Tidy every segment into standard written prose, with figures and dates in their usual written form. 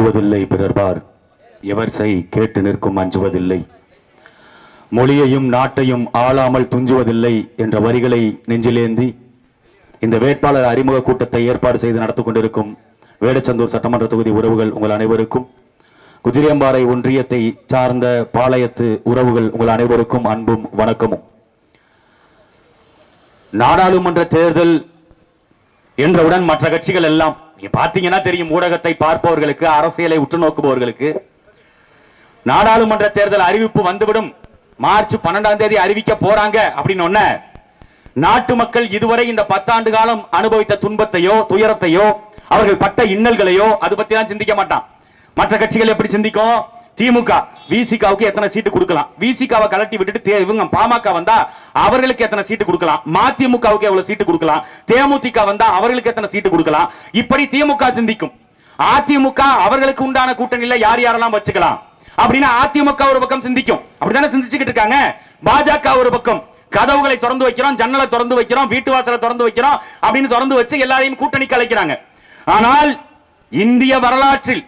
மிஞ்சுவதில்லை பிறர்பார் எவர் செய் கேட்டு நிற்கும் அஞ்சுவதில்லை, மொழியையும் நாட்டையும் ஆளாமல் துஞ்சுவதில்லை என்ற வரிகளை நெஞ்சிலேந்தி இந்த வேட்பாளர் அறிமுக கூட்டத்தை ஏற்பாடு செய்து நடத்திக் கொண்டிருக்கும் வேடச்சந்தூர் சட்டமன்ற தொகுதி உறவுகள் உங்கள் அனைவருக்கும், குஜிலியம்பாறை ஒன்றியத்தை சார்ந்த பாளையத்து உறவுகள் உங்கள் அனைவருக்கும் அன்பும் வணக்கமும். நாடாளுமன்ற தேர்தல் என்றவுடன் மற்ற கட்சிகள் எல்லாம் பாத்தீங்கன்னா தெரியும், ஊடகத்தை பார்ப்பவர்களுக்கு, அரசியலை உற்று நோக்குபவர்களுக்கு நாடாளுமன்ற தேர்தல் அறிவிப்பு வந்துவிடும், மார்ச் 12ஆம் தேதி அறிவிக்க போறாங்க அப்படின்னு நாட்டு மக்கள் இதுவரை இந்த 10 ஆண்டு காலம் அனுபவித்த துன்பத்தையோ துயரத்தையோ அவர்கள் பட்ட இன்னல்களையோ அது பத்தி தான் சிந்திக்க மாட்டான். மற்ற கட்சிகள் எப்படி சிந்திக்கும்? திமுக விசிகாவுக்கு எத்தனை சீட்டு கொடுக்கலாம், விசிகாவை கலட்டி விட்டுட்டு இவங்க பாமக வந்தா அவர்களுக்கு எத்தனை சீட்டு கொடுக்கலாம், மதிமுகவுக்கு எவ்வளவு சீட்டு கொடுக்கலாம், தேமுதிக வந்தா அவர்களுக்கு எத்தனை சீட்டு கொடுக்கலாம், இப்படி திமுக சிந்திக்கும். அதிமுக அவர்களுக்கு உண்டான கூட்டணியில யார் யாரெல்லாம் வச்சுக்கலாம் அப்படின்னா அதிமுக ஒரு பக்கம் சிந்திக்கும். அப்படித்தானே சிந்திச்சுக்கிட்டு இருக்காங்க. பாஜக ஒரு பக்கம் கதவுகளை திறந்து வைக்கிறோம், ஜன்னலை திறந்து வைக்கிறோம், வீட்டு வாசலை திறந்து வைக்கிறோம் அப்படின்னு திறந்து வச்சு எல்லாரையும் கூட்டணி கலைக்கிறாங்க. ஆனால் இந்திய வரலாற்றில்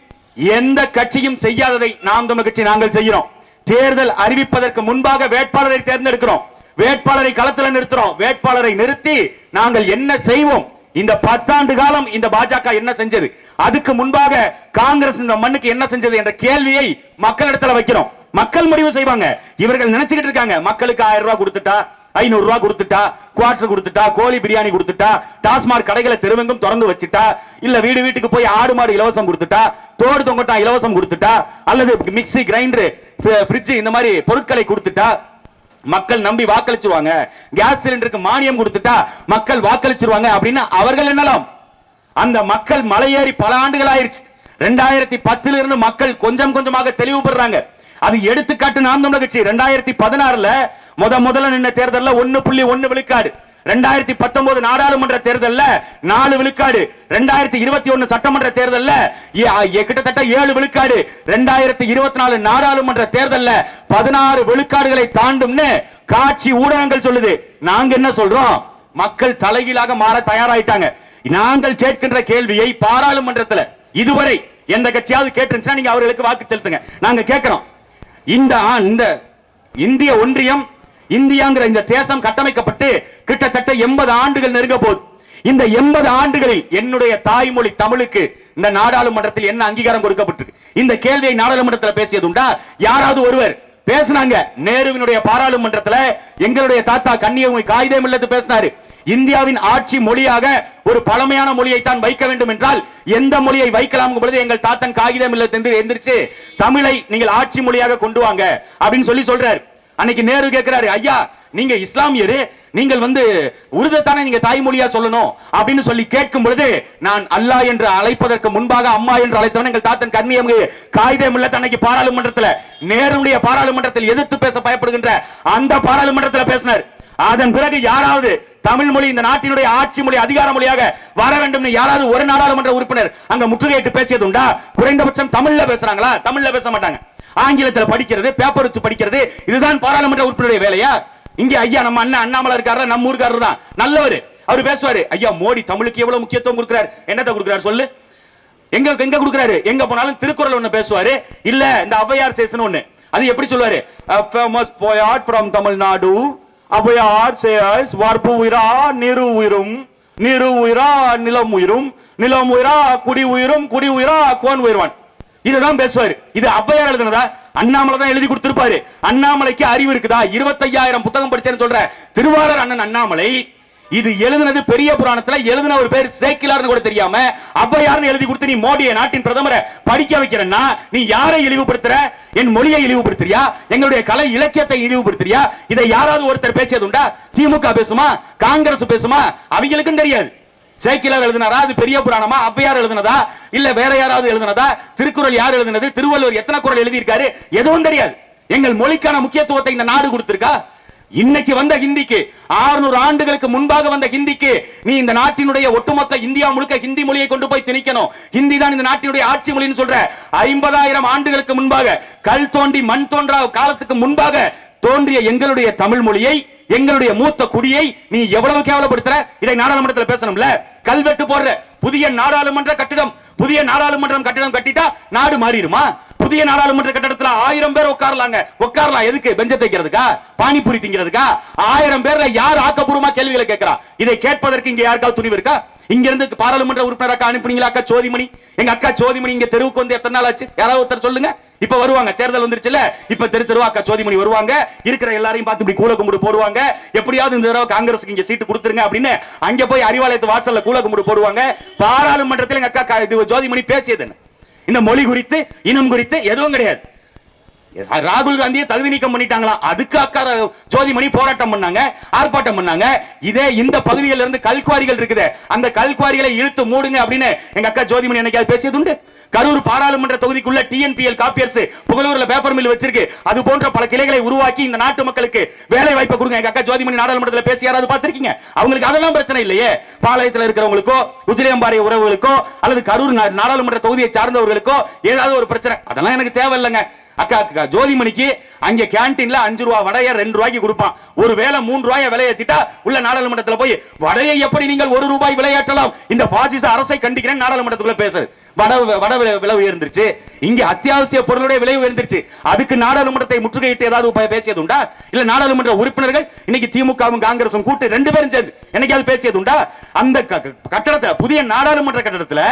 எந்த கட்சியும் செய்யாததை நாம் தமிழர் கட்சி நாங்கள் செய்கிறோம். தேர்தல் அறிவிப்பதற்கு முன்பாக வேட்பாளரை தேர்ந்தெடுக்கிறோம், வேட்பாளரை களத்தில் நிறுத்துறோம். வேட்பாளரை நிறுத்தி நாங்கள் என்ன செய்வோம், இந்த 10 ஆண்டு காலம் இந்த பாஜக என்ன செஞ்சது, அதுக்கு முன்பாக காங்கிரஸ் இந்த மண்ணுக்கு என்ன செஞ்சது என்ற கேள்வியை மக்களிடத்தில் வைக்கிறோம். மக்கள் முடிவு செய்வாங்க. இவர்கள் நினைச்சுக்கிட்டு இருக்காங்க, மக்களுக்கு 1000 ரூபாய் கொடுத்துட்டா, 500 ரூபாய் கொடுத்துட்டா, குவார்டர் கொடுத்துட்டா, கோழி பிரியாணி கொடுத்துட்டா, டாஸ்மாக் கடைகளை தெருவெங்கும் திறந்து வச்சுட்டா, இல்ல வீடு வீட்டுக்கு போய் ஆடு மாடு இலவசம் கொடுத்துட்டா, தோடு தொங்கட்டா இலவசம் கொடுத்துட்டா, அல்லது மிக்ஸி கிரைண்டர் ஃப்ரிட்ஜ் இந்த மாதிரி பொருட்களை கொடுத்துட்டா மக்கள் நம்பி வாக்களிச்சிருவாங்க, கேஸ் சிலிண்டருக்கு மானியம் கொடுத்துட்டா மக்கள் வாக்களிச்சிருவாங்க அப்படின்னு அவர்கள் என்னலாம். அந்த மக்கள் மலையேறி பல ஆண்டுகள் ஆயிருச்சு. 2010 இருந்து மக்கள் கொஞ்சம் கொஞ்சமாக தெளிவு பெறாங்க. அது எடுத்துக்காட்டு நாம் தமிழர் கட்சி 2016 முதல்ல நின்ன தேர்தலில் 1.1 விழுக்காடு, 2019 நாடாளுமன்ற தேர்தலில் 4 விழுக்காடு, 2021 சட்டமன்ற தேர்தலில் கிட்டத்தட்ட 7 விழுக்காடு, 2024 நாடாளுமன்ற தேர்தலில் 16 விழுக்காடுகளை தாண்டும்னு காட்சி ஊடகங்கள் சொல்லுது. நாங்க என்ன சொல்றோம்? மக்கள் தலைகீழாக மாற தயாராயிட்டாங்க. நாங்கள் கேட்கின்ற கேள்வியை பாராளுமன்றத்தில் இதுவரை எந்த கட்சியாவது கேட்டுருந்துச்சுன்னா நீங்க அவர்களுக்கு வாக்கு செலுத்துங்க. நாங்க கேட்கிறோம், இந்த இந்திய ஒன்றியம், இந்தியாங்கிற இந்த தேசம் கட்டமைக்கப்பட்டு கிட்டத்தட்ட 80 ஆண்டுகள் நெருங்க போகுது. இந்த 80 ஆண்டுகளில் என்னுடைய தாய்மொழி தமிழுக்கு இந்த நாடாளுமன்றத்தில் என்ன அங்கீகாரம் கொடுக்கப்பட்டிருக்கு? இந்த கேள்வியை நாடாளுமன்றத்தில் பேசியது உண்டா? யாராவது ஒருவர் பேசினாங்க? நேருவினுடைய பாராளுமன்றத்தில் எங்களுடைய தாத்தா கன்னியாகுமரி காகிதம் இல்லத்து பேசினாரு. இந்தியாவின் ஆட்சி மொழியாக ஒரு பழமையான மொழியை தான் வைக்க வேண்டும் என்றால் எந்த மொழியை வைக்கலாம் பொழுது எங்கள் தாத்தன் காகிதம் இல்லத்து எந்திரிச்சு தமிழை நீங்கள் ஆட்சி மொழியாக கொண்டு வாங்க அப்படின்னு சொல்றாரு. அன்னைக்கு நேரு கேட்கிறாரு, ஐயா நீங்க இஸ்லாமியரு, நீங்கள் உருதத்தானே நீங்க தாய்மொழியா சொல்லணும் அப்படின்னு சொல்லி கேட்கும் பொழுது, நான் அல்லாஹ் என்று அழைப்பதற்கு முன்பாக அம்மா என்று அழைத்தவன் எங்கள் தாத்தன் கன்னியாகுமரி காகிதம் இல்லத்து அன்னைக்கு பாராளுமன்றத்தில், நேருடைய பாராளுமன்றத்தில் எதிர்த்து பேச பயப்படுகின்ற அந்த பாராளுமன்றத்தில் பேசினார். அதன் பிறகு யாராவது தமிழ் மொழி இந்த நாட்டினுடைய ஆட்சி மொழி அதிகார மொழியாக வர வேண்டும் யாராவது ஒரு நாடாளுமன்ற உறுப்பினர் அங்க முற்றுகையிட்டு பேசியது உண்டா? குறைந்தபட்சம் தமிழ்ல பேசுறாங்களா? தமிழ்ல பேச மாட்டாங்க. ஆங்கிலத்தில் படிக்கிறது, பேப்பர் வச்சு படிக்கிறது, இதுதான் பாராளுமன்ற உறுப்பினருடைய வேலையா? இங்க ஐயா நம்ம அண்ணன் அண்ணாமலை இருக்காரு, நம்ம ஊருக்காரர் தான், நல்லவர். அவர் பேசுவாரு, ஐயா மோடி தமிழுக்கு எவ்வளவு முக்கியத்துவம் கொடுக்கிறார், என்னத்தை கொடுக்கிறார் சொல்லு, எங்க எங்க கொடுக்கிறாரு? எங்க போனாலும் திருக்குறள் ஒண்ணு பேசுவாரு, இல்ல இந்த ஔவையார் சேசன் ஒண்ணு, அது எப்படி சொல்லுவாரு? Famous poet from Tamil Nadu, Avvaiyar says வார்ப்பு உயிரா நிறு உயிரும், நிறு உயிரா நிலம் உயிரும், நிலம் உயிரா குடி உயிரும், குடி உயிரா கோன் உயிர்வான். இதுதான் பேசுவாரு. இது ஔவையார் எழுதுனதா? அண்ணாமலை தான் எழுதி கொடுத்திருப்பாரு. அண்ணாமலைக்கு அறிவு இருக்குதா? 25,000 புத்தகம் படிச்சேன்னு சொல்ற திருவாளர் அண்ணன் அண்ணாமலை இது எழுதுனது பெரிய புராணத்துல எழுதின ஒரு பேர் சேக்கிலார்னு கூட தெரியாம ஔவையார்னு எழுதி கொடுத்து நீ மோடியை நாட்டின் பிரதமரை படிக்க வைக்கிறன்னா நீ யாரை இழிவுபடுத்துற? என் மொழியை இழிவுபடுத்துறியா? எங்களுடைய கலை இலக்கியத்தை இழிவுபடுத்துறியா? இதை யாராவது ஒருத்தர் பேசியது உண்டா? திமுக பேசுமா? காங்கிரஸ் பேசுமா? அவங்களுக்கும் தெரியாது. சேக்கிலார் எழுதினாரா? அது பெரிய புராணமா? ஔவையார் எழுதினதா? இல்ல வேற யாராவது எழுதினதா? திருக்குறள் யார் எழுதினது? திருவள்ளுவர் எத்தனை குறள் எழுதியிருக்காரு? எதுவும் தெரியாது. எங்கள் மொழிக்கான முக்கியத்துவத்தை இந்த நாடு கொடுத்திருக்கா? இன்னைக்கு வந்த ஹிந்திக்கு 600 ஆண்டுகளுக்கு முன்பாக வந்த ஹிந்திக்கு நீ இந்த நாட்டினுடைய ஒட்டுமொத்த இந்தியா முழுக்க ஹிந்தி மொழியை கொண்டு போய் திணிக்கணும். ஹிந்தி தான் இந்த நாட்டினுடைய ஆட்சி மொழின்னு சொல்ற. 50,000 ஆண்டுகளுக்கு முன்பாக கல் தோண்டி மண் தோன்றா காலத்துக்கு முன்பாக தோன்றிய எங்களுடைய தமிழ் மொழியை எங்களுடைய மூத்த குடியை நீ எவ்வளவு கேவலப்படுத்துற? இதை நாடாளுமன்றத்தில் பேசணும்ல. கல்வெட்டு போடுற புதிய நாடாளுமன்ற கட்டிடம், புதிய நாடாளுமன்றம் கட்டிடம் கட்டிட்டா நாடு மாறிடுமா? புதிய நாடாளுமன்ற கட்டடத்துல 1000 பேர் உட்காரலாம். எதுக்கு? பெஞ்ச தைக்கிறதுக்கா? பானிபூரி திங்கிறதுக்கா? 1000 பேர்ல யார் ஆக்கப்பூர்வமா கேள்விகளை கேட்கிறா? இதை கேட்பதற்கு இங்க யாருக்காவது துணிவு இருக்கா? இங்க இருந்து பாராளுமன்ற உறுப்பினராக அனுப்புனீங்களா அக்கா ஜோதிமணி? எங்க அக்கா ஜோதிமணி இங்க தெருவுக்கு வந்து எத்தனை நாள் ஆச்சு? யாராவது ஒருத்தர் சொல்லுங்க. இப்ப வருவாங்க, தேர்தல் வந்துருச்சுல, இப்ப தெருவா அக்கா ஜோதிமணி வருவாங்க, இருக்கிற எல்லாரையும் பார்த்து இப்படி கூல கும்பிடு போடுவாங்க. எப்படியாவது இந்த தடவை காங்கிரஸுக்கு இங்க சீட்டு கொடுத்துருங்க அப்படின்னு அங்க போய் அறிவாலயத்து வாசல்ல கூல கும்பிடு போடுவாங்க. பாராளுமன்றத்தில் எங்க அக்கா ஜோதிமணி பேசியது இந்த மொழி குறித்து, இனம் குறித்து எதுவும் கிடையாது. ராகுல் காந்தியை தகுதி நீக்கம் பண்ணிட்டாங்களாம், அதுக்கு அக்கா ஜோதிமணி போராட்டம் பண்ணாங்க, ஆர்ப்பாட்டம் பண்ணாங்க. இதே இந்த பகுதியில் இருந்து கல்குவாரிகள் இருக்குது, அந்த கல்குவாரிகளை இழுத்து மூடுங்க அப்படின்னு எங்க அக்கா ஜோதிமணி என்னைக்காவது பேசியது உண்டு? கரூர் பாராளுமன்ற தொகுதிக்குள்ள டிஎன்பிஎல் காப்பியர்ஸ் புகழூர்ல பேப்பர் மில் வச்சிருக்கு, அது போன்ற பல கிளைகளை உருவாக்கி இந்த நாட்டு மக்களுக்கு வேலை வாய்ப்பை கொடுங்க. எங்க அக்கா ஜோதிமணி நாடாளுமன்றத்தில் பேசி யாராவது பார்த்திருக்கீங்க? அவங்களுக்கு அதெல்லாம் பிரச்சனை இல்லையே. பாளையத்தில் இருக்கிறவங்களுக்கோ, உஜிலியம்பாறை உறவுகளுக்கோ, அல்லது கரூர் நாடாளுமன்ற தொகுதியை சார்ந்தவர்களுக்கோ ஏதாவது ஒரு பிரச்சனை, அதெல்லாம் எனக்கு தேவையில்லைங்க. அக்கா ஜோதிமணிக்கு அங்க கேண்டீன்ல 5 ரூபாய் வடைய 2 ரூபாய்க்கு கொடுப்பான். ஒருவேளை 3 ரூபாய் விலையேத்திட்டா உள்ள நாடாளுமன்றத்தில் போய் வடையை எப்படி நீங்கள் 1 ரூபாய் விலையேற்றலாம், இந்த பாசிச அரசை கண்டிக்கிறேன் நாடாளுமன்றத்துக்குள்ள பேசுறது. வட விலை உயர்ந்துருச்சு, இங்க அத்தியாவசிய பொருளுடைய விலை உயர்ந்துருச்சு, அதுக்கு நாடாளுமன்றத்தை முற்றுகையிட்டு ஏதாவது பேசியது உண்டா? இல்ல நாடாளுமன்ற உறுப்பினர்கள் இன்னைக்கு திமுகவும் காங்கிரசும் கூட்டு 2 பேரும் சேர்ந்து என்னைக்காவது பேசியது உண்டா? அந்த கட்டடத்துல, புதிய நாடாளுமன்ற கட்டடத்துல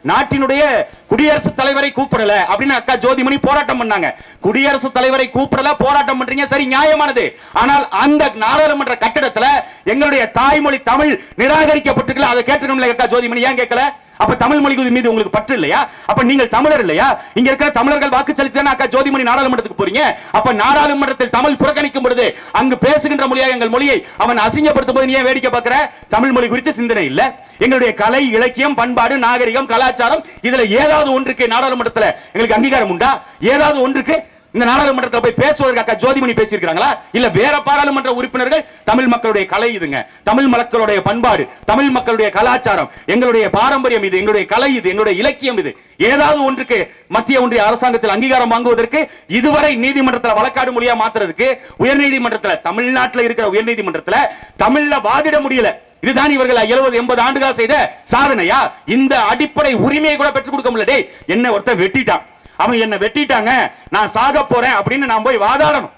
நாட்டினுடைய குடியரசுத் தலைவரை கூப்பிடல அப்படின்னு அக்கா ஜோதிமணி போராட்டம் பண்ணாங்க. குடியரசுத் தலைவரை கூப்பிடல, போராட்டம் பண்றீங்க, சரி, நியாயமானது. ஆனால் அந்த நாடாளுமன்ற கட்டடத்துல எங்களுடைய தாய்மொழி தமிழ் நிராகரிக்கப்பட்டிருக்கல, அதை கேட்கணும்ல அக்கா ஜோதிமணி, ஏன் கேட்கல? அப்ப தமிழ் மொழி மீது உங்களுக்கு பற்று இல்லையா? அப்ப நீங்கள் தமிழர் இல்லையா? இங்க இருக்கிற தமிழர்கள் வாக்கு செலுத்தி அக்கா ஜோதிமணி நாடாளுமன்றத்துக்கு போறீங்க. அப்ப நாடாளுமன்றத்தில் தமிழ் புறக்கணிக்கும் பொழுது அங்கு பேசுகின்ற மொழியாக எங்கள் மொழியை அவன் அசிங்கப்படுத்தும் போது நீ ஏன் வேடிக்கை பார்க்கிற? தமிழ் மொழி குறித்து சிந்தனை இல்ல. எங்களுடைய கலை, இலக்கியம், பண்பாடு, நாகரிகம், கலாச்சாரம், இதுல ஏதாவது ஒன்றுக்கு நாடாளுமன்றத்தில் எங்களுக்கு அங்கீகாரம் உண்டா? ஏதாவது ஒன்றுக்கு இந்த நாடாளுமன்றத்தில் போய் பேசுவதற்கு அக்கா ஜோதிமணி பேசியிருக்காங்களா? இல்ல வேற பாராளுமன்ற உறுப்பினர்கள் தமிழ் மக்களுடைய கலை இதுங்க, தமிழ் மக்களுடைய பண்பாடு, தமிழ் மக்களுடைய கலாச்சாரம், எங்களுடைய பாரம்பரியம் இது, எங்களுடைய கலை இது, எங்களுடைய இலக்கியம் இது, ஏதாவது ஒன்றுக்கு மத்திய ஒன்றிய அரசாங்கத்தில் அங்கீகாரம் வாங்குவதற்கு இதுவரை நீதிமன்றத்தில் வழக்காடு மொழியா மாத்துறதுக்கு உயர்நீதிமன்றத்தில், தமிழ்நாட்டில் இருக்கிற உயர்நீதிமன்றத்தில் தமிழ்ல வாதிட முடியல. இதுதான் இவர்கள் 70-80 ஆண்டுகள் செய்த சாதனையா? இந்த அடிப்படை உரிமையை கூட பெற்றுக் கொடுக்க முடியல. என்ன ஒருத்தர் வெட்டிட்டான், அவன் என்ன வெட்டிட்டாங்க, நான் சாக போறேன் அப்படின்னு நான் போய் வாதாடணும்.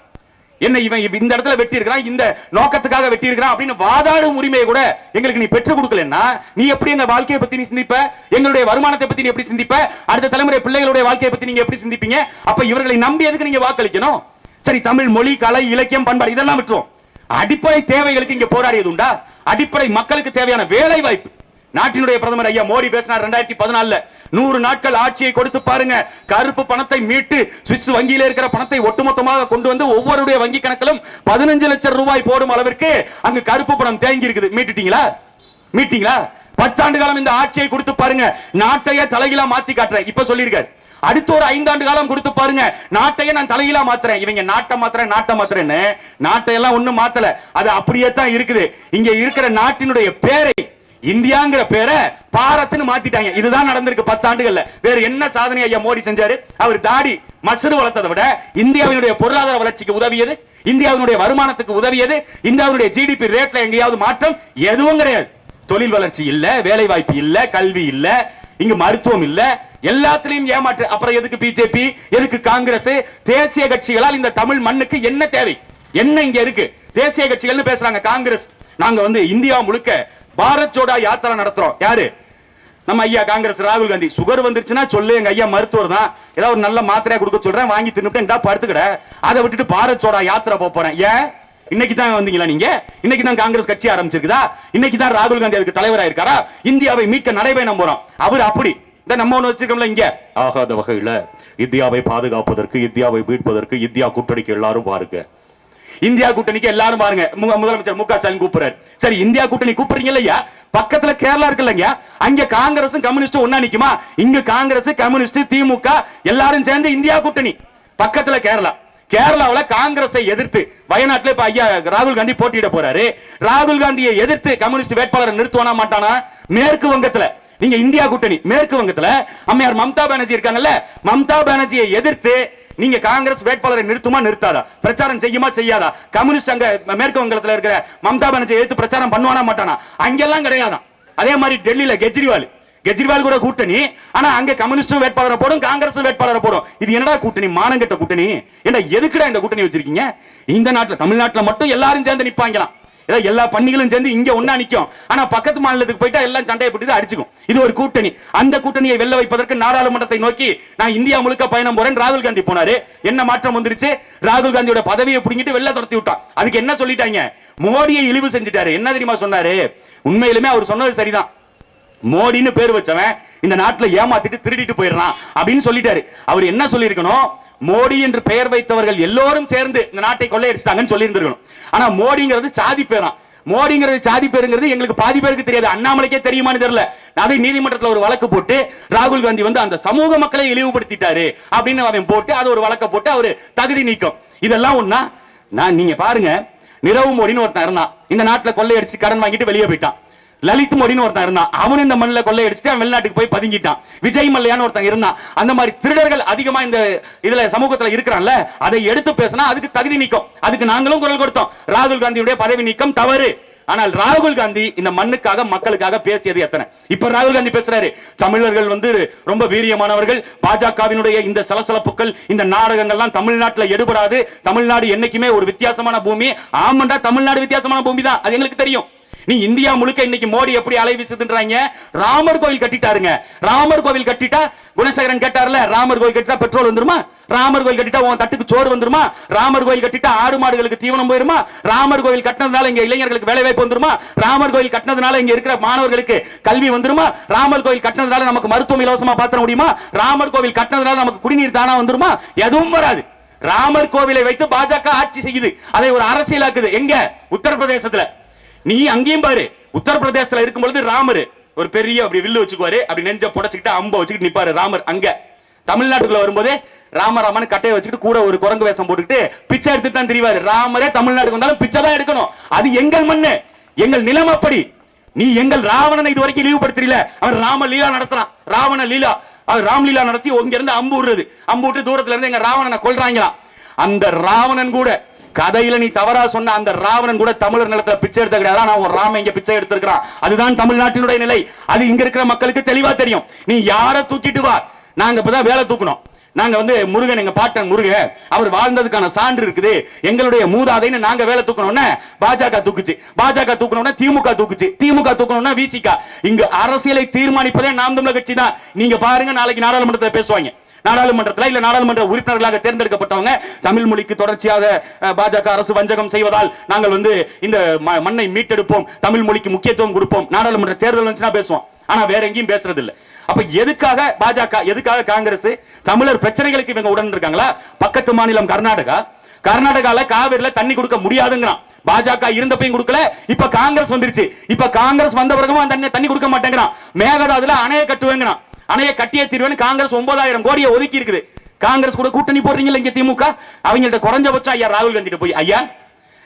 என்ன இவன் இந்த இடத்துல வெட்டி இருக்கிறான், இந்த நோக்கத்துக்காக வெட்டி இருக்கிறான் அப்படின்னு வாதாடும் உரிமையை கூட எங்களுக்கு நீ பெற்றுக் கொடுக்கலன்னா நீ எப்படி எங்க வாழ்க்கையை பத்தி நீ சிந்திப்ப? எங்களுடைய வருமானத்தை பத்தி நீ எப்படி சிந்திப்ப? அடுத்த தலைமுறை பிள்ளைகளுடைய வாழ்க்கையை பத்தி நீங்க எப்படி சிந்திப்பீங்க? அப்ப இவர்களை நம்பி எதுக்கு நீங்க வாக்களிக்கணும்? சரி, தமிழ் மொழி, கலை, இலக்கியம், பண்பாடு இதெல்லாம் விட்டுரும். அடிப்படை தேவைகளுக்கு இங்க போராடியது உண்டா? அடிப்படை மக்களுக்கு தேவையான வேலை வாய்ப்பு. நாட்டினுடைய பிரதமர் ஐயா மோடி பேசினார் 2014 100 நாட்கள் ஆட்சியை கொடுத்து பாருங்க, கருப்பு பணத்தை மீட்டு சுவிஸ் வங்கியில இருக்கிற பணத்தை ஒட்டுமொத்தமாக கொண்டு வந்து ஒவ்வொருடைய வங்கி கணக்கிலும் 15 லட்சம் ரூபாய் போடும் அளவிற்கு அங்கு கருப்பு பணம் தேங்கி இருக்குது. மீட்டுட்டீங்களா? 10 ஆண்டு காலம் இந்த ஆட்சியை கொடுத்து பாருங்க, நாட்டையே தலைகீழா மாத்தி காட்டுறேன் இப்ப சொல்லிருக்காரு. அடுத்த ஒரு 5 ஆண்டு காலம் கொடுத்து பாருங்க, நாட்டையே நான் தலைகீழா மாத்துறேன். இவங்க நாட்டை மாத்துறேன்னு நாட்டையெல்லாம் ஒண்ணும் மாத்தல, அது அப்படியே தான் இருக்குது. இங்க இருக்கிற நாட்டினுடைய பேரை, இந்தியாங்கிற பேரை பாரத்னு மாத்திட்டாங்க. இதுதான் நடந்திருக்கு 10 ஆண்டுகள்ல. வேற என்ன சாதனை ஐயா மோடி செஞ்சாரு? அவர் தாடி மசரு வளர்த்ததை விட இந்தியாவினுடைய பொருளாதார வளர்ச்சிக்கு உதவியது, இந்தியாவினுடைய வருமானத்துக்கு உதவியது, இந்தியாவுடைய ஜிடிபி ரேட்ல எங்கேயாவது மாற்றம் எதுவும் கிடையாது. தொழில் வளர்ச்சி இல்ல, வேலை வாய்ப்பு இல்ல, கல்வி இல்ல, இங்க மருத்துவம் இல்ல, எல்லாத்திலையும் ஏமாற்று. அப்புறம் எதுக்கு பிஜேபி, எதுக்கு காங்கிரஸ்? தேசிய கட்சிகளால் இந்த தமிழ் மண்ணுக்கு என்ன தேவை, என்ன இங்க இருக்கு? தேசிய கட்சிகள்னு பேசுறாங்க காங்கிரஸ். நாங்க இந்தியா முழுக்க பாரத் ஜோடோ யாத்திரா நடத்துறோம். யாரு? நம்ம ஐயா காங்கிரஸ் ராகுல் காந்தி. சுகர் வந்துருச்சுன்னா சொல்லு, எங்க ஐயா மருத்துவர் தான், ஏதாவது ஒரு நல்ல மாத்திரையா கொடுக்க சொல்றேன், வாங்கி தின்னுட்டு படுத்துக்கிட. அதை விட்டுட்டு பாரத் ஜோடோ யாத்திரா போறேன். ஏன் இன்னைக்கு தான் வந்தீங்களா நீங்க? இன்னைக்கு தான் காங்கிரஸ் கட்சி ஆரம்பிச்சிருக்குதா? இன்னைக்கு தான் ராகுல் காந்தி அதுக்கு தலைவராக இருக்காரா? இந்தியாவை மீட்க நடைபயணம் போறோம். அவர் அப்படி நம்ம ஒண்ணு வச்சிருக்கோம்ல, இங்க ஆகாத வகையில இந்தியாவை பாதுகாப்பதற்கு, இந்தியாவை மீட்பதற்கு இந்தியா கூட்டணிக்கு எல்லாரும் பாருங்க, இந்தியா கூட்டணிக்கு எல்லாரும் பாருங்க. முதலமைச்சர் மு க ஸ்டாலின் கூப்பிடுறாரு. சரி, இந்தியா கூட்டணி கூப்பிடுறீங்க இல்லையா? பக்கத்துல கேரளா இருக்கு இல்லையா? அங்க காங்கிரசும் கம்யூனிஸ்டும் ஒன்னா நிக்குமா? இங்க காங்கிரஸ், கம்யூனிஸ்ட், திமுக எல்லாரும் சேர்ந்து இந்தியா கூட்டணி. பக்கத்துல கேரளாவில் காங்கிரஸை எதிர்த்து வயநாட்டில் இப்ப ஐயா ராகுல் காந்தி போட்டியிட போறாரு. ராகுல் காந்தியை எதிர்த்து கம்யூனிஸ்ட் வேட்பாளரை நிறுத்துவானா மாட்டானா? மேற்கு வங்கத்துல நீங்க இந்தியா கூட்டணி, மேற்கு வங்கத்துல அம்மையார் மம்தா பானர்ஜி இருக்காங்கல்ல, மம்தா பானர்ஜியை எதிர்த்து நீங்க காங்கிரஸ் வேட்பாளரை நிறுத்துமா நிறுத்தாதா, பிரச்சாரம் செய்யுமா செய்யாதா, கம்யூனிஸ்ட் அங்க மேற்கு வங்கத்தில் இருக்கிற மம்தா பானர்ஜி எடுத்து பிரச்சாரம் பண்ணுவானா மாட்டானா, அங்கெல்லாம் கிடையாதான். அதே மாதிரி டெல்லியில கெஜ்ரிவால் கூட கூட்டணி, ஆனா அங்க கம்யூனிஸ்டும் வேட்பாளரை போடும், காங்கிரஸ் வேட்பாளரை போடும். இது என்னடா கூட்டணி, மானங்கெட்ட கூட்டணி. என்ன எதுக்குடா இந்த கூட்டணி வச்சிருக்கீங்க? இந்த நாட்டுல தமிழ்நாட்டுல மட்டும் எல்லாரும் சேர்ந்து நிப்பாங்களாம், எல்லா பண்டிகளும் சேர்ந்து இங்க ஒண்ணா நிக்கும், ஆனா பக்கத்து மாநிலத்துக்கு போயிட்டா எல்லாம் சண்டையை போட்டு அடிச்சுக்கும். இது ஒரு கூட்டணி. அந்த கூட்டணியை வெல்ல வைப்பதற்கு நாடாளுமன்றத்தை நோக்கி நான் இந்தியா முழுக்க பயணம் போறேன் ராகுல் காந்தி போனாரு. என்ன மாற்றம் வந்துருச்சு? ராகுல் காந்தியோட பதவியை பிடிங்கிட்டு வெளில துரத்தி விட்டான். அதுக்கு என்ன சொல்லிட்டாங்க? மோடியை இழிவு செஞ்சுட்டாரு. என்ன தெரியுமா சொன்னாரு? உண்மையிலுமே அவர் சொன்னது சரிதான். மோடின்னு பேர் வச்சவன் இந்த நாட்டுல ஏமாத்திட்டு திருடிட்டு போயிடறான் அப்படின்னு சொல்லிட்டாரு. அவர் என்ன சொல்லியிருக்கணும்? மோடி என்று பெயர் வைத்தவர்கள் எல்லோரும் சேர்ந்து இந்த நாட்டை கொள்ளையடிச்சிட்டாங்கன்னு சொல்லி இருந்திருக்கணும். ஆனா மோடிங்கிறது சாதி பேராம். மோடிங்கிறது சாதி பேருங்கிறது எங்களுக்கு பாதி பேருக்கு தெரியாது, அண்ணாமலைக்கே தெரியுமான்னு தெரியல. அதை நீதிமன்றத்தில் ஒரு வழக்கு போட்டு ராகுல் காந்தி வந்து அந்த சமூக மக்களை இழிவுபடுத்திட்டாரு அப்படின்னு அவன் போட்டு அது ஒரு வழக்க போட்டு அவரு தகுதி நீக்கம். இதெல்லாம் ஒண்ணா? நான் நீங்க பாருங்க, நிரவ் மோடின்னு ஒருத்தன் இருந்தான், இந்த நாட்டுல கொள்ளையடிச்சு கடன் வாங்கிட்டு வெளியே போயிட்டான். லலித் மோடின்னு ஒருத்தன் இருந்தான், அவன் இந்த மண்ணில் கொள்ளையடிச்சுட்டு அவன் வெளிநாட்டுக்கு போய் பதுங்கிட்டான். விஜய் மல்லையான்னு ஒருத்தன் இருந்தான். அந்த மாதிரி திருடர்கள் அதிகமா இந்த இதுல சமூகத்துல இருக்கிறான்ல, அதை எடுத்து பேசினா அதுக்கு தகுதி நீக்கம். அதுக்கு நாங்களும் குரல் கொடுத்தோம். ராகுல் காந்தியுடைய பதவி நீக்கம் தவறு. ஆனால் ராகுல் காந்தி இந்த மண்ணுக்காக மக்களுக்காக பேசியது எத்தனை? இப்ப ராகுல் காந்தி பேசுறாரு, தமிழர்கள் வந்து ரொம்ப வீரியமானவர்கள், பாஜகவினுடைய இந்த சலசலப்புகள் இந்த நாடகங்கள்லாம் தமிழ்நாட்டுல எடுபடாது, தமிழ்நாடு என்னைக்குமே ஒரு வித்தியாசமான பூமி. ஆமாண்டா, தமிழ்நாடு வித்தியாசமான பூமி தான், அது எங்களுக்கு தெரியும். நீ இந்தியா முழுக்க இன்னைக்கு மோடி எப்படி அலை வீசுதுன்றாங்க. ராமர் கோவில் கட்டிட்டாருங்க. ராமர் கோவில் கட்டிட்டா குணசேகரன் கேட்டார்ல, ராமர் கோவில் கட்டிட்டா பெட்ரோல் வந்துருமா? ராமர் கோவில் கட்டிட்டா உன் தட்டுக்கு சோறு வந்துருமா? ராமர் கோவில் கட்டிட்டா ஆடு மாடுகளுக்கு தீவனம் போயிருமா? ராமர் கோவில் கட்டினதுனால இங்க இளைஞர்களுக்கு வேலை வாய்ப்பு வந்துருமா? ராமர் கோவில் கட்டினதுனால இங்க இருக்கிற மாணவர்களுக்கு கல்வி வந்துருமா? ராமர் கோவில் கட்டினதுனால நமக்கு மருத்துவம் இலவசமா பாத்திர முடியுமா? ராமர் கோவில் கட்டினதுனால நமக்கு குடிநீர் தானா வந்துருமா? எதுவும் வராது. ராமர் கோவிலை வைத்து பாஜக ஆட்சி செய்யுது, அதை ஒரு அரசியலாக்குது. எங்க? உத்தரப்பிரதேசத்துல. நீ அங்கேயும் பாரு, உத்தரப்பிரதேசத்துல இருக்கும் பொழுது ராமர் ஒரு பெரிய அப்படி வில்லு வச்சுக்குவாரு, அப்படி நெஞ்ச புடைச்சுக்கிட்டு அம்ப வச்சுக்கிட்டு நிப்பாரு ராமர். அங்க தமிழ்நாட்டுக்குள்ள வரும்போது ராமராமன் கட்டையை வச்சுக்கிட்டு கூட ஒரு குரங்கு வேஷம் போட்டுக்கிட்டு பிச்சை எடுத்துட்டு தான் தெரிவாரு. ராமரே தமிழ்நாட்டுக்கு வந்தாலும் பிச்சை தான் எடுக்கணும். அது எங்கள் மண்ணு, எங்கள் நிலம். அப்படி நீ எங்கள் ராவணனை இது வரைக்கும் இழிவுபடுத்தல. அவன் ராம லீலா நடத்துறான், ராவண லீலா. அவர் ராம்லீலா நடத்தி இங்க இருந்து அம்பு விடுறது, அம்பு விட்டு தூரத்துல இருந்து எங்க ராவணனை கொல்றாங்களாம். அந்த ராவணன் கூட கதையில நீ தவறா சொன்ன அந்த ராவணன் கூட தமிழர் நிலத்துல பிச்சை எடுத்த கிடையாது. நான் ஒரு ராம இங்க பிச்சை எடுத்திருக்கிறான். அதுதான் தமிழ்நாட்டினுடைய நிலை. அது இங்க இருக்கிற மக்களுக்கு தெளிவா தெரியும். நீ யார தூக்கிட்டு வா, நாங்க இப்பதான் வேலை தூக்கணும். நாங்க வந்து முருகன், எங்க பாட்டன் முருகன், அவர் வாழ்ந்ததுக்கான சான்று இருக்குது, எங்களுடைய மூதாதைன்னு நாங்க வேலை தூக்கணும்னு பாஜக தூக்குச்சு. பாஜக தூக்கணும்னா திமுக தூக்குச்சு, திமுக தூக்கணும்னா விசிக. இங்க அரசியலை தீர்மானிப்பதே நாம் தமிழர் கட்சி தான். நீங்க பாருங்க, நாளைக்கு நாடாளுமன்றத்தில் பேசுவாங்க. நாடாளுமன்றத்தில் இல்ல நாடாளுமன்ற உறுப்பினர்களாக தேர்ந்தெடுக்கப்பட்டவங்க தமிழ் மொழிக்கு தொடர்ச்சியாக பாஜக அரசு வஞ்சகம் செய்வதால் நாங்கள் வந்து இந்த மண்ணை மீட்டெடுப்போம், தமிழ் மொழிக்கு முக்கியத்துவம் கொடுப்போம், நாடாளுமன்ற தேர்தல் வந்துச்சுன்னா பேசுவோம். ஆனா வேற எங்கேயும் பேசுறது இல்ல. அப்ப எதுக்காக பாஜக, எதுக்காக காங்கிரஸ்? தமிழர் பிரச்சனைகளுக்கு இவங்க உடன் இருக்காங்களா? பக்கத்து மாநிலம் கர்நாடகால காவிரில தண்ணி கொடுக்க முடியாதுங்கிறான். பாஜக இருந்தப்பையும் கொடுக்கல, இப்ப காங்கிரஸ் வந்துருச்சு. இப்ப காங்கிரஸ் வந்த பிறகும் தண்ணி கொடுக்க மாட்டேங்கிறான். மேகதாதுல அணையை கட்டுவேங்கிறான். அணையை கட்டிய தீர்வுன்னு காங்கிரஸ் 9000 கோடியை ஒதுக்கி இருக்குது. காங்கிரஸ் கூட கூட்டணி போடுறீங்களா இங்க திமுக? அவங்கள்ட்ட குறைஞ்சபட்சம் ஐயா ராகுல் காந்தி போய், ஐயா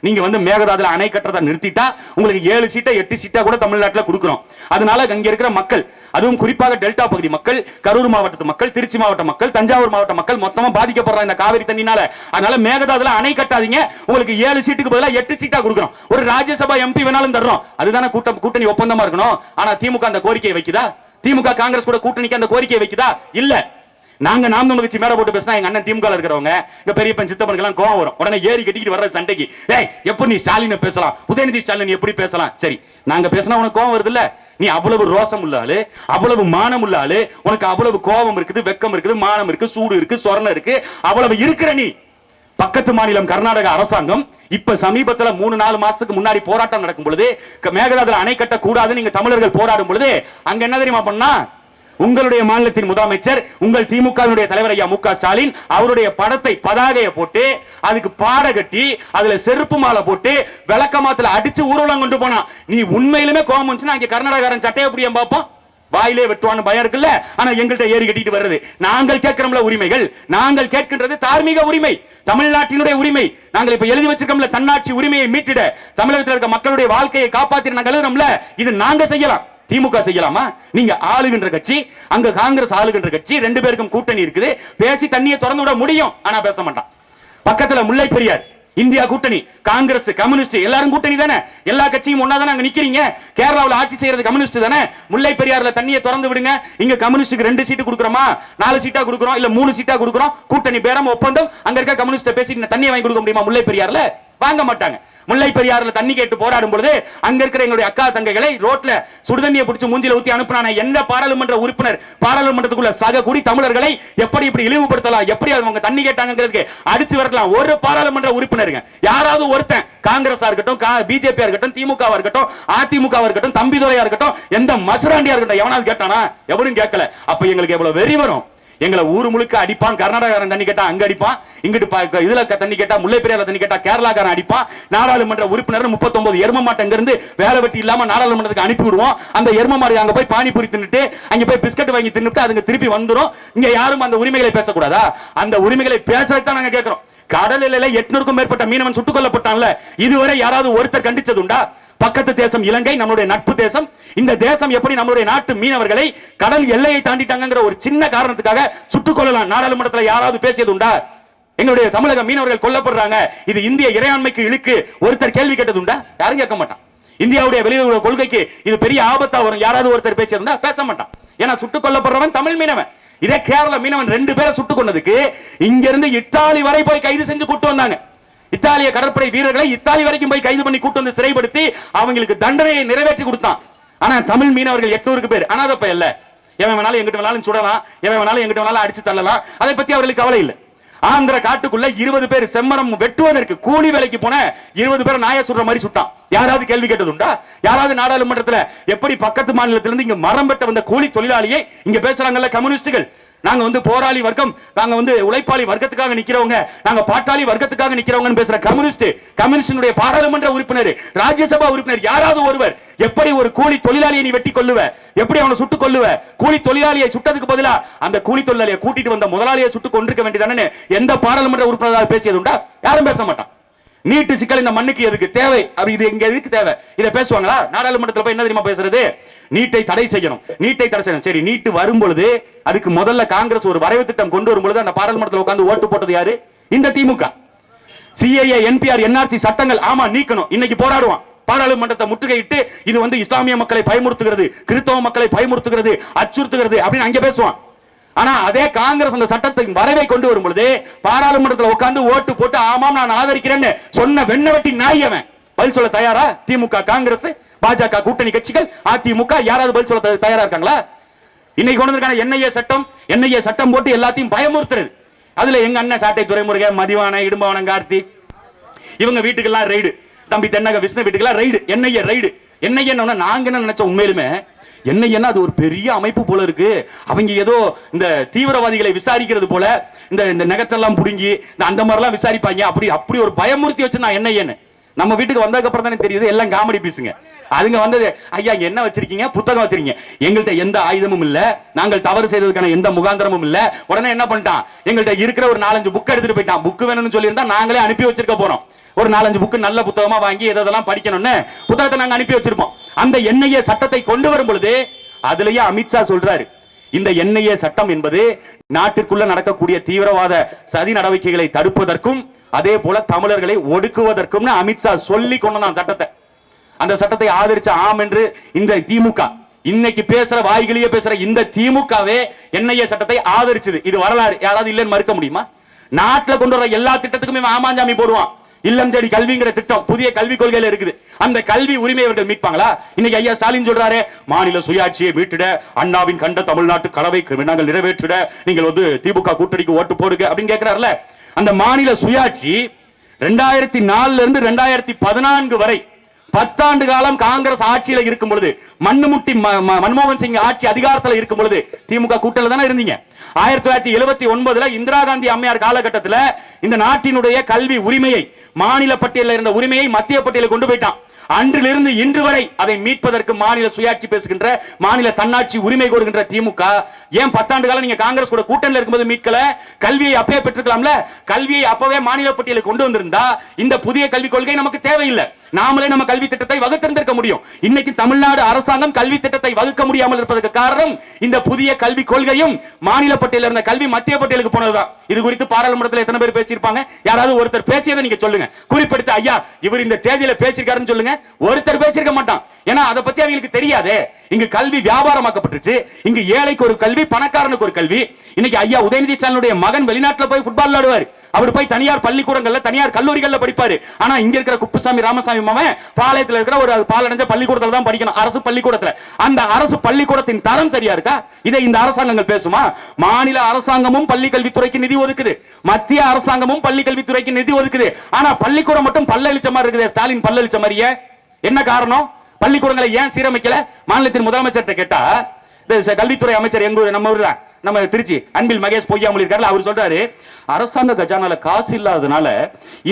நீங்க வந்து மேகதாதுல அணை கட்டுறதை நிறுத்திட்டா உங்களுக்கு 7 சீட்டா 8 சீட்டா கூட தமிழ்நாட்டில் கொடுக்கிறோம். அதனால அங்க இருக்கிற மக்கள், அதுவும் குறிப்பாக டெல்டா பகுதி மக்கள், கரூர் மாவட்டத்து மக்கள், திருச்சி மாவட்ட மக்கள், தஞ்சாவூர் மாவட்ட மக்கள் மொத்தமா பாதிக்கப்படுறாங்க இந்த காவிரி தண்ணினால. அதனால மேகதாதுல அணை கட்டாதீங்க, உங்களுக்கு 7 சீட்டுக்கு பதிலாக 8 சீட்டா கொடுக்கிறோம், ஒரு ராஜ்யசபா எம்பி வேணாலும் தர்றோம். அதுதானே கூட்டணி ஒப்பந்தமா இருக்கணும். ஆனா திமுக அந்த கோரிக்கையை வைக்குதா? திமுக காங்கிரஸ் கூட கூட்டணிக்கு அந்த கோரிக்கையை வைக்குதா? இல்ல. நாங்க நாம் தமிழர் கட்சி மேல போட்டு பேசினா எங்க அண்ணன் திமுக இருக்கிறவங்க, எங்க பெரியப்பன் சித்தப்பனுக்கு எல்லாம் கோவம் வரும். உடனே ஏறி கட்டிக்கிட்டு வர்ற சண்டைக்கு, ஏய் எப்படி நீ ஸ்டாலினை பேசலாம், உதயநிதி ஸ்டாலின் எப்படி பேசலாம்? சரி, நாங்க பேசினா உனக்கு கோவம் வருது இல்ல? நீ அவ்வளவு ரோசம் உள்ள ஆளு, அவ்வளவு மானம் உள்ள ஆளு, உனக்கு அவ்வளவு கோபம் இருக்குது, வெக்கம் இருக்குது, மானம் இருக்கு, சூடு இருக்கு, சொரணை இருக்கு, அவ்வளவு இருக்கிற நீ. பக்கத்து மாநிலம் கர்நாடக அரசாங்கம் இப்ப சமீபத்துல 3-4 மாசத்துக்கு முன்னாடி போராட்டம் நடக்கும் பொழுது, மேகதாதுல அணை கட்ட கூடாது நீங்க தமிழர்கள் போராடும் பொழுது அங்க என்ன தெரியுமா பண்ணா? உங்களுடைய மாநிலத்தின் முதலமைச்சர், உங்கள் திமுக தலைவர் ஐயா மு க ஸ்டாலின் அவருடைய படத்தை பதாகையை போட்டு அதுக்கு பாட கட்டி அதுல செருப்பு மாலை போட்டு விளக்கமாத்துல அடிச்சு ஊர்வலம் கொண்டு போனா. நீ உண்மையிலுமே கோபம் வந்துச்சுன்னா இங்க கர்நாடகாரன் சட்டையை எப்படி பார்ப்போம்? வாயிலே வெட்டுவான்னு பயம் இருக்குல்ல? ஆனா எங்கள்கிட்ட ஏறி கட்டிட்டு வர்றது. நாங்கள் கேட்கிறோம்ல உரிமைகள், நாங்கள் கேட்கின்றது தார்மீக உரிமை, தமிழ்நாட்டினுடைய உரிமை. நாங்கள் இப்ப எழுதி வச்சிருக்கோம்ல தன்னாட்சி உரிமையை மீட்டிட, தமிழகத்தில் இருக்க மக்களுடைய வாழ்க்கையை காப்பாற்றி நாங்கள் எழுதுறோம்ல, இது நாங்க செய்யலாம். திமுக செய்யலாமா? நீங்க ஆளுகின்ற கட்சி, அங்க காங்கிரஸ் ஆளுகின்ற கட்சி, ரெண்டு பேருக்கும் கூட்டணி இருக்குது, பேசி தண்ணியை திறந்து விட முடியும். ஆனா பேச மாட்டான். பக்கத்துல முல்லை பெரியார், இந்தியா கூட்டணி, காங்கிரஸ், கம்யூனிஸ்ட் எல்லாரும் கூட்டணி தானே, எல்லா கட்சியும் ஒன்னா தானே அங்க நிக்கிறீங்க. கேரளாவில் ஆட்சி செய்யறது கம்யூனிஸ்ட் தானே. முல்லை பெரியார்ல தண்ணியை திறந்து விடுங்க. இங்க கம்யூனிஸ்டுக்கு 2 சீட்டு கொடுக்குறோமா, 4 சீட்டா கொடுக்குறோம், இல்ல 3 சீட்டா கொடுக்குறோம், கூட்டணி பேரம் ஒப்பந்தம். அங்க இருக்க கம்யூனிஸ்ட் பேசி தண்ணியை வாங்கி கொடுக்க முடியுமா? முல்லை பெரியார்ல வாங்க மாட்டாங்க. முல்லை பெரியாறுல தண்ணி கேட்டு போராடும் பொழுது அங்க இருக்கிற எங்களுடைய அக்கா தங்கைகளை ரோட்ல சுடுதண்ணியை பிடிச்சு மூஞ்சில ஊத்தி அனுப்பினான எந்த பாராளுமன்ற உறுப்பினர் பாராளுமன்றத்துக்குள்ள சக கூடி தமிழர்களை எப்படி இப்படி இழிவுபடுத்தலாம், எப்படி அவங்க தண்ணி கேட்டாங்கிறதுக்கு அடிச்சு வரலாம்? ஒரு பாராளுமன்ற உறுப்பினருங்க, யாராவது ஒருத்தன், காங்கிரஸா இருக்கட்டும், பிஜேபி இருக்கட்டும், திமுக இருக்கட்டும், அதிமுக இருக்கட்டும், தம்பிதுரையா இருக்கட்டும், எந்த மசுராண்டியா இருக்கட்டும், எவனாவது கேட்டானா? எவனும் கேட்கல. அப்ப எங்களுக்கு எவ்வளவு வெறி வரும். எங்களை ஊர் முழுக்க அடிப்பான். கர்நாடகாரன் தண்ணி கேட்டா அங்க அடிப்பான், இங்கிட்டு இதுல தண்ணி கேட்டா முல்லை பெரியார்ல தண்ணி கேட்டா கேரளாக்காரன் அடிப்பான். நாடாளுமன்ற உறுப்பினர் 39 எரும மாட்டை இருந்து வேலை வெட்டி இல்லாம நாடாளுமன்றத்துக்கு அனுப்பி விடுவோம். அந்த எரும மாடு அங்க போய் பானிபூரி தின்னுட்டு, அங்க போய் பிஸ்கட் வாங்கி தின்னுட்டு அதுங்க திருப்பி வந்துரும். இங்க யாரும் அந்த உரிமைகளை பேசக்கூடாதா? அந்த உரிமைகளை பேசுறதுக்கு தான் நாங்க கேட்கிறோம். கடலில் 800க்கும் மேற்பட்ட மீனவன் சுட்டுக் கொல்லப்பட்டான்ல, இதுவரை யாராவது ஒருத்தர் கண்டிச்சது உண்டா? பக்கத்து தேசம் இலங்கை, நம்மளுடைய நட்பு தேசம். இந்த தேசம் எப்படி நம்மளுடைய நாட்டு மீனவர்களை கடல் எல்லையை தாண்டிட்டாங்கிற ஒரு சின்ன காரணத்துக்காக சுட்டுக் கொள்ளலாம்? நாடாளுமன்றத்தில் யாராவது பேசியது உண்டா? எங்களுடைய தமிழக மீனவர்கள் கொல்லப்படுறாங்க, இது இந்திய இறையாண்மைக்கு இழுக்கு, ஒருத்தர் கேள்வி கேட்டது உண்டா? யாரும் கேட்க மாட்டான். இந்தியாவுடைய வெளியுறவு கொள்கைக்கு இது பெரிய ஆபத்தா வரும், யாராவது ஒருத்தர் பேசியது உண்டா? பேச மாட்டான். ஏன்னா சுட்டுக் கொல்லப்படுறவன் தமிழ் மீனவன். இதே கேரள மீனவன் 2 பேரை சுட்டுக் கொண்டதுக்கு இங்க இருந்து இத்தாலி வரை போய் கைது செஞ்சு கூட்டு வந்தாங்க. இத்தாலிய கடற்படை வீரர்களை இத்தாலி வரைக்கும் போய் கைது பண்ணி கூட்டு வந்து சிறைப்படுத்தி அவங்களுக்கு தண்டனையை நிறைவேற்றி கொடுத்தான். ஆனா தமிழ் மீனவர்கள் 800 பேர் அனாதை இல்ல. எவன் வேணாலும் எங்கிட்ட வேணாலும் சுடலாம், எவன் வேணாலும் எங்கிட்ட வேணாலும் அடிச்சு தள்ளலாம். அதை பத்தி அவர்களுக்கு கவலை இல்லை. ஆந்திர காட்டுக்குள்ள 20 பேர் செம்மரம் வெட்டுவதற்கு கூலி வேலைக்கு போன 20 பேர் நாய சுடுற மாதிரி சுட்டான். யாராவது கேள்வி கேட்டது உண்டா? யாராவது நாடாளுமன்றத்தில் எப்படி பக்கத்து மாநிலத்திலிருந்து இங்க மரம் வெட்ட வந்த கூலி தொழிலாளியை இங்க பேசுறாங்கல்ல கம்யூனிஸ்டுகள், நாங்க போராளி வர்க்கம், நாங்க உழைப்பாளி வர்க்கத்துக்காக நிக்கிறவங்க, நாங்க பாட்டாளி வர்க்கத்துக்காக நிக்கிறவங்க பேசுற கம்யூனிஸ்டுடைய பாராளுமன்ற உறுப்பினர், ராஜ்யசபா உறுப்பினர் யாராவது ஒருவர் எப்படி ஒரு கூலி தொழிலாளியை நீ வெட்டி கொல்லுவ, எப்படி அவனை சுட்டுக் கொல்லுவ? கூலி தொழிலாளியை சுட்டதுக்கு பதிலா அந்த கூலி தொழிலாளியை கூட்டிட்டு வந்த முதலாளியை சுட்டுக் கொண்டிருக்க வேண்டியதானே எந்த பாராளுமன்ற உறுப்பினர் பேசியது உண்டா? யாரும் பேச மாட்டான். நீட்டு சிக்கல் இந்த மண்ணுக்கு எதுக்கு தேவை? இது இங்க எதுக்கு தேவை? இதை பேசுவாங்களா? நாடாளுமன்றத்தில் போய் என்ன தெரியுமா பேசுறது? நீட்டை தடை செய்யணும், நீட்டை தடை செய்யணும். சரி, நீட்டு வரும் பொழுது அதுக்கு முதல்ல காங்கிரஸ் ஒரு வரைவு திட்டம் கொண்டு வரும் பொழுது அந்த பாராளுமன்றத்தில் உட்கார்ந்து ஓட்டு போட்டது யாரு? இந்த திமுக. சிஏஏ, என்பிஆர், என்ஆர்சி சட்டங்கள் ஆமா நீக்கணும், இன்னைக்கு போராடுவான். பாராளுமன்றத்தை முற்றுகையிட்டு இது இஸ்லாமிய மக்களை பயமுறுத்துகிறது, கிறிஸ்தவ மக்களை பயமுறுத்துகிறது, அச்சுறுத்துகிறது அப்படின்னு அங்கே பேசுவான். ஆனா அதே காங்கிரஸ் அந்த சட்டத்தை வரைவை கொண்டு வரும் பொழுது பாராளுமன்றத்தில் உட்கார்ந்து ஓட்டு போட்டு ஆமாம் நான் ஆதரிக்கிறேன்னு சொன்ன வெண்ணவெட்டி நாயவன் பதில் சொல்ல தயாரா? திமுக, காங்கிரஸ், பாஜக கூட்டணி கட்சிகள், அதிமுக யாராவது பதில் சொல்ல தயாரா இருக்காங்களா? இன்னைக்கு கொண்டு வந்திருக்கான என்ஐஏ சட்டம் போட்டு எல்லாத்தையும் பயமுறுத்துறது. அதுல எங்க அண்ணன் சாட்டை துரைமுருகன், மதிவான, இடும்பவனம், கார்த்திக் இவங்க வீட்டுக்கெல்லாம் ரைடு, தம்பி தென்னக விஷ்ணு வீட்டுக்கெல்லாம் ரைடு, என்ஐஏ ரைடு. என்ஐஏ நாங்க என்ன நினைச்சோம், உண்மையிலுமே என்ன அது ஒரு பெரிய அமைப்பு போல இருக்கு, அவங்க ஏதோ இந்த தீவிரவாதிகளை விசாரிக்கிறது போல இந்த நகத்தெல்லாம் புடுங்கி அந்த மாதிரிலாம் விசாரிப்பாங்க, அப்படி ஒரு பயமுறுத்தி வச்சிருந்தா என்னையன்னு. நம்ம வீட்டுக்கு வந்ததுக்கு அப்புறம் தானே தெரியுது எல்லாம் காமெடி பீஸுங்க. அதுங்க வந்தது, ஐயா என்ன வச்சிருக்கீங்க? புத்தகம் வச்சிருக்கீங்க, எங்கள்கிட்ட எந்த ஆயுதமும் இல்ல, நாங்கள் தவறு செய்ததுக்கான எந்த முகாந்திரமும் இல்ல. உடனே என்ன பண்ணிட்டான், எங்கள்கிட்ட இருக்கிற ஒரு 4-5 புக் எடுத்துட்டு போயிட்டான். புக் வேணும்னு சொல்லியிருந்தா நாங்களே அனுப்பி வச்சிருக்க போறோம். ஒரு 4-5 புக்கு நல்ல புத்தகமா வாங்கி எதெல்லாம் படிக்கணும்னு புத்தகத்தை நாங்க அனுப்பி வச்சிருப்போம். அந்த என்ஐஏ சட்டத்தை கொண்டு வரும் பொழுது அதுலயே அமித்ஷா சொல்றாரு, இந்த என்ஐஏ சட்டம் என்பது நாட்டிற்குள்ள நடக்கக்கூடிய தீவிரவாத சதி நடவடிக்கைகளை தடுப்பதற்கும் அதே போல தமிழர்களை ஒடுக்குவதற்கும் அமித்ஷா சொல்லி கொண்டான் சட்டத்தை. அந்த சட்டத்தை ஆதரிச்ச ஆம் என்று இந்த திமுக இன்னைக்கு பேசுற வாய்களியே பேசுற இந்த திமுகவே என்ஐஏ சட்டத்தை ஆதரிச்சது. இது வரலாறு, யாராவது இல்லைன்னு மறுக்க முடியுமா? நாட்டில் கொண்டு வர எல்லா திட்டத்துக்குமே ஆமாஞ்சாமி போடுவான். இல்லம் தேடி கல்விங்கிற திட்டம் புதிய கல்விக் கொள்கையில இருக்குது. அந்த கல்வி உரிமை அவர்கள் மீட்பாங்களா? இன்னைக்கு ஐயா ஸ்டாலின் சொல்றாரு, மாநில சுயாட்சியை மீட்டிட அண்ணாவின் கண்ட தமிழ்நாட்டு கனவை நாங்கள் நிறைவேற்றிட நீங்கள் திமுக கூட்டணிக்கு ஓட்டு போடுங்க அப்படின்னு கேட்கிறாருல. அந்த மாநில சுயாட்சி 2004 இருந்து 2014 வரை 10 ஆண்டு காலம் காங்கிரஸ் ஆட்சியில இருக்கும் பொழுது, மண்ணுமுட்டி மன்மோகன் சிங் ஆட்சி அதிகாரத்தில் இருக்கும் பொழுது திமுக கூட்டணியில் தானே இருந்தீங்க. 1979 இந்திரா காந்தி அம்மையார் காலகட்டத்தில் இந்த நாட்டினுடைய கல்வி உரிமையை, மாநில பட்டியலில் இருந்த உரிமையை மத்திய பட்டியலில் கொண்டு போயிட்டான். அன்றிலிருந்து இன்று வரை அதை மீட்பதற்கு மாநில சுயாட்சி பேசுகின்ற, மாநில தன்னாட்சி உரிமை கோருகின்ற திமுக ஏன் 10 ஆண்டு காலம் நீங்க காங்கிரஸ் கூட கூட்டணியில் இருக்கும்போது மீட்கல? கல்வியை அப்பவே பெற்றுக்கலாம்ல. கல்வியை அப்பவே மாநில பட்டியலில் கொண்டு வந்திருந்தா இந்த புதிய கல்விக் கொள்கை நமக்கு தேவையில்லை. நாமளே நம்ம கல்வி திட்டத்தை வகுத்திருந்திருக்க முடியும். இன்னைக்கு தமிழ்நாடு அரசாங்கம் கல்வி திட்டத்தை வகுக்க முடியாமல் இருப்பதற்கு காரணம் இந்த புதிய கல்விக் கொள்கையும் மாநில பட்டியலில் இருந்த கல்வி மத்திய பட்டியலுக்கு போனதுதான். இது குறித்து பாராளுமன்றத்தில் எத்தனை பேர் பேசியிருப்பாங்க? யாராவது ஒருத்தர் பேசியதை நீங்க சொல்லுங்க. குறிப்பிட்டு ஐயா இவர் இந்த தேதியில பேசியிருக்காருன்னு சொல்லுங்க. ஒருத்தர் பேசியிருக்க மாட்டான். ஏன்னா அதை பத்தி அவங்களுக்கு தெரியாதே. இங்கு கல்வி வியாபாரமாக்கப்பட்டுச்சு. இங்கு ஏழைக்கு ஒரு கல்வி, பணக்காரனுக்கு ஒரு கல்வி. இன்னைக்கு ஐயா உதயநிதி ஸ்டாலினுடைய மகன் வெளிநாட்டுல போய் ஃபுட்பால் விளையாடுவார். அவர் போய் தனியார் பள்ளிக்கூடங்கள்ல, தனியார் கல்லூரிகள்ல படிப்பாரு. ஆனா இங்க இருக்கிற குப்புசாமி ராமசாமி மாமன் பாளையத்துல இருக்கிற ஒரு பாலடைஞ்ச பள்ளிக்கூடத்துல தான் படிக்கணும், அரசு பள்ளிக்கூடத்துல. அந்த அரசு பள்ளிக்கூடத்தின் தரம் சரியா இருக்கா? இதை இந்த அரசாங்கங்கள் பேசுமா? மாநில அரசாங்கமும் பள்ளி கல்வித்துறைக்கு நிதி ஒதுக்குது, மத்திய அரசாங்கமும் பள்ளி கல்வித்துறைக்கு நிதி ஒதுக்குது. ஆனா பள்ளிக்கூடம் மட்டும் பல்லளிச்ச மாதிரி இருக்குது. ஸ்டாலின் பல்லளிச்ச மாதிரியே. என்ன காரணம்? பள்ளிக்கூடங்களை ஏன் சீரமைக்கல? மாநிலத்தின் முதலமைச்சர்கிட்ட கேட்டா, கல்வித்துறை அமைச்சர் எங்க நம்ம ஊர் தான், நம்ம திருச்சி அன்பில் மகேஷ் பொய்யாமொழி இருக்காரு. அவர் சொல்றாரு, அரசாங்க கஜானால காசு இல்லாதனால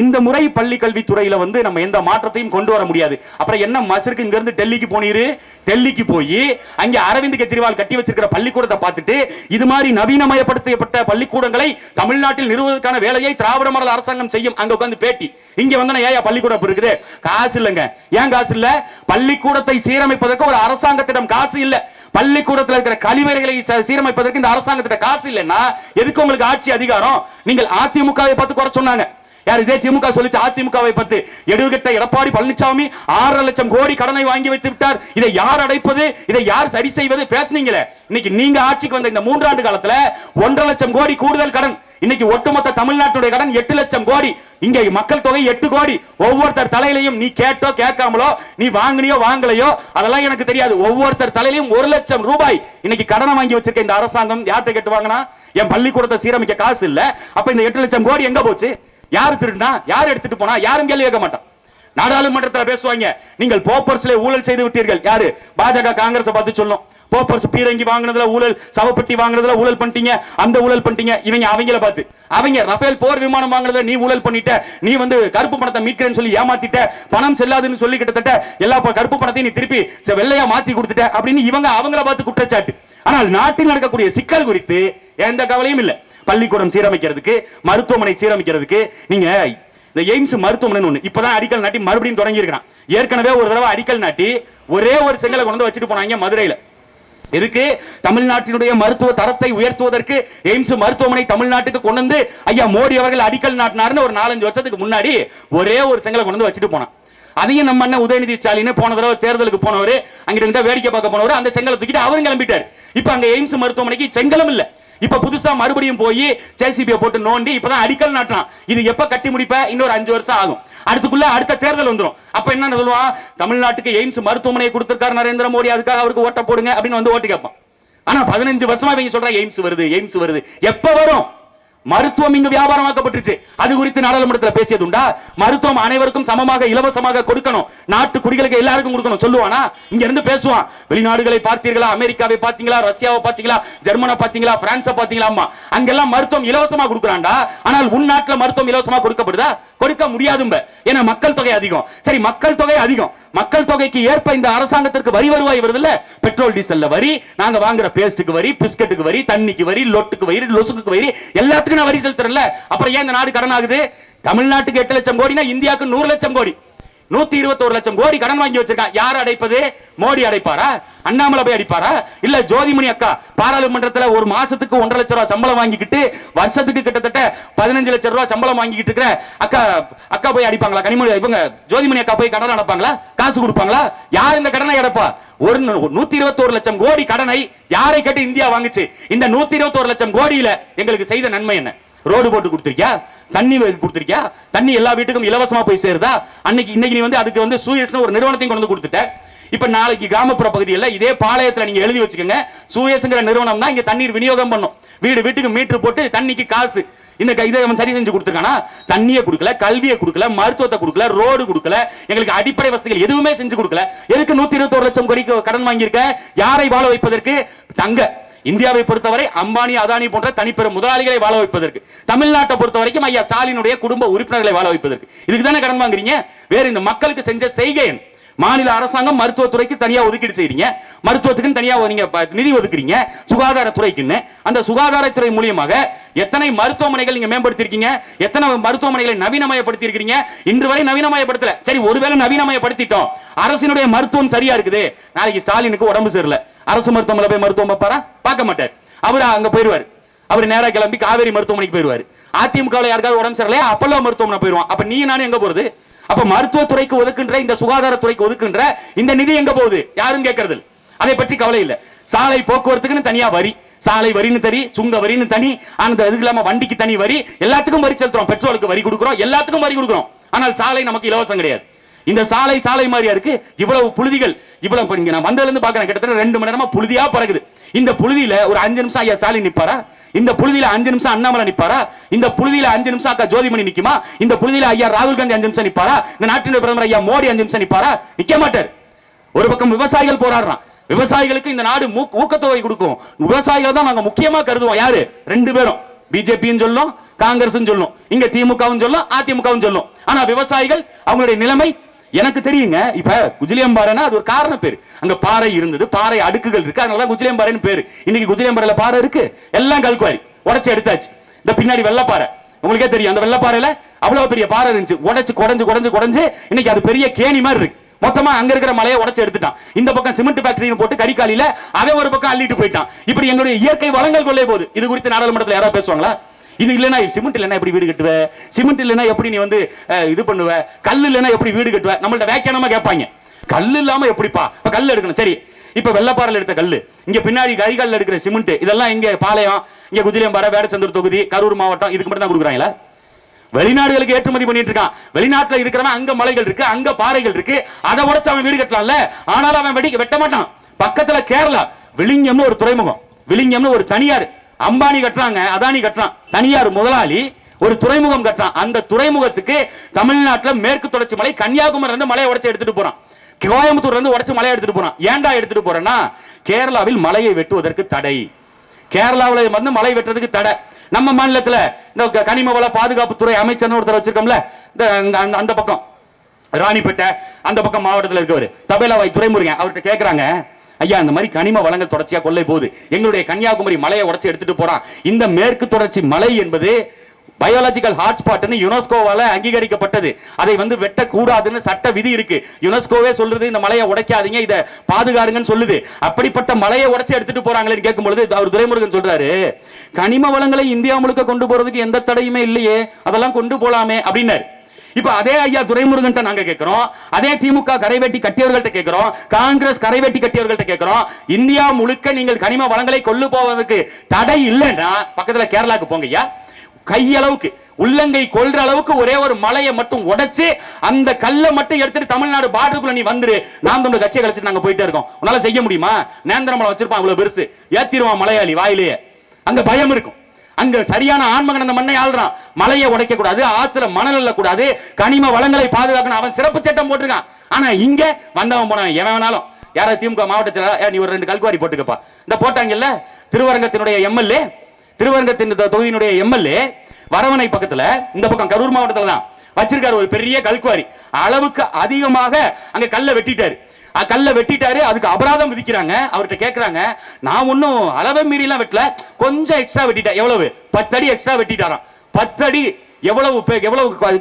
இந்த முறை பள்ளி கல்வித்துறையில நம்ம எந்த மாற்றத்தையும் கொண்டு வர முடியாது. அப்புறம் என்ன மசருக்கு இங்க இருந்து டெல்லிக்கு போனீரு? டெல்லிக்கு போய் அங்க அரவிந்த் கெஜ்ரிவால் கட்டி வச்சிருக்கிற பள்ளிக்கூடத்தை பார்த்துட்டு இது மாதிரி நவீனமயப்படுத்தப்பட்ட பள்ளிக்கூடங்களை தமிழ்நாட்டில் நிறுவுவதற்கான வேலையை திராவிட மாடல் அரசாங்கம் செய்யும். அங்க உட்கார்ந்து பேட்டி. இங்க ஏன் பள்ளிக்கூடம் இருக்குது? காசு இல்லங்க. ஏன் காசு இல்ல? பள்ளிக்கூடத்தை சீரமைப்பதற்கு ஒரு அரசாங்கத்திடம் காசு இல்ல. பள்ளிக்கூடத்தில் இருக்கிற கழிவறைகளை சீரமைப்பதற்கு இந்த அரசாங்கத்திட்ட காசு இல்லைன்னா எதுக்கு உங்களுக்கு ஆட்சி அதிகாரம்? நீங்கள் அதிமுகவை பார்த்து குறை சொன்னாங்க. யார்? இதே திமுக சொல்லிச்சு அதிமுகவை பத்தி. எடுகட்ட எடப்பாடி பழனிசாமி 6 லட்சம் கோடி கடனை வாங்கி வைத்து விட்டார். இதை யார் அடைப்பது? இதை யார் சரி செய்வது? பேசுனீங்களே. இன்னைக்கு நீங்க ஆட்சிக்கு வந்த இந்த 3 ஆண்டு காலத்துல 1.5 லட்சம் கோடி கூடுதல் கடன். இன்னைக்கு ஒட்டுமொத்த தமிழ்நாட்டுடைய கடன் 8 லட்சம் கோடி. இங்க மக்கள் தொகை 8 கோடி. ஒவ்வொருத்தர் தலையிலையும் நீ கேட்டோ கேட்காமலோ, நீ வாங்கினியோ வாங்கலையோ அதெல்லாம் எனக்கு தெரியாது, ஒவ்வொருத்தர் தலையிலையும் 1 லட்சம் ரூபாய் இன்னைக்கு கடனை வாங்கி வச்சிருக்க இந்த அரசாங்கம் யார்கிட்ட கேட்டு வாங்கினா? என் பள்ளிக்கூடத்தை சீரமைக்க காசு இல்ல. அப்ப இந்த 8 லட்சம் கோடி எங்க போச்சு? யார் திருடினா? யார் எடுத்துட்டு போனா? யாரும் கேள்வி கேட்க மாட்டான். நாடாளுமன்றத்தில் பேசுவாங்க, நீங்கள் போப்பர்ஸ்ல ஊழல் செய்து விட்டீர்கள். யாரு? பாஜக காங்கிரஸ் பார்த்து சொல்லும், போப்பர்ஸ் பீரங்கி வாங்குனதுல ஊழல், சவப்பெட்டி வாங்குனதுல ஊழல் பண்ணிட்டீங்க, அந்த ஊழல் பண்ணிட்டீங்க. இவங்க அவங்கள பார்த்து, அவங்க ரஃபேல் போர் விமானம் வாங்குனதுல நீ ஊழல் பண்ணிட்ட, நீ கருப்பு பணத்தை மீட்கிறேன்னு சொல்லி ஏமாத்திட்ட, பணம் செல்லாதுன்னு சொல்லி கிட்டத்தட்ட எல்லா கருப்பு பணத்தையும் நீ திருப்பி வெள்ளையா மாத்தி கொடுத்துட்ட அப்படின்னு இவங்க அவங்கள பார்த்து குற்றச்சாட்டு. ஆனால் நாட்டில் நடக்கக்கூடிய சிக்கல் குறித்து எந்த கவலையும் இல்லை. பள்ளிக்கூடம் சீரமைக்கிறதுக்கு, மருத்துவமனை சீரமைக்கிறதுக்கு நீங்க இந்த எய்ம்ஸ் மருத்துவமனை ஒண்ணு இப்பதான் அடிக்கல் நாட்டி மறுபடியும் தொடங்கி இருக்கிறான். ஏற்கனவே ஒரு தடவை அடிக்கல் நாட்டி ஒரே ஒரு செங்கலை கொண்டு வச்சுட்டு போனாங்க மதுரையில. எதுக்கு? தமிழ்நாட்டினுடைய மருத்துவ தரத்தை உயர்த்துவதற்கு எய்ம்ஸ் மருத்துவமனை தமிழ்நாட்டுக்கு கொண்டு வந்து ஐயா மோடி அவர்கள் அடிக்கல் நாட்டினார்னு ஒரு 4-5 வருஷத்துக்கு முன்னாடி ஒரே ஒரு செங்கலை கொண்டு வச்சுட்டு போனான். அதையும் நம்ம அண்ணன் உதயநிதி ஸ்டாலின் போன தடவை தேர்தலுக்கு போனவர், அங்கிட்ட வேடிக்கை பார்க்க போனவர், அந்த செங்கலை தூக்கிட்டு அவரும் கிளம்பிட்டார். இப்ப அங்க எய்ம்ஸ் மருத்துவமனைக்கு செங்கலும் இல்ல. இப்ப புதுசா மறுபடியும் போய் ஜேசிபியை போட்டு நோண்டி இப்பதான் அடிக்கல் நாட்டான். இது எப்ப கட்டி முடிப்ப? இன்னொரு 5 வருஷம் ஆகும். அடுத்துக்குள்ள அடுத்த தேர்தல் வந்துடும். அப்ப என்ன சொல்லுவான்? தமிழ்நாட்டுக்கு எய்ம்ஸ் மருத்துவமனையை கொடுத்திருக்காரு நரேந்திர மோடி, அதுக்காக அவருக்கு ஓட்ட போடுங்க அப்படின்னு ஓட்டு கேட்பான். ஆனா 15 வருஷமா இவங்க சொல்றாங்க எய்ம்ஸ் வருது, எய்ம்ஸ் வருது. எப்ப வரும்? மருத்துவம் இங்கு வியாபாரமாக்கப்பட்டுச்சு. அது குறித்து நாடாளுமன்றத்தில் பேசியது உண்டா? மருத்துவம் அனைவருக்கும் சமமாக இலவசமாக கொடுக்கணும், நாட்டு குடிகளுக்கு எல்லாருக்கும் கொடுக்கணும் சொல்லுவானா? இங்க இருந்து பேசுவான். வெளிநாடுகளை பார்த்தீர்களா? அமெரிக்காவை பார்த்தீங்களா? ரஷ்யாவை பார்த்தீங்களா? ஜெர்மனை பார்த்தீங்களா? பிரான்ஸை பார்த்தீங்களா? அங்கெல்லாம் மருத்துவம் இலவசமா கொடுக்குறான்டா. ஆனால் உன் நாட்டில் மருத்துவம் இலவசமா கொடுக்கப்படுதா? கொடுக்க முடியாதும்ப. ஏன்னா மக்கள் தொகை அதிகம். சரி, மக்கள் தொகை அதிகம். மக்கள் தொகைக்கு ஏற்ப இந்த அரசாங்கத்திற்கு வரி வருவாய் வருது இல்ல? பெட்ரோல் டீசல்ல வரி, நாங்க வாங்குற பேஸ்டுக்கு வரி, பிஸ்கட்டுக்கு வரி, தண்ணிக்கு வரி, லொட்டுக்கு வரி, லொசுக்கு வரி, எல்லாத்துக்கும் நான் வரி செலுத்துறேன்ல. அப்புறம் ஏன் இந்த நாடு கடன் ஆகுது? தமிழ்நாட்டுக்கு 8 லட்சம் கோடினா இந்தியாவுக்கு 100 லட்சம் கோடி, 121 லட்சம் கோடி கடன் வாங்கி வச்சிருக்கான். யார் அடைப்பது? மோடி அடைப்பாரா? அண்ணாமலை போய் அடிப்பாரா? இல்ல ஜோதிமணி அக்கா பாராளுமன்றத்தில் ஒரு மாசத்துக்கு 1.5 லட்சம் ரூபாய் சம்பளம் வாங்கிக்கிட்டு வருஷத்துக்கு கிட்டத்தட்ட 15 லட்சம் ரூபாய் சம்பளம் வாங்கிக்கிட்டு இருக்கிற அக்கா போய் அடிப்பாங்களா? கனிமொழி இவங்க ஜோதிமணி அக்கா போய் கடன் அடைப்பாங்களா? காசு கொடுப்பாங்களா? யார் இந்த கடனை அடைப்பா? ஒரு 121 லட்சம் கோடி கடனை யாரை கேட்டு இந்தியா வாங்குச்சு? இந்த 121 லட்சம் கோடியில எங்களுக்கு செய்த நன்மை என்ன? ரோடு போட்டு கொடுத்திருக்கியா? தண்ணி கொடுத்திருக்கியா? தண்ணி எல்லா வீட்டுக்கும் இலவசமா போய் சேருதா? இன்னைக்கு நீ அதுக்கு சூயஸ்னு ஒரு நிறுவனத்தையும் கொண்டு கொடுத்துட்ட. இப்ப நாளைக்கு கிராமப்புற பகுதியில் இதே பாளையத்துல நீங்க எழுதி வச்சுக்கோங்க, சூயஸ்ங்கிற நிறுவனம் தான் இங்க தண்ணீர் விநியோகம் பண்ணும். வீடு வீட்டுக்கு மீட்டர் போட்டு தண்ணிக்கு காசு. இந்த இதை சரி செஞ்சு கொடுத்திருக்கானா? தண்ணியை கொடுக்கல, கல்வியை கொடுக்கல, மருத்துவத்தை கொடுக்கல, ரோடு கொடுக்கல, எங்களுக்கு அடிப்படை வசதிகள் எதுவுமே செஞ்சு கொடுக்கல. எதுக்கு 121 லட்சம் கோடி கடன் வாங்கியிருக்க? யாரை வாழ வைப்பதற்கு? தங்க இந்தியாவை பொறுத்தவரை அம்பானி, அதானி போன்ற தனிப்பெரும் முதலாளிகளை வாழ வைப்பதற்கு. தமிழ்நாட்டை பொறுத்த வரைக்கும் ஐயா ஸ்டாலினுடைய குடும்ப உறுப்பினர்களை வாழ வைப்பதற்கு. இதுக்கு தானே கடன் வாங்குறீங்க. வேற இந்த மக்களுக்கு செஞ்ச செய்கை மாநில அரசாங்கம் மருத்துவத்துறைக்கு தனியா ஒதுக்கீடு செய்றீங்க, மருத்துவத்துக்கு தனியா நீங்க நிதி ஒதுக்குறீங்க, சுகாதாரத்துறைக்குன்னு. அந்த சுகாதாரத்துறை மூலியமாக எத்தனை மருத்துவமனைகள் நீங்க மேம்படுத்திருக்கீங்க, எத்தனை மருத்துவமனைகளை நவீனமயப்படுத்தி இருக்கீங்க? இன்று வரை நவீனமயப்படுத்தல. சரி, ஒருவேளை நவீனமயப்படுத்திட்டோம், அரசினுடைய மருத்துவம் சரியா இருக்குது. நாளைக்கு ஸ்டாலினுக்கு உடம்பு சரியில்லை, அரசு மருத்துவமனை போய் மருத்துவம் பார்ப்பாரா? பார்க்க மாட்டார். அவர் அங்க போயிருவார், அவர் நேரா கிளம்பி காவேரி மருத்துவமனைக்கு போயிருவார். அதிமுக யாருக்காவது உடம்பு சரியில்லை, அப்பல்லோ மருத்துவமனை போயிருவான். அப்ப நீ நானும் எங்க போறது? அப்ப மருத்துவத்துறைக்கு ஒதுக்குன்ற இந்த சுகாதாரத்துறைக்கு ஒதுக்குன்ற இந்த நிதி எங்க போகுது? யாரும் கேட்கறது. அதை பற்றி கவலை இல்லை. சாலை போக்குவரத்துக்குன்னு தனியா வரி, சாலை வரின்னு தனி, சுங்க வரின்னு தனி, அந்த இதுக்கு இல்லாம வண்டிக்கு தனி வரி, எல்லாத்துக்கும் வரி செலுத்துறோம். பெட்ரோலுக்கு வரி கொடுக்கிறோம், எல்லாத்துக்கும் வரி கொடுக்கிறோம். ஆனால் சாலை நமக்கு இலவசம் கிடையாது. இந்த சாலை சாலை மாதிரியா இருக்கு. இவ்வளவு புழுதிகள், இவ்வளவு இங்க நான் வந்ததுல இருந்து பாக்குறேன், கிட்டத்தட்ட 2 மணி நேரமா புழுதியா பறக்குது. இந்த புழுதியில ஒரு 5 நிமிஷம் ஐயா ஸ்டாலின் நிப்பாரா? இந்த புழுதியில 5 நிமிஷம் அண்ணாமலை நிப்பாரா? இந்த புழுதியில 5 நிமிஷம் அக்கா ஜோதிமணி நிக்குமா? இந்த புழுதியில ஐயா ராகுல் காந்தி 5 நிமிஷம் நிப்பாரா? இந்த நாட்டினுடைய பிரதமர் ஐயா மோடி 5 நிமிஷம் நிப்பாரா? நிக்க மாட்டார். ஒரு பக்கம் விவசாயிகள் போராடுறான், விவசாயிகளுக்கு இந்த நாடு ஊக்கத்தொகை கொடுக்கும், விவசாயிகள் தான் நாங்க முக்கியமா கருதுவோம். யாரு? 2 பேரும், பிஜேபியும் சொல்லும், காங்கிரஸும் சொல்லும், இங்க திமுகவும் சொல்லும், அதிமுகவும் சொல்லும். ஆனா விவசாயிகள் அவங்களுடைய நிலைமை எனக்கு தெரியுங்க. இப்ப குஜிலியம்பாறைனா அது ஒரு காரண பேரு. அங்க பாறை இருந்தது, பாறை அடுக்குகள் இருக்கு, அதனால குஜிலியம்பாறைன்னு பேரு. இன்னைக்கு குஜிலியம்பாறையில பாறை இருக்கு, எல்லாம் கல்குவாரி உடைச்சு எடுத்தாச்சு. இந்த பின்னாடி வெள்ளப்பாறை உங்களுக்கே தெரியும், அந்த வெள்ளப்பாறையில அவ்வளவு பெரிய பாறை இருந்துச்சு, உடைச்சு குடஞ்சு இன்னைக்கு அது பெரிய கேணி மாதிரி இருக்கு. மொத்தமா அங்க இருக்கிற மலையை உடைச்சு எடுத்துட்டான். இந்த பக்கம் சிமெண்ட் ஃபேக்டரி போட்டு கரிகாலில அவன் ஒரு பக்கம் அள்ளிட்டு போயிட்டான். இப்படி எங்களுடைய இயற்கை வளங்கள் கொள்ளே போகுது. இது குறித்து நாடாளுமன்றத்தில் யாராவது பேசுவாங்களா? இது இல்லனா சிமெண்ட் இல்லனா எப்படி வீடு கட்டுவ, சிமெண்ட் இல்லனா எப்படி நீ வந்து இது பண்ணுவ, கல் இல்லனா எப்படி வீடு கட்டுவ, நம்மள்ட்ட வியாக்கியானமா கேட்பாங்க. கல் இல்லாம எப்படிப்பா? இப்ப கல் எடுக்கணும். சரி, இப்ப வெள்ளப்பாறையில் எடுத்த கல்லு, இங்க பின்னாடி கரிகாலில் எடுக்கிற சிமெண்ட், இதெல்லாம் இங்க பாளையம், இங்க குஜிலியம்பாறை, வேடச்சந்தூர் தொகுதி, கரூர் மாவட்டம், இதுக்கு மட்டும் தான் கொடுக்குறாங்களா? வெளிநாடுகளுக்கு ஏற்றுமதி பண்ணிட்டு இருக்கான். வெளிநாட்டுல இருக்கிறவன் அங்க மலைகள் இருக்கு, அங்க பாறைகள் இருக்கு, அதை உடைச்சு அவன் வீடு கட்டலாம்ல. ஆனாலும் அவன் வெட்ட மாட்டான். பக்கத்துல கேரளா விழிங்கம்னு ஒரு துறைமுகம், விழிங்கம்னு ஒரு தனியார், அம்பானி கட்டுறாங்க, அதானி கட்டுறான், தனியார் முதலாளி ஒரு துறைமுகம் கட்டுறான். அந்த துறைமுகத்துக்கு தமிழ்நாட்டில் மேற்கு தொடர்ச்சி மலை, கன்னியாகுமரி இருந்து மலையை உடைச்சு எடுத்துட்டு போறான், கோயம்புத்தூர்ல இருந்து உடைச்சு மலையை எடுத்துட்டு போறான். ஏன்டா எடுத்துட்டு போறேன்னா, கேரளாவில் மலையை வெட்டுவதற்கு தடை, கேரளாவில் வந்து மலை வெட்டுறதுக்கு தடை. நம்ம மாநிலத்தில் இந்த கனிம வள பாதுகாப்பு துறை அமைச்சர் ஒருத்தர் வச்சிருக்கோம்ல, அந்த பக்கம் ராணிப்பேட்டை அந்த பக்கம் மாவட்டத்தில் இருக்கவர் தபேலாவாய் துறைமுருகன், அவர்கிட்ட கேட்கிறாங்க, ஐயா இந்த மாதிரி கனிம வளங்கள் தொடர்ச்சியா கொள்ளை போகுது, எங்களுடைய கன்னியாகுமரி மலையை உடைச்சு எடுத்துட்டு போறான். இந்த மேற்கு தொடர்ச்சி மலை என்பது பயாலஜிக்கல் ஹாட்ஸ்பாட்னு யுனெஸ்கோவால அங்கீகரிக்கப்பட்டது. அதை வந்து வெட்டக்கூடாதுன்னு சட்ட விதி இருக்கு. யுனெஸ்கோவே சொல்றது இந்த மலையை உடைக்காதீங்க, இதை பாதுகாருங்கன்னு சொல்லுது. அப்படிப்பட்ட மலையை உடைச்சு எடுத்துட்டு போறாங்களேன்னு கேட்கும் பொழுது அவர் துரைமுருகன் சொல்றாரு, கனிம வளங்களை இந்தியா முழுக்க கொண்டு போறதுக்கு எந்த தடையுமே இல்லையே, அதெல்லாம் கொண்டு போலாமே அப்படின்னாரு. இப்ப அதே ஐயா துரைமுருகன் நாங்க கேட்கிறோம், அதே திமுக கரைவேட்டி கட்டியவர்கள்ட்ட கேட்கிறோம், காங்கிரஸ் கரைவேட்டி கட்டியவர்கள்ட்ட கேட்கிறோம், இந்தியா முழுக்க நீங்கள் கனிம வளங்களை கொண்டு போவதற்கு தடை இல்லைன்னா பக்கத்துல கேரளாக்கு போங்க ஐயா, கையளவுக்கு உள்ளங்கை கொள்ற அளவுக்கு ஒரே ஒரு மலையை மட்டும் உடைச்சு அந்த கல்லை மட்டும் எடுத்துட்டு தமிழ்நாடு பார்டருக்குள்ள நீ வந்துரு, நாம் தமிழ் கட்சியை கழிச்சு நாங்க போயிட்டே இருக்கோம். உன்னால செய்ய முடியுமா? நேந்திர மலை வச்சிருப்பான் இவ்வளவு பெருசு, ஏத்திருவான் மலையாளி வாயிலேயே, அங்க பயம் இருக்கும். அங்க சரியான ஆண்மகன் அந்த மண்ணை ஆள்றான். மலையை உடைக்க கூடாது, ஆத்துல மணல் இல்ல கூடாது, கனிம வளங்களை பாதுகாக்கணும், அவன் சிறப்பு சட்டம் போட்டிருக்கான். ஆனா இங்க வந்தவன் போனவன் எவன் வேணாலும், யாராவது திமுக மாவட்ட நீ ஒரு 2 கல்குவாரி போட்டுக்கப்பா, இந்த போட்டாங்கல்ல திருவரங்கத்தினுடைய எம்எல்ஏ, திருவரங்கத்தின் தொகுதியினுடைய எம்எல்ஏ வரவனை பக்கத்துல இந்த பக்கம் கரூர் மாவட்டத்துல தான் வச்சிருக்காரு ஒரு பெரிய கல்குவாரி, அளவுக்கு அதிகமாக அங்க கல்லை வெட்டிட்டாரு. கல்ல வெட்டிட்டாரு, அதுக்கு அபராதம் விதிக்கிறாங்க. அவர்கிட்ட கேட்கறாங்க, நான் ஒன்னும் அளவை மீறி எல்லாம் வெட்டல, கொஞ்சம் எக்ஸ்ட்ரா வெட்டிட்டேன். எவ்வளவு? 10 அடி எக்ஸ்ட்ரா வெட்டிட்டாராம். 10 அடி எவ்வளவு?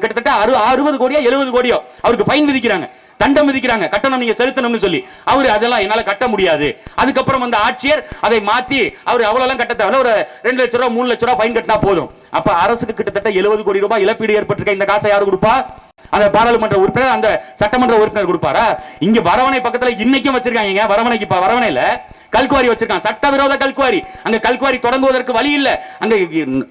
கிட்டத்தட்ட 60 கோடியோ 70 கோடியோ அவருக்கு ஃபைன் விதிக்கிறாங்க, தண்டம் விதிக்கிறாங்க, கட்டணம் நீங்க செலுத்தணும்னு சொல்லி. அவரு அதெல்லாம் என்னால கட்ட முடியாது. அதுக்கப்புறம் அந்த ஆட்சியர் அதை மாத்தி அவர் அவ்வளவு கட்ட தேவை, ஒரு 2 லட்சம் ரூபாய் 3 லட்சம் ரூபாய் ஃபைன் கட்டினா போதும். அப்ப அரசுக்கு கிட்டத்தட்ட 70 கோடி ரூபாய் இழப்பீடு ஏற்பட்டிருக்க. இந்த காசை யாரு கொடுப்பா? அந்த பாராளுமன்ற உறுப்பினர், அந்த சட்டமன்ற உறுப்பினர் கொடுப்பாரா? இங்க வரவணை பக்கத்துல இன்னைக்கும் வச்சிருக்காங்க. வரவணைக்கு வரவணையில கல்குவாரி வச்சிருக்காங்க, சட்டவிரோத கல்குவாரி. அங்க கல்குவாரி தொடங்குவதற்கு வழி இல்ல,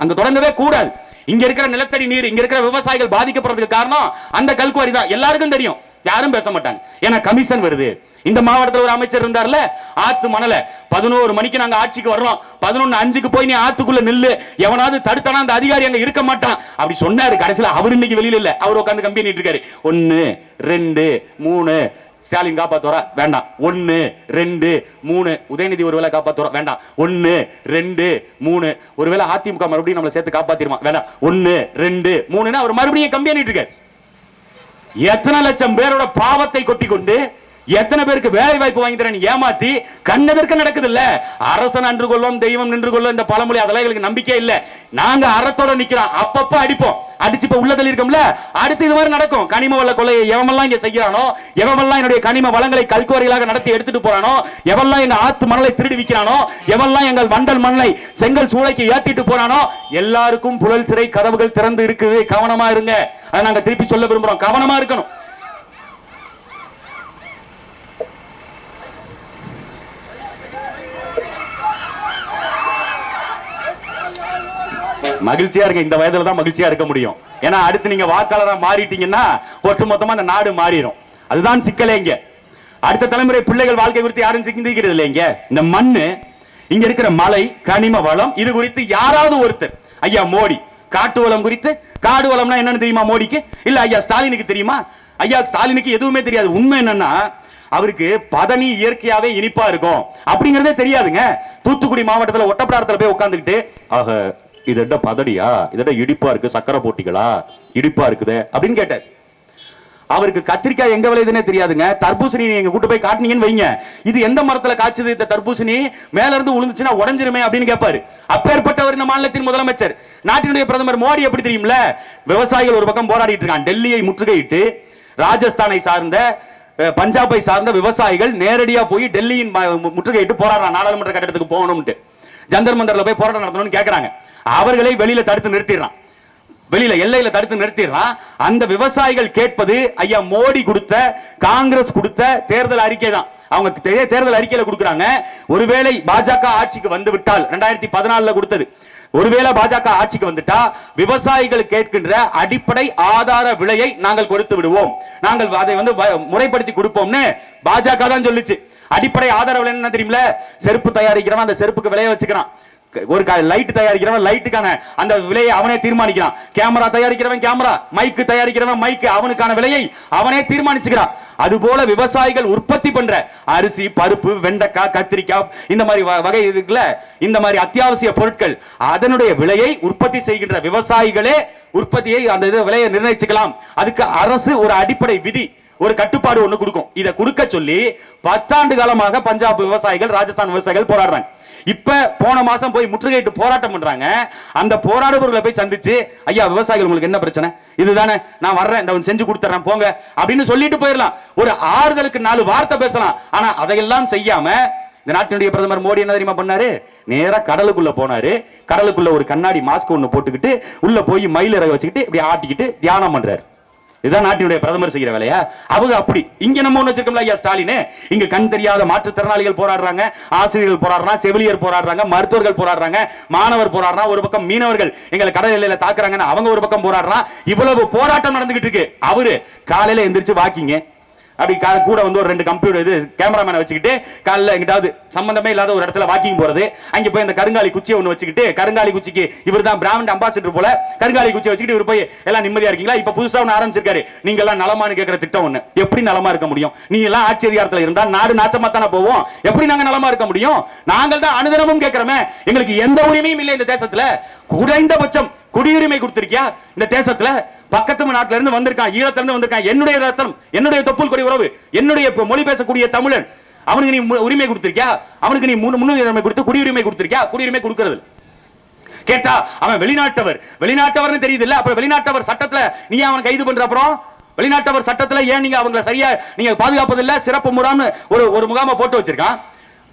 அங்க தொடங்கவே கூடாது. இங்க இருக்கிற நிலத்தடி நீர், இங்க இருக்கிற விவசாயிகள் பாதிக்கப்படுறதுக்கு காரணம் அந்த கல்குவாரி தான். எல்லாருக்கும் தெரியும், யாரும் பேச மாட்டாங்க, ஏன்னா கமிஷன் வருது. இந்த மாவட்டத்தில் ஒரு அமைச்சர் இருந்தார்ல, ஆத்து மணல 11 மணிக்கு நாங்க ஆட்சிக்கு வர்றோம், 11:05 போய் நீ ஆத்துக்குள்ள நில்லு, எவனாவது தடுத்தானா அந்த அதிகாரி அங்க இருக்க மாட்டான் அப்படி சொன்னாரு. கடைசியில் அவர் இன்னைக்கு வெளியில இல்ல, அவர் உட்கார்ந்து கம்பி பண்ணிட்டு இருக்காரு. 1 2 3 ஸ்டாலின் காப்பாத்துறா வேண்டாம், 1 2 3 உதயநிதி ஒருவேளை காப்பாத்துறா வேண்டாம், 1 2 3 ஒருவேளை அதிமுக மறுபடியும் நம்மளை சேர்த்து காப்பாத்திருமா வேண்டாம், 1 2 3 அவர் மறுபடியும் கம்பி பண்ணிட்டு இருக்காரு. எத்தனை லட்சம் பேரோட பாவத்தை கொட்டி கொண்டு எத்தனை பேருக்கு வேலை வாய்ப்பு வாங்கி தரேன் ஏமாத்தி கண்ணதற்கு நடக்குது இல்ல. அரசன் அன்று கொள்ளும் தெய்வம் நின்று கொள்ளும் இந்த பழமொழி அதெல்லாம் எங்களுக்கு நம்பிக்கை இல்ல. நாங்க அறத்தோட நிக்கிறோம், அப்பப்ப அடிப்போம், அடிச்சு இப்ப உள்ளதில் இருக்கோம்ல. அடுத்து இது மாதிரி நடக்கும். கனிம வள கொள்ளையை எவமெல்லாம் இங்க செய்யறானோ, எவமெல்லாம் என்னுடைய கனிம வளங்களை கல்குவரிகளாக நடத்தி எடுத்துட்டு போறானோ, எவெல்லாம் எங்க ஆத்து மணலை திருடி விற்கிறானோ, எவெல்லாம் எங்கள் வண்டல் மணலை செங்கல் சூளைக்கு ஏத்திட்டு போறானோ, எல்லாருக்கும் புழல் சிறை கதவுகள் திறந்து இருக்குது. கவனமா இருங்க. அதை நாங்க திருப்பி சொல்ல விரும்புறோம். கவனமா இருக்கணும். மகிழ்ச்சியா இருக்க இந்த வயதுல தான் மகிழ்ச்சியா இருக்க முடியும். ஏன்னா அடுத்து நீங்க வாக்காளரா மாறிட்டீங்கன்னா ஒட்டுமொத்தமா அந்த நாடு மாறிடும். அதுதான் சிக்கலே. இங்க அடுத்த தலைமுறை பிள்ளைகள் வாழ்க்கை குறித்து யாரும் சிந்திக்கிறது இல்லை. இந்த மண்ணு, இங்க இருக்கிற மலை, கனிம வளம், இது குறித்து யாராவது ஒருத்தர் ஐயா மோடி காட்டு வளம் குறித்து, காடு வளம்னா என்னன்னு தெரியுமா மோடிக்கு? இல்ல ஐயா ஸ்டாலினுக்கு தெரியுமா? ஐயா ஸ்டாலினுக்கு எதுவுமே தெரியாது. உண்மை என்னன்னா அவருக்கு பதனி இயற்கையாவே இனிப்பா இருக்கும் அப்படிங்கறதே தெரியாதுங்க. தூத்துக்குடி மாவட்டத்தில் ஒட்டப்பிடாரத்தில் போய் உட்கார்ந்துக்கிட்டு ஆக இதோட பதடியா, இதோட இடிப்பா இருக்கு, சக்கரை போட்டிகளா, இடிப்பா இருக்குது அப்படின்னு கேட்டார். அவருக்கு கத்திரிக்காய் எங்க விளையுதுன்னே தெரியாதுங்க. தர்பூசணி நீங்க கூட்டு போய் காட்டினீங்கன்னு வைங்க, இது எந்த மரத்துல காய்ச்சது இந்த தர்பூசணி, மேல இருந்து விழுந்துச்சுன்னா உடஞ்சிருமே அப்படின்னு கேட்பாரு. அப்பேற்பட்டவர் இந்த மாநிலத்தின் முதலமைச்சர். நாட்டினுடைய பிரதமர் மோடி எப்படி தெரியும்ல? விவசாயிகள் ஒரு பக்கம் போராடிட்டு இருக்கான். டெல்லியை முற்றுகையிட்டு ராஜஸ்தானை சார்ந்த, பஞ்சாபை சார்ந்த விவசாயிகள் நேரடியா போய் டெல்லியின் முற்றுகையிட்டு போராடுறான். நாடாளுமன்ற கட்டடத்துக்கு போகணும்ட்டு ஜந்தர் மந்தர்ல போய் போராட்டம் நடத்தணும்னு கேட்கறாங்க. அவர்களை வெளியில தடுத்து நிறுத்திடுறான். வெளியில எல்லையில தடுத்து நிறுத்திடுறான். அந்த விவசாயிகள் கேட்பது ஐயா மோடி கொடுத்த, காங்கிரஸ் கொடுத்த தேர்தல் அறிக்கை தான். அவங்க தேர்தல் அறிக்கையில கொடுக்கறாங்க. ஒருவேளை பாஜக ஆட்சிக்கு வந்து விட்டால், 2014 கொடுத்தது, ஒருவேளை பாஜக ஆட்சிக்கு வந்துட்டா விவசாயிகள் கேட்கின்ற அடிப்படை ஆதார விலையை நாங்கள் கொடுத்து விடுவோம், நாங்கள் அதை முறைப்படுத்தி கொடுப்போம்னு பாஜக தான் சொல்லுச்சு. அடிப்படை ஆதார விலை என்ன தெரியுமில? செருப்பு தயாரிக்கிறவன் அந்த செருப்புக்கு விலையை வச்சுக்கிறான். ஒரு லைட் தயாரிக்கிறவன் லைட்டுக்கான அந்த விலையை அவனே தீர்மானிக்கிறான். கேமரா தயாரிக்கிறவன் கேமரா, மைக்கு தயாரிக்கிறவன் மைக்கு, அவனுக்கான விலையை அவனே தீர்மானிச்சுக்கிறான். அதுபோல விவசாயிகள் உற்பத்தி பண்ற அரிசி, பருப்பு, வெண்டைக்காய், கத்திரிக்காய், இந்த மாதிரி வகை இருக்குல்ல, இந்த மாதிரி அத்தியாவசிய பொருட்கள், அதனுடைய விலையை உற்பத்தி செய்கின்ற விவசாயிகளே உற்பத்தியை அந்த விலையை நிர்ணயிச்சுக்கலாம். அதுக்கு அரசு ஒரு அடிப்படை விதி, ஒரு கட்டுப்பாடு ஒண்ணு கொடுக்கும். இதை கொடுக்க சொல்லி 10 ஆண்டு காலமாக பஞ்சாப் விவசாயிகள், ராஜஸ்தான் விவசாயிகள் போராடுறாங்க. இப்ப போன மாசம் போய் முற்றுகையிட்டு போராட்டம் பண்றாங்க. அந்த போராடுபவர்களை போய் சந்திச்சு, ஐயா விவசாயிகள் உங்களுக்கு என்ன பிரச்சனை, இதுதானே, நான் வர்றேன், இந்த செஞ்சு கொடுத்துறேன் போங்க அப்படின்னு சொல்லிட்டு போயிடலாம். ஒரு ஆறுதலுக்கு 4 வார்த்தை பேசலாம். ஆனா அதையெல்லாம் செய்யாம இந்த நாட்டினுடைய பிரதமர் மோடி என்ன தெரியுமா பண்ணாரு? நேரா கடலுக்குள்ள போனாரு. கடலுக்குள்ள ஒரு கண்ணாடி மாஸ்க் ஒண்ணு போட்டுக்கிட்டு உள்ள போய் மயில் இறக வச்சுக்கிட்டு இப்படி ஆட்டிக்கிட்டு தியானம் பண்றாரு. இதுதான் நாட்டினுடைய பிரதமர் செய்கிற வேலையா? அவங்க அப்படி. இங்க நம்ம ஒண்ணு வச்சிருக்கோம்ல ஐயா ஸ்டாலின், இங்க கண் தெரியாத மாற்றுத்திறனாளிகள் போராடுறாங்க, ஆசிரியர்கள் போராடுறாங்க, செவிலியர் போராடுறாங்க, மருத்துவர்கள் போராடுறாங்க, மாணவர் போராடுறாங்க, ஒரு பக்கம் மீனவர்கள் எங்களை கடல் எல்லையில தாக்குறாங்கன்னு அவங்க ஒரு பக்கம் போராடுறான். இவ்வளவு போராட்டம் நடந்துகிட்டு இருக்கு. அவரு காலையில எந்திரிச்சு வாக்கிங்க, அப்படி கூட ஒரு 2 கம்ப்யூட்டர் இது கேமராமேனை வச்சுக்கிட்டு காலைல எங்கிட்டாவது சம்பந்தமே இல்லாத ஒரு இடத்துல வாக்கிங் போறது, அங்க போய் இந்த கருங்காலி குச்சியை ஒண்ணு வச்சுக்கிட்டு, கருங்காலி குச்சிக்கு இவர் தான் பிராண்ட் அம்பாசிடர் போல, கருங்காலி குச்சி வச்சுக்கிட்டு இவர் போய் எல்லாம் நிம்மதியா இருக்கீங்களா, இப்ப புதுசா ஒண்ணு ஆரம்பிச்சிருக்காரு, நீங்க எல்லாம் நலமானு கேட்கிற திட்டம் ஒண்ணு. எப்படி நலமா இருக்க முடியும்? நீங்க எல்லாம் ஆட்சி அதிகாரத்துல இருந்தா நாடு நாச்சமா தானே போவோம். எப்படி நாங்க நலமா இருக்க முடியும்? நாங்கள் தான் அனுதினமும் கேட்கிறோமே, எங்களுக்கு எந்த உரிமையும் இல்லை இந்த தேசத்துல. குறைந்தபட்சம் குடியுரிமை கொடுத்திருக்கியா இந்த தேசத்துல? பக்கத்து நாட்டில இருந்து வந்திருக்கான், ஈழத்துல இருந்து வந்திருக்கான், என்னுடைய ரத்தம், என்னுடைய தொப்புள் கொடி உறவு, என்னுடைய மொழி பேசக்கூடிய தமிழன், அவனுக்கு நீ உரிமை கொடுத்திருக்கியா? அவனுக்கு நீ முன்னுரிமை கொடுத்து குடியுரிமை கொடுத்திருக்கியா? குடியுரிமை கொடுக்கிறது கேட்டா அவன் வெளிநாட்டவர், வெளிநாட்டவர்னு தெரியுது இல்ல? அப்புறம் வெளிநாட்டவர் சட்டத்துல நீ அவனை கைது பண்ற, அப்புறம் வெளிநாட்டவர் சட்டத்துல ஏன் நீங்க அவங்களை சரியா நீங்க பாதுகாப்பதில்லை? சிறப்பு முகாம்னு ஒரு முகாமை போட்டு வச்சிருக்கான்.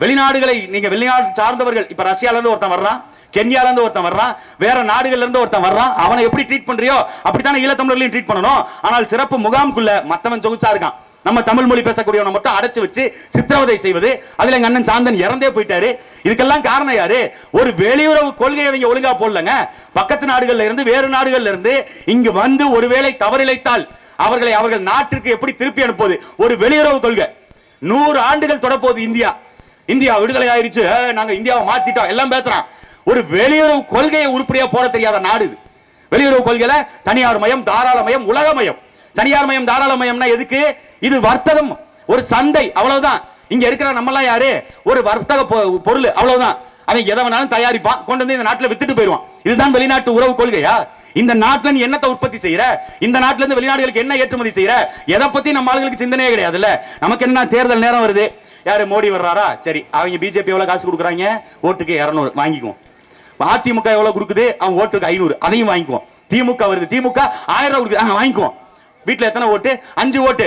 வெளிநாடுகளை நீங்க வெளிநாடு சார்ந்தவர்கள், இப்ப ரஷ்யால இருந்து ஒருத்தன் வர்றான், கென்யால இருந்து ஒருத்தன் வர்றான், வேற நாடுகள்ல இருந்து ஒருத்தன் வர்றான், அவனை எப்படி ட்ரீட் பண்றியோ அப்படித்தானே ஈழத்தமிழர்களையும் ட்ரீட் பண்ணணும். ஆனால் சிறப்பு முகாம்குள்ள மத்தவன் சொகுசா இருக்கான், நம்ம தமிழ் மொழி பேசக்கூடியவனை மட்டும் அடைச்சு வச்சு சித்திரவதை செய்வது. அதுல எங்க அண்ணன் சாந்தன் இறந்தே போயிட்டாரு. இதுக்கெல்லாம் காரணம் யாரு? ஒரு வெளியுறவு கொள்கையை அவங்க ஒழுங்கா போடலங்க. பக்கத்து நாடுகள்ல இருந்து, வேறு நாடுகள்ல இருந்து இங்கு வந்து ஒருவேளை தவறிழைத்தால் அவர்கள் நாட்டிற்கு எப்படி திருப்பி அனுப்புவது? ஒரு வெளியுறவு கொள்கை. 100 ஆண்டுகள் தொடப்போது இந்தியா விடுதலை ஆயிருச்சு, நாங்க இந்தியாவை மாத்திட்டோம் எல்லாம் பேசுறான். ஒரு வெளியுறவு கொள்கையை உருப்படியா போட தெரியாத நாடு இது. வெளியுறவு கொள்கையில தனியார் மயம், தாராளமயம், உலகமயம். தனியார் மயம், தாராளமயம்னா எதுக்கு? இது வர்த்தகம், ஒரு சந்தை, அவ்வளவுதான். இங்க இருக்கிற நம்ம எல்லாம் யாரு? ஒரு வர்த்தக பொருள், அவ்வளவுதான். அவன் எதை வேணாலும் தயாரிப்பான், கொண்டு வந்து இந்த நாட்டில் வித்துட்டு போயிடுவான். இதுதான் வெளிநாட்டு உறவு கொள்கையா? இந்த நாட்டுல நீ என்னத்தை உற்பத்தி செய்யற? இந்த நாட்டுல இருந்து வெளிநாடுகளுக்கு என்ன ஏற்றுமதி செய்யற? எதை பத்தி நம்ம ஆளுங்களுக்கு சிந்தனையே கிடையாதுல்ல. நமக்கு என்ன, தேர்தல் நேரம் வருது, யாரு மோடி வர்றாரா, சரி அவங்க பிஜேபி எவ்வளவு காசு கொடுக்குறாங்க, ஓட்டுக்கு 200 வாங்கிக்குவோம். அதிமுக எவ்வளவு கொடுக்குது, அவங்க ஓட்டுக்கு 500, அதையும் வாங்கிக்குவோம். திமுக வருது, திமுக 1000 ரூபாய் கொடுக்குது, வாங்கிக்குவோம். வீட்டுல எத்தனை ஓட்டு? 5 ஓட்டு.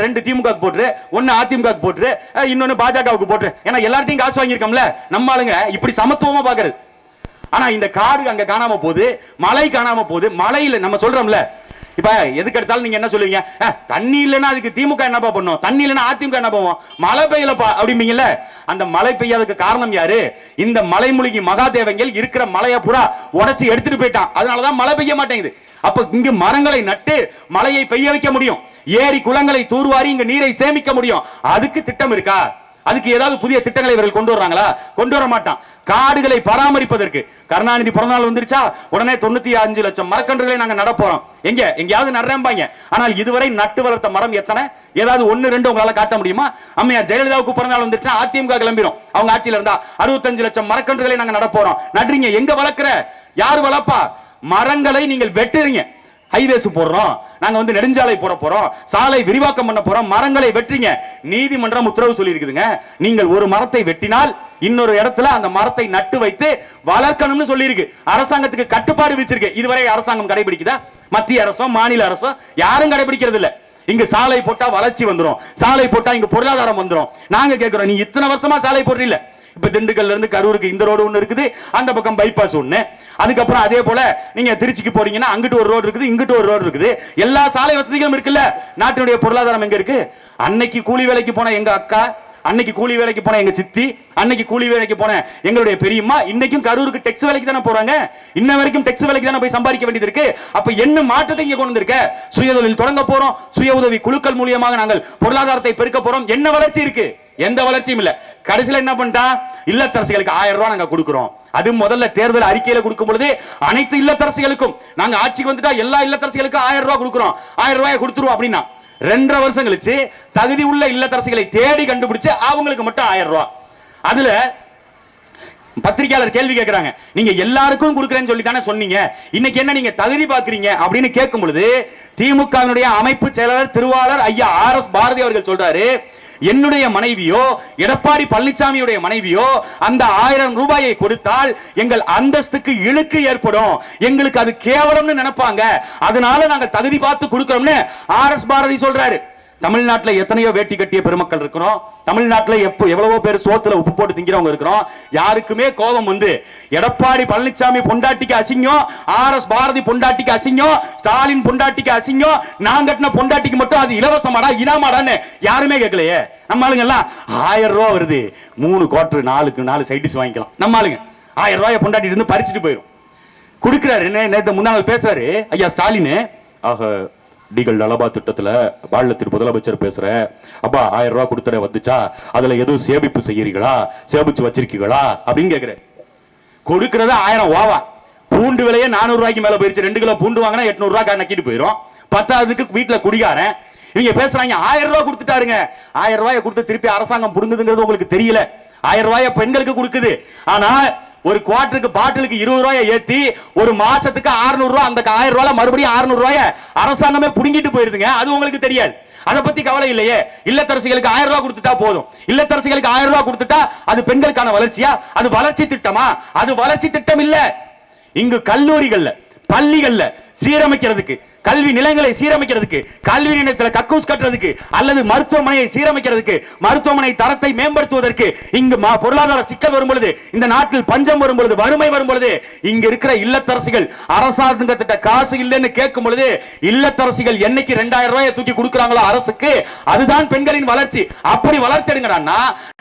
2 திமுக போட்டு, 1 அதிமுக போட்டு, இன்னொன்னு பாஜகவுக்கு போட்டு. ஏன்னா எல்லார்ட்டையும் காசு வாங்கியிருக்கோம்ல. நம்ம ஆளுங்க இப்படி சமத்துவமா பாக்குறது. ஆனா இந்த காடு அங்க காணாம போகுது, மழை காணாம போகுது. மழையில நம்ம சொல்றோம்ல, இப்ப எதுக்கு எடுத்தாலும் நீங்க என்ன சொல்லுவீங்க, தண்ணி இல்லைன்னா அதுக்கு திமுக என்னப்பா பண்ணும், தண்ணி இல்லைன்னா அதிமுக என்ன பண்ணுவோம், மழை பெய்யலப்பா அப்படிம்பீங்கல்ல. அந்த மழை பெய்யாததுக்கு காரணம் யாரு? இந்த மலைமூலிகை மகாதேவங்கள் இருக்கிற மலையை பூரா உடைச்சு எடுத்துட்டு போயிட்டான். அதனாலதான் மழை பெய்ய மாட்டேங்குது. அப்ப இங்க மரங்களை நட்டு மழையை பெய்ய வைக்க முடியும், ஏரி குளங்களை தூர்வாரி இங்க நீரை சேமிக்க முடியும். அதுக்கு திட்டம் இருக்கா? அதுக்கு ஏதாவது புதிய திட்டங்களை இவர்கள் கொண்டு வர்றாங்களா? கொண்டு வர மாட்டான். காடுகளை பராமரிப்பதற்கு கருணாநிதி பிறந்தநாள் வந்துருச்சா, உடனே 95 லட்சம் மரக்கன்றுகளை நாங்க நட போறோம். எங்கேயாவது நடுறேன்பாங்க. ஆனால் இதுவரை நட்டு வளர்த்த மரம் எத்தனை? ஏதாவது 1 2 உங்களால காட்ட முடியுமா? அம்மையார் ஜெயலலிதாவுக்கு பிறந்தநாள் வந்துருச்சா, அதிமுக கிளம்பிரும். அவங்க ஆட்சியில இருந்தா 65 லட்சம் மரக்கன்றுகளை நாங்க நட போறோம். நடுறீங்க, எங்க வளர்க்கிற? யாரு வளர்ப்பா? மரங்களை நீங்கள் வெட்டுறீங்க. ஹைவேஸ் போடுறோம், நாங்க நெடுஞ்சாலை போட போறோம், சாலை விரிவாக்கம் பண்ண போறோம், மரங்களை வெட்டுறீங்க. நீதிமன்றம் உத்தரவு சொல்லி இருக்குதுங்க, நீங்கள் ஒரு மரத்தை வெட்டினால் இன்னொரு இடத்துல அந்த மரத்தை நட்டு வைத்து வளர்க்கணும்னு சொல்லி இருக்கு. அரசாங்கத்துக்கு கட்டுப்பாடு வச்சிருக்கு. இதுவரை அரசாங்கம் கடைபிடிக்குதா? மத்திய அரசோ மாநில அரசோ யாரும் கடைபிடிக்கிறது இல்ல. இங்க சாலை போட்டா வளர்ச்சி வந்துரும், சாலை போட்டா இங்க பொருளாதாரம் வந்துரும். நாங்க கேட்கிறோம், நீ இத்தனை வருஷமா சாலை போடுறீல்ல. இப்ப திண்டுக்கல்ல இருந்து கரூருக்கு இந்த ரோடு ஒண்ணு இருக்குது, அந்த பக்கம் பைபாஸ் ஒண்ணு. அதுக்கப்புறம் அதே போல நீங்க திருச்சிக்கு போறீங்கன்னா அங்கிட்டு ஒரு ரோடு இருக்குது, இங்கிட்டு ஒரு ரோடு இருக்குது. எல்லா சாலை வசதிகளும் இருக்குல்ல. நாட்டினுடைய பொருளாதாரம் எங்க இருக்கு? அன்னைக்கு கூலி வேலைக்கு போன எங்க அக்கா, அன்னைக்கு கூலி வேலைக்கு போன எங்க சித்தி, அன்னைக்கு கூலி வேலைக்கு போன எங்களுடைய பெரியம்மா இன்னைக்கும் கரூருக்கு டெக்ஸ் வேலைக்கு தானே போறாங்க. இன்ன வரைக்கும் டெக்ஸ் வேலைக்கு தானே போய் சம்பாதிக்க வேண்டியது இருக்கு. அப்ப என்ன மாற்றத்தை இங்க கொண்டு வந்திருக்க? சுயதொழில் தொடங்க போறோம், சுய உதவி குழுக்கள் மூலியமாக நாங்கள் பொருளாதாரத்தை பெருக்க போறோம். என்ன வளர்ச்சி இருக்கு? எந்த வளர்ச்சியும் இல்ல. கடைசியில என்ன பண்ணிட்டான்? இல்லத்தரசிகளுக்கு 1000 ரூபாய் நாங்க கொடுக்கிறோம். அது முதல்ல தேர்தல் அறிக்கையில கொடுக்கும் பொழுது அனைத்து இல்லத்தரசிகளுக்கும் நாங்க ஆட்சிக்கு வந்துட்டா எல்லா இல்லத்தரசிகளுக்கும் 1000 ரூபாய் கொடுக்கிறோம், 1000 ரூபாய் கொடுத்துருவோம் அப்படின்னா 2.5 வருஷம் கழிச்சு தகுதி உள்ள இல்லத்தரசிகளை தேடி கண்டுபிடிச்சு அவங்களுக்கு மட்டும் 1000 ரூபாய். அதுல பத்திரிகையாளர் கேள்வி கேட்கிறாங்க, நீங்க எல்லாருக்கும் கொடுக்கறேன்னு சொல்லி தானே சொன்னீங்க, இன்னைக்கு என்ன நீங்க தகுதி பாக்குறீங்க அப்படின்னு கேட்கும் பொழுது திமுகவினுடைய அமைப்பு செயலாளர் திருவாளர் ஐயா RS பாரதி அவர்கள் சொல்றாரு, என்னுடைய மனைவியோ எடப்பாடி பழனிசாமியுடைய மனைவியோ அந்த 1000 ரூபாயை கொடுத்தால் எங்கள் அந்தஸ்துக்கு இழுக்கு ஏற்படும், எங்களுக்கு அது கேவலம்னு நினைப்பாங்க, அதனால நாங்க தகுதி பார்த்து கொடுக்கிறோம்னு RS பாரதி சொல்றாரு. தமிழ்நாட்டில் எத்தனையோ வேட்டி கட்டிய பெருமக்கள் இருக்கிறோம். தமிழ்நாட்டில் எவ்வளவோ பேர் சோத்துல உப்பு போட்டு திங்கிறவங்க இருக்கிறோம். யாருக்குமே கோபம் எடப்பாடி பழனிசாமி பொண்டாட்டிக்கு அசிங்கம், RS பாரதி பொண்டாட்டிக்கு அசிங்கம், ஸ்டாலின் பொண்டாட்டிக்கு அசிங்கம், நான் கட்டின பொண்டாட்டிக்கு மட்டும் அது இலவசமாடா இனாமாடான்னு யாருமே கேட்கலையே. நம்ம ஆளுங்க எல்லாம் 1000 ரூபாய் வருது, 3 குவார்டர் 4 சைடிஸ் வாங்கிக்கலாம். நம்ம ஆளுங்க 1000 ரூபாய் பொண்டாட்டிட்டு இருந்து பறிச்சுட்டு போயிடும். கொடுக்கிறாரு. நேற்று முன்னாள் பேசுறாரு ஐயா ஸ்டாலின், டிகல் நலபா திட்டத்துல பாலத்தின் முதலமைச்சர் பேசுற, அப்பா 1000 ரூபாய் கொடுத்துட வந்துச்சா, அதுல எதுவும் சேமிப்பு செய்யறீங்களா, சேமிச்சு வச்சிருக்கீங்களா அப்படின்னு கேக்குற. கொடுக்கறது 1000 ஓவா. பூண்டு விலையே 400 ரூபாய்க்கு மேல போயிருச்சு. 2 கிலோ பூண்டு வாங்கினா 800 ரூபாய் நக்கிட்டு போயிடும். 10ஆவதுக்கு வீட்டுல குடிகாரன். இவங்க பேசுறாங்க 1000 ரூபாய் கொடுத்துட்டாருங்க. 1000 ரூபாயை கொடுத்து திருப்பி அரசாங்கம் புடுங்குதுங்கிறது உங்களுக்கு தெரியல. 1000 ரூபாயை பெண்களுக்கு கொடுக்குது. ஆனா ஒரு குவார்டருக்கு பாட்டிலுக்கு 20 ரூபாயை ஏத்தி ஒரு மாசத்துக்கு 600 ரூபாய், அந்த 1000 ரூபாய் மறுபடியும் 600 ரூபாயை அரசாங்கமே புடுங்கிட்டு போயிருதுங்க. அது உங்களுக்கு தெரியாது. அதை பத்தி கவலை இல்லையே. இல்லத்தரசிகளுக்கு 1000 ரூபாய் கொடுத்துட்டா போதும். இல்லத்தரசிகளுக்கு 1000 ரூபாய் கொடுத்துட்டா அது பெண்களுக்கான வளர்ச்சியா? அது வளர்ச்சி திட்டமா? அது வளர்ச்சி திட்டம் இல்ல. இங்கு கல்லூரிகள்ல பள்ளிகள்ல சீரமைக்கிறதுக்கு, கல்வி நிலையங்களை சீரமைக்கிறதுக்கு, கல்வி நிலையத்தில் கக்கூஸ் கட்டுறதுக்கு, அல்லது மருத்துவமனையை சீரமைக்கிறதுக்கு, மருத்துவமனை தரத்தை மேம்படுத்துவதற்கு, இங்கு பொருளாதார சிக்கல் வரும் பொழுது, இந்த நாட்டில் பஞ்சம் வரும் பொழுது, வறுமை வரும் பொழுது, இங்க இருக்கிற இல்லத்தரசிகள் அரசாங்க திட்ட காசு இல்லைன்னு கேட்கும் பொழுது இல்லத்தரசிகள் என்னைக்கு 2000 ரூபாயை தூக்கி கொடுக்கறாங்களோ அரசுக்கு, அதுதான் பெண்களின் வளர்ச்சி. அப்படி வளர்த்தெடுங்கடா.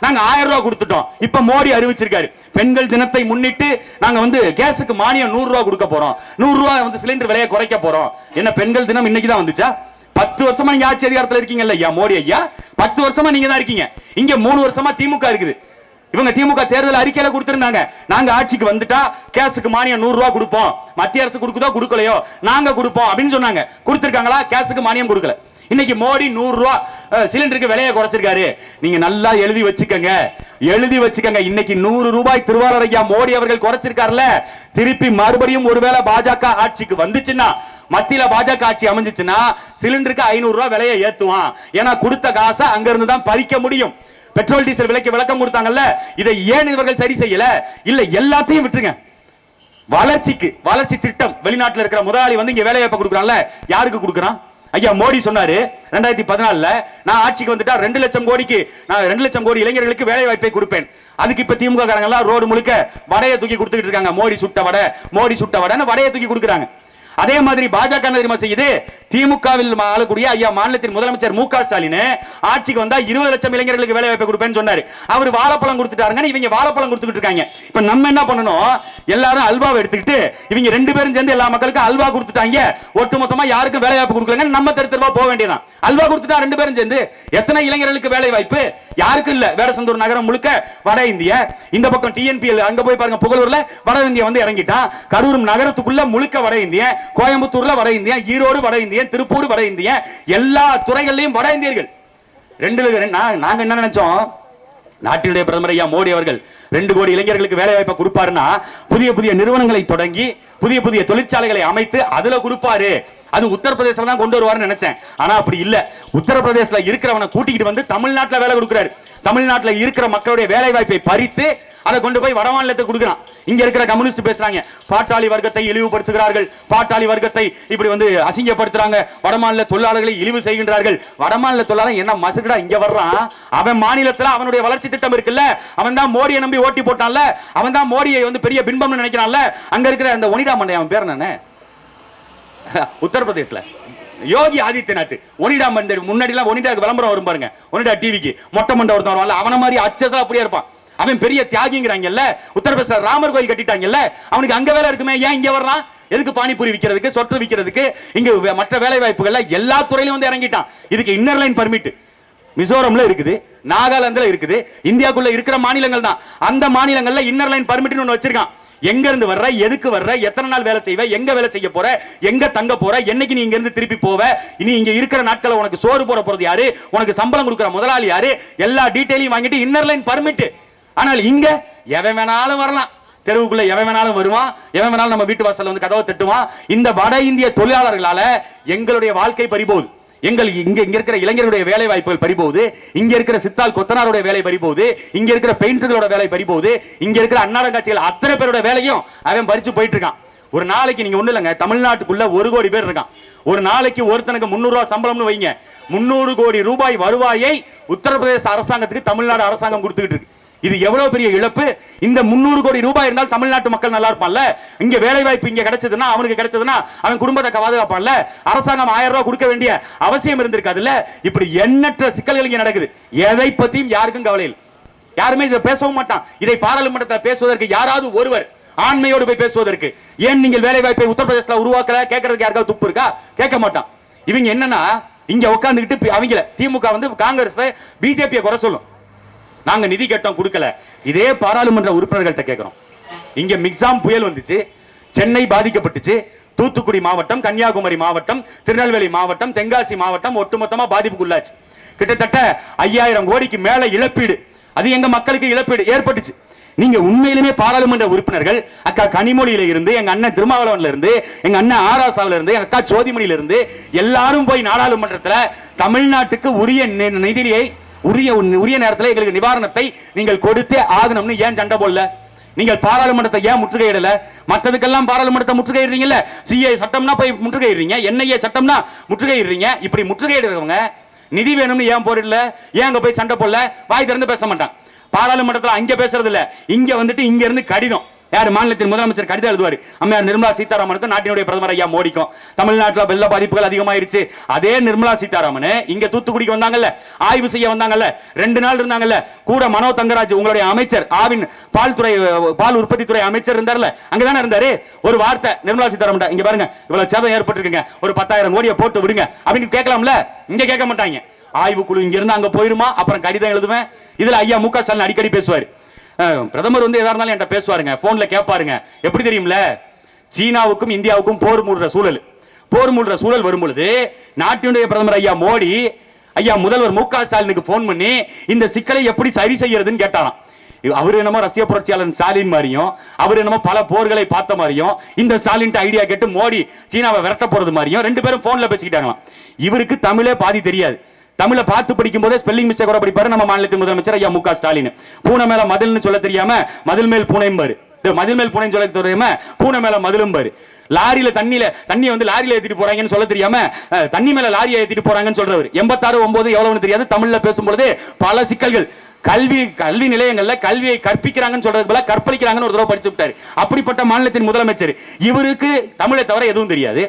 நாங்க 1000 ரூபாய் கொடுத்துட்டோம். இப்ப மோடி அறிவிச்சிருக்காரு, பெண்கள் தினத்தை முன்னிட்டு நாங்க கேஸுக்கு மானியம் 100 ரூபாய் கொடுக்க போறோம், 100 ரூபாய் சிலிண்டர் விலையை குறைக்க போறோம். என்ன பெண்கள் தினம் இன்னைக்கு தான் வந்துச்சா? 10 வருஷமா நீங்க ஆட்சி அதிகாரத்தில் இருக்கீங்கல்ல ஐயா மோடி ஐயா, 10 வருஷமா நீங்க தான் இருக்கீங்க. இங்க 3 வருஷமா திமுக இருக்குது. இவங்க திமுக தேர்தல் அறிக்கையில கொடுத்திருந்தாங்க, நாங்க ஆட்சிக்கு வந்துட்டா கேஸுக்கு மானியம் 100 ரூபாய் கொடுப்போம், மத்திய அரசு கொடுக்குதோ கொடுக்கலையோ நாங்க கொடுப்போம் அப்படின்னு சொன்னாங்க. கொடுத்திருக்காங்களா? கேஸுக்கு மானியம் கொடுக்கல. இன்னைக்கு மோடி 100 ரூபாய் சிலிண்டருக்கு விலையை குறைச்சிருக்காரு. நீங்க நல்லா எழுதி வச்சுக்கங்க, எழுதி வச்சுக்கங்க. இன்னைக்கு 100 ரூபாய் திருவாளர் ஐயா மோடி அவர்கள் குறைச்சிருக்காருல, திருப்பி மறுபடியும் ஒருவேளை பாஜக ஆட்சிக்கு வந்துச்சுன்னா, மத்தியில பாஜக ஆட்சி அமைஞ்சிச்சுன்னா சிலிண்டருக்கு 500 ரூபாய் விலையை ஏத்துவான். ஏன்னா கொடுத்த காசை அங்க இருந்து தான் பறிக்க முடியும். பெட்ரோல் டீசல் விலைக்கு விளக்கம் கொடுத்தாங்கல்ல, இதை ஏன் இவர்கள் சரி செய்யல? இல்ல எல்லாத்தையும் விட்டுருங்க. வளர்ச்சி திட்டம், வெளிநாட்டில் இருக்கிற முதலாளி வந்து இங்க வேலை வாய்ப்பு கொடுக்குறான்ல, யாருக்கு கொடுக்குறான்? ஐயா மோடி சொன்னாரு 2014 நான் ஆட்சிக்கு வந்துட்டா 2 லட்சம் கோடிக்கு நான் 2 லட்சம் கோடி இளைஞர்களுக்கு வேலை வாய்ப்பை கொடுப்பேன். அதுக்கு இப்ப திமுக காரங்க எல்லாம் ரோடு முழுக்க வடையை தூக்கி கொடுத்துட்டு இருக்காங்க. மோடி சுட்ட வடைன்னு வடையை தூக்கி கொடுக்குறாங்க. அதே மாதிரி பாஜக தெரியுமா செய்யுது? திமுகவில் ஆளக்கூடிய ஐயா மாநிலத்தின் முதலமைச்சர் மு க ஸ்டாலின் ஆட்சிக்கு வந்தா 20 லட்சம் இளைஞர்களுக்கு வேலை வாய்ப்பு கொடுப்பேன்னு சொன்னாரு. அவர் வாழைப்பழம் கொடுத்துட்டாருங்க, இவங்க வாழைப்பழம் கொடுத்துட்டு இருக்காங்க. இப்ப நம்ம என்ன பண்ணணும்? எல்லாரும் அல்வாவை எடுத்துக்கிட்டு இவங்க 2 பேரும் சேர்ந்து எல்லா மக்களுக்கும் அல்வா கொடுத்துட்டாங்க, ஒட்டுமொத்தமா யாருக்கும் வேலை வாய்ப்பு கொடுக்கலங்க, நம்ம தெருவா போக வேண்டியதான். அல்வா கொடுத்துட்டா 2 பேரும் சேர்ந்து எத்தனை இளைஞர்களுக்கு வேலை வாய்ப்பு? யாருக்கும் இல்ல. வேடசந்தூர் நகரம் முழுக்க வட இந்திய, இந்த பக்கம் டிஎன்பிஎல் அங்க போய் பாருங்க, புகழூர்ல வட இந்திய வந்து இறங்கிட்டான். கரூர் நகரத்துக்குள்ள முழுக்க வட இந்திய, கோயம்புத்தூர்ல வட இந்திய, ஈரோடு வட இந்திய, திருப்பூர் வட இந்திய, எல்லா துறைகளிலும் வட இந்தியர்கள். நாங்க என்ன நினைச்சோம்? நாட்டினுடைய பிரதமர் ஐயா மோடி அவர்கள் 2 கோடி இளைஞர்களுக்கு வேலை வாய்ப்பை கொடுப்பாருன்னா புதிய புதிய நிறுவனங்களை தொடங்கி புதிய புதிய தொழிற்சாலைகளை அமைத்து அதுல கொடுப்பாரு. அது உத்தரப்பிரதேசல தான் கொண்டு வருவார்னு நினைச்சேன். ஆனா அப்படி இல்ல. உத்தரப்பிரதேசல இருக்கிறவனை கூட்டிக்கிட்டு வந்து தமிழ்நாட்டில் வேலை கொடுக்கிறாரு. தமிழ்நாட்டில் இருக்கிற மக்களுடைய வேலை வாய்ப்பை பறித்து அதை கொண்டு போய் வட மாநிலத்துக்கு கொடுக்கிறான். இங்க இருக்கிற கம்யூனிஸ்ட் பேசுறாங்க, பாட்டாளி வர்க்கத்தை இழிவுபடுத்துகிறார்கள், பாட்டாளி வர்க்கத்தை இப்படி வந்து அசிங்கப்படுத்துறாங்க, வடமாநில தொழிலாளர்களை இழிவு செய்கின்றார்கள். வடமாநில தொழிலாளர் என்ன மசுக்கடா இங்க வர்றான்? அவன் மாநிலத்துல அவனுடைய வளர்ச்சி திட்டம் இருக்குல்ல, அவன் தான் மோடியை நம்பி ஓட்டி போட்டான்ல, அவன் தான் மோடியை வந்து பெரிய பின்பம்னு நினைக்கிறான்ல. அங்க இருக்கிற அந்த ஒனிடா மண்டை, அவன் பேர் என்ன, உத்தரப்பிரதேசல யோகி ஆதித்யநாத், ஒனிடா மண்டை, முன்னாடி எல்லாம் ஒனிடாக்கு விளம்பரம் வரும் பாருங்க, ஒனிடா டிவிக்கு மொட்டை மண்டை ஒருத்தன் வருவான்ல, அவன மாதிரி அச்சஸா அப்படியே இருப்பான். அவன் பெரிய தியாகிங்கிறாங்கல்ல, உத்தரப்பிரதேச ராமர் கோயில் கட்டிட்டாங்கல்ல, அவனுக்கு அங்க வேலை இருக்குமே, ஏன் இங்க வர்றான்? எதுக்கு? பானிபூரி விக்கிறதுக்கு, சொற்று விக்கிறதுக்கு. இங்க மற்ற வேலை வாய்ப்புகள் எல்லா துறையிலும் வந்து இறங்கிட்டான். இதுக்கு இன்னர் லைன் பர்மிட் மிசோரம்ல இருக்குது, நாகாலாந்துல இருக்குது, இந்தியாக்குள்ள இருக்கிற மாநிலங்கள் தான். அந்த மாநிலங்கள்ல இன்னர் லைன் பர்மிட் ஒன்னு வச்சிருக்கான். எங்க இருந்து வர்ற, எதுக்கு வர்ற, எத்தனை நாள் வேலை செய்வ, எங்க வேலை செய்ய போற, எங்க தங்க போற, என்னைக்கு நீ இங்க இருந்து திருப்பி போவ, இனி இங்க இருக்கிற நாட்களை உனக்கு சோறு போட போறது யாரு, உனக்கு சம்பளம் கொடுக்கிற முதலாளி யாரு, எல்லா டீடைலையும் வாங்கிட்டு இன்னர் லைன் பர்மிட். ஆனால் இங்க எவன் வேணாலும் வரலாம், தெருவுக்குள்ள எவன் வேணாலும் வருவான், எவன் வேணாலும் நம்ம வீட்டு வாசல்ல வந்து கதவை தட்டுவான். இந்த வட இந்திய தொழிலாளர்களால எங்களுடைய வாழ்க்கை பறிபோகுது. இங்க இருக்கிற இளைஞருடைய வேலை வாய்ப்புகள் பறிபோகுது, இங்க இருக்கிற சித்தால் கொத்தனாருடைய வேலை பறிபோகுது, இங்க இருக்கிற பெயிண்டர்களோட வேலை பறிபோகுது, இங்க இருக்கிற அன்னாடங்காட்சிகள் அத்தனை பேரோட வேலையும் அவன் பறிச்சு போயிட்டு இருக்கான். ஒரு நாளைக்கு நீங்க ஒண்ணு இல்லைங்க, தமிழ்நாட்டுக்குள்ள 1 கோடி பேர் இருக்கான். ஒரு நாளைக்கு ஒருத்தனுக்கு 300 ரூபாய் சம்பளம்னு வைங்க, 300 கோடி ரூபாய் வருவாயை உத்தரப்பிரதேச அரசாங்கத்துக்கு தமிழ்நாடு அரசாங்கம் கொடுத்துக்கிட்டு இருக்கு. இது எவ்வளவு பெரிய இழப்பு! இந்த 300 கோடி ரூபாய் இருந்தால் தமிழ்நாட்டு மக்கள் நல்லா இருப்பான்ல, இங்க வேலை வாய்ப்பு இங்க கிடைச்சதுன்னா, அவனுக்கு கிடைச்சதுன்னா அவன் குடும்பத்தை பாதுகாப்பான்ல, அரசாங்கம் 1000 ரூபாய் கொடுக்க வேண்டிய அவசியம் இருந்திருக்காதுல்ல. இப்படி எண்ணற்ற சிக்கல்கள் இங்க நடக்குது. எதை பத்தியும் யாருக்கும் கவலை இல்லை, யாருமே இதை பேசவும் மாட்டான். இதை பாராளுமன்றத்தில் பேசுவதற்கு யாராவது ஒருவர் ஆண்மையோடு போய் பேசுவதற்கு, ஏன் நீங்கள் வேலை வாய்ப்பை உத்தரப்பிரதேசத்தில் உருவாக்கல கேட்கறதுக்கு யாருக்காவது துப்பு இருக்கா? கேட்க மாட்டான். இவங்க என்னன்னா இங்க உட்கார்ந்துகிட்டு அவங்கள திமுக வந்து காங்கிரஸ் பிஜேபியை குறை சொல்லும், நாங்க நிதி கேட்டோம் கொடுக்கல. இதே பாராளுமன்ற உறுப்பினர்கள்ட்ட கேட்கிறோம். இங்க மிக்ஸாம் புயல் வந்துச்சு, சென்னை பாதிக்கப்பட்டுச்சு, தூத்துக்குடி மாவட்டம், கன்னியாகுமரி மாவட்டம், திருநெல்வேலி மாவட்டம், தென்காசி மாவட்டம் ஒட்டுமொத்தமா பாதிப்புக்குள்ளாச்சு. கிட்டத்தட்ட 5000 கோடிக்கு மேல இழப்பீடு, அது எங்க மக்களுக்கு இழப்பீடு ஏற்பட்டுச்சு. நீங்க உண்மையிலுமே பாராளுமன்ற உறுப்பினர்கள், அக்கா கனிமொழியில இருந்து, எங்க அண்ணன் திருமாவளவன்ல இருந்து, எங்க அண்ணன் ஆராசாவில இருந்து, எங்க அக்கா ஜோதிமணியில இருந்து எல்லாரும் போய் நாடாளுமன்றத்துல தமிழ்நாட்டுக்கு உரிய நிதியை உரிய நேரத்தில் எங்களுக்கு நிவாரணத்தை நீங்கள் கொடுத்தே ஆகணும்னு ஏன் சண்டை போடல? நீங்கள் பாராளுமன்றத்தை ஏன் முற்றுகையிடல? மற்றதுக்கெல்லாம் பாராளுமன்றத்தை முற்றுகையிடுறீங்கல்ல, சிஏ சட்டம்னா போய் முற்றுகையிடுறீங்க, என்ஐஏ சட்டம்னா முற்றுகையிடுறீங்க. இப்படி முற்றுகையிடுறவங்க நிதி வேணும்னு ஏன் போடல? ஏன் அங்க போய் சண்டை போடல? வாய் திறந்து பேச மாட்டான். பாராளுமன்றத்தில் அங்க பேசுறது இல்ல, இங்க வந்துட்டு இங்க இருந்து கடிதம், யார் மாநிலத்தின் முதலமைச்சர் கடிதம் எழுதுவார், அம்மையார் நிர்மலா சீதாராமனுக்கும் நாட்டினுடைய பிரதமர் ஐயா மோடிக்கும். தமிழ்நாட்டில் வெள்ள பாதிப்புகள் அதிகமாயிருச்சு. அதே நிர்மலா சீதாராமன் இங்க தூத்துக்குடிக்கு வந்தாங்கல்ல, ஆய்வு செய்ய வந்தாங்கல்ல, 2 நாள் இருந்தாங்கல்ல, கூட மனோ தங்கராஜ் உங்களுடைய அமைச்சர், ஆவின் பால் உற்பத்தி துறை அமைச்சர் இருந்தார்ல, அங்கதானே இருந்தாரு. ஒரு வார்த்தை நிர்மலா சீதாராமன், இங்க பாருங்க இவ்வளவு சேதம் ஏற்பட்டிருக்குங்க, ஒரு 10,000 கோடியை போட்டு விடுங்க அப்படின்னு கேட்கலாம்ல. இங்க கேட்க மாட்டாங்க. ஆய்வுக்குழு இங்க இருந்து அங்க போயிருமா, அப்புறம் கடிதம் எழுதுவேன். இதுல ஐயா மு க ஸ்டாலின் அடிக்கடி பேசுவார். பிரதமர் வந்து எதா இருந்தாலும் என்கிட்ட பேசுவாருங்க, போன்ல கேட்பாருங்க. எப்படி தெரியும்ல, சீனாவுக்கும் இந்தியாவுக்கும் போர் மூடுற சூழல் வரும் பொழுது நாட்டினுடைய பிரதமர் ஐயா மோடி ஐயா முதல்வர் மு க ஸ்டாலினுக்கு போன் பண்ணி இந்த சிக்கலை எப்படி சரி செய்யறதுன்னு கேட்டாராம். அவர் என்னமோ ரஷ்ய புரட்சியாளர் ஸ்டாலின் மாதிரியும், அவர் என்னமோ பல போர்களை பார்த்த மாதிரியும், இந்த ஸ்டாலின் ஐடியா கேட்டு மோடி சீனாவை விரட்ட போறது மாதிரியும் ரெண்டு பேரும் போன்ல பேசிக்கிட்டாங்களாம். இவருக்கு தமிழே பாதி தெரியாது. தமிழை பார்த்து படிக்கும் போதே ஸ்பெல்லிங் மிஸ்டேக் கூட படிப்பாரு நம்ம மாநிலத்தின் முதலமைச்சர் ஐயா மு.க. ஸ்டாலின். பூனை மேல மதில்னு சொல்ல தெரியாம மதில் மேல் பூனையும் பாரு, மதில் மேல் பூனை சொல்ல தெரியாம பூனை மேல மதிலும் பாரு. லாரியில தண்ணியை வந்து லாரியில ஏத்திட்டு போறாங்கன்னு சொல்ல தெரியாம தண்ணி மேல லாரியை ஏத்திட்டு போறாங்கன்னு சொல்றவர். 86-9 எவ்வளவுன்னு தெரியாது. தமிழ்ல பேசும்பொழுது பல சிக்கல்கள். கல்வி நிலையங்கள்ல கல்வியை கற்பிக்கிறாங்கன்னு சொல்றது போல கற்பழிக்கிறாங்கன்னு ஒரு தடவை படிச்சு விட்டாரு. அப்படிப்பட்ட மாநிலத்தின் முதலமைச்சர். இவருக்கு தமிழை தவிர எதுவும் தெரியாது,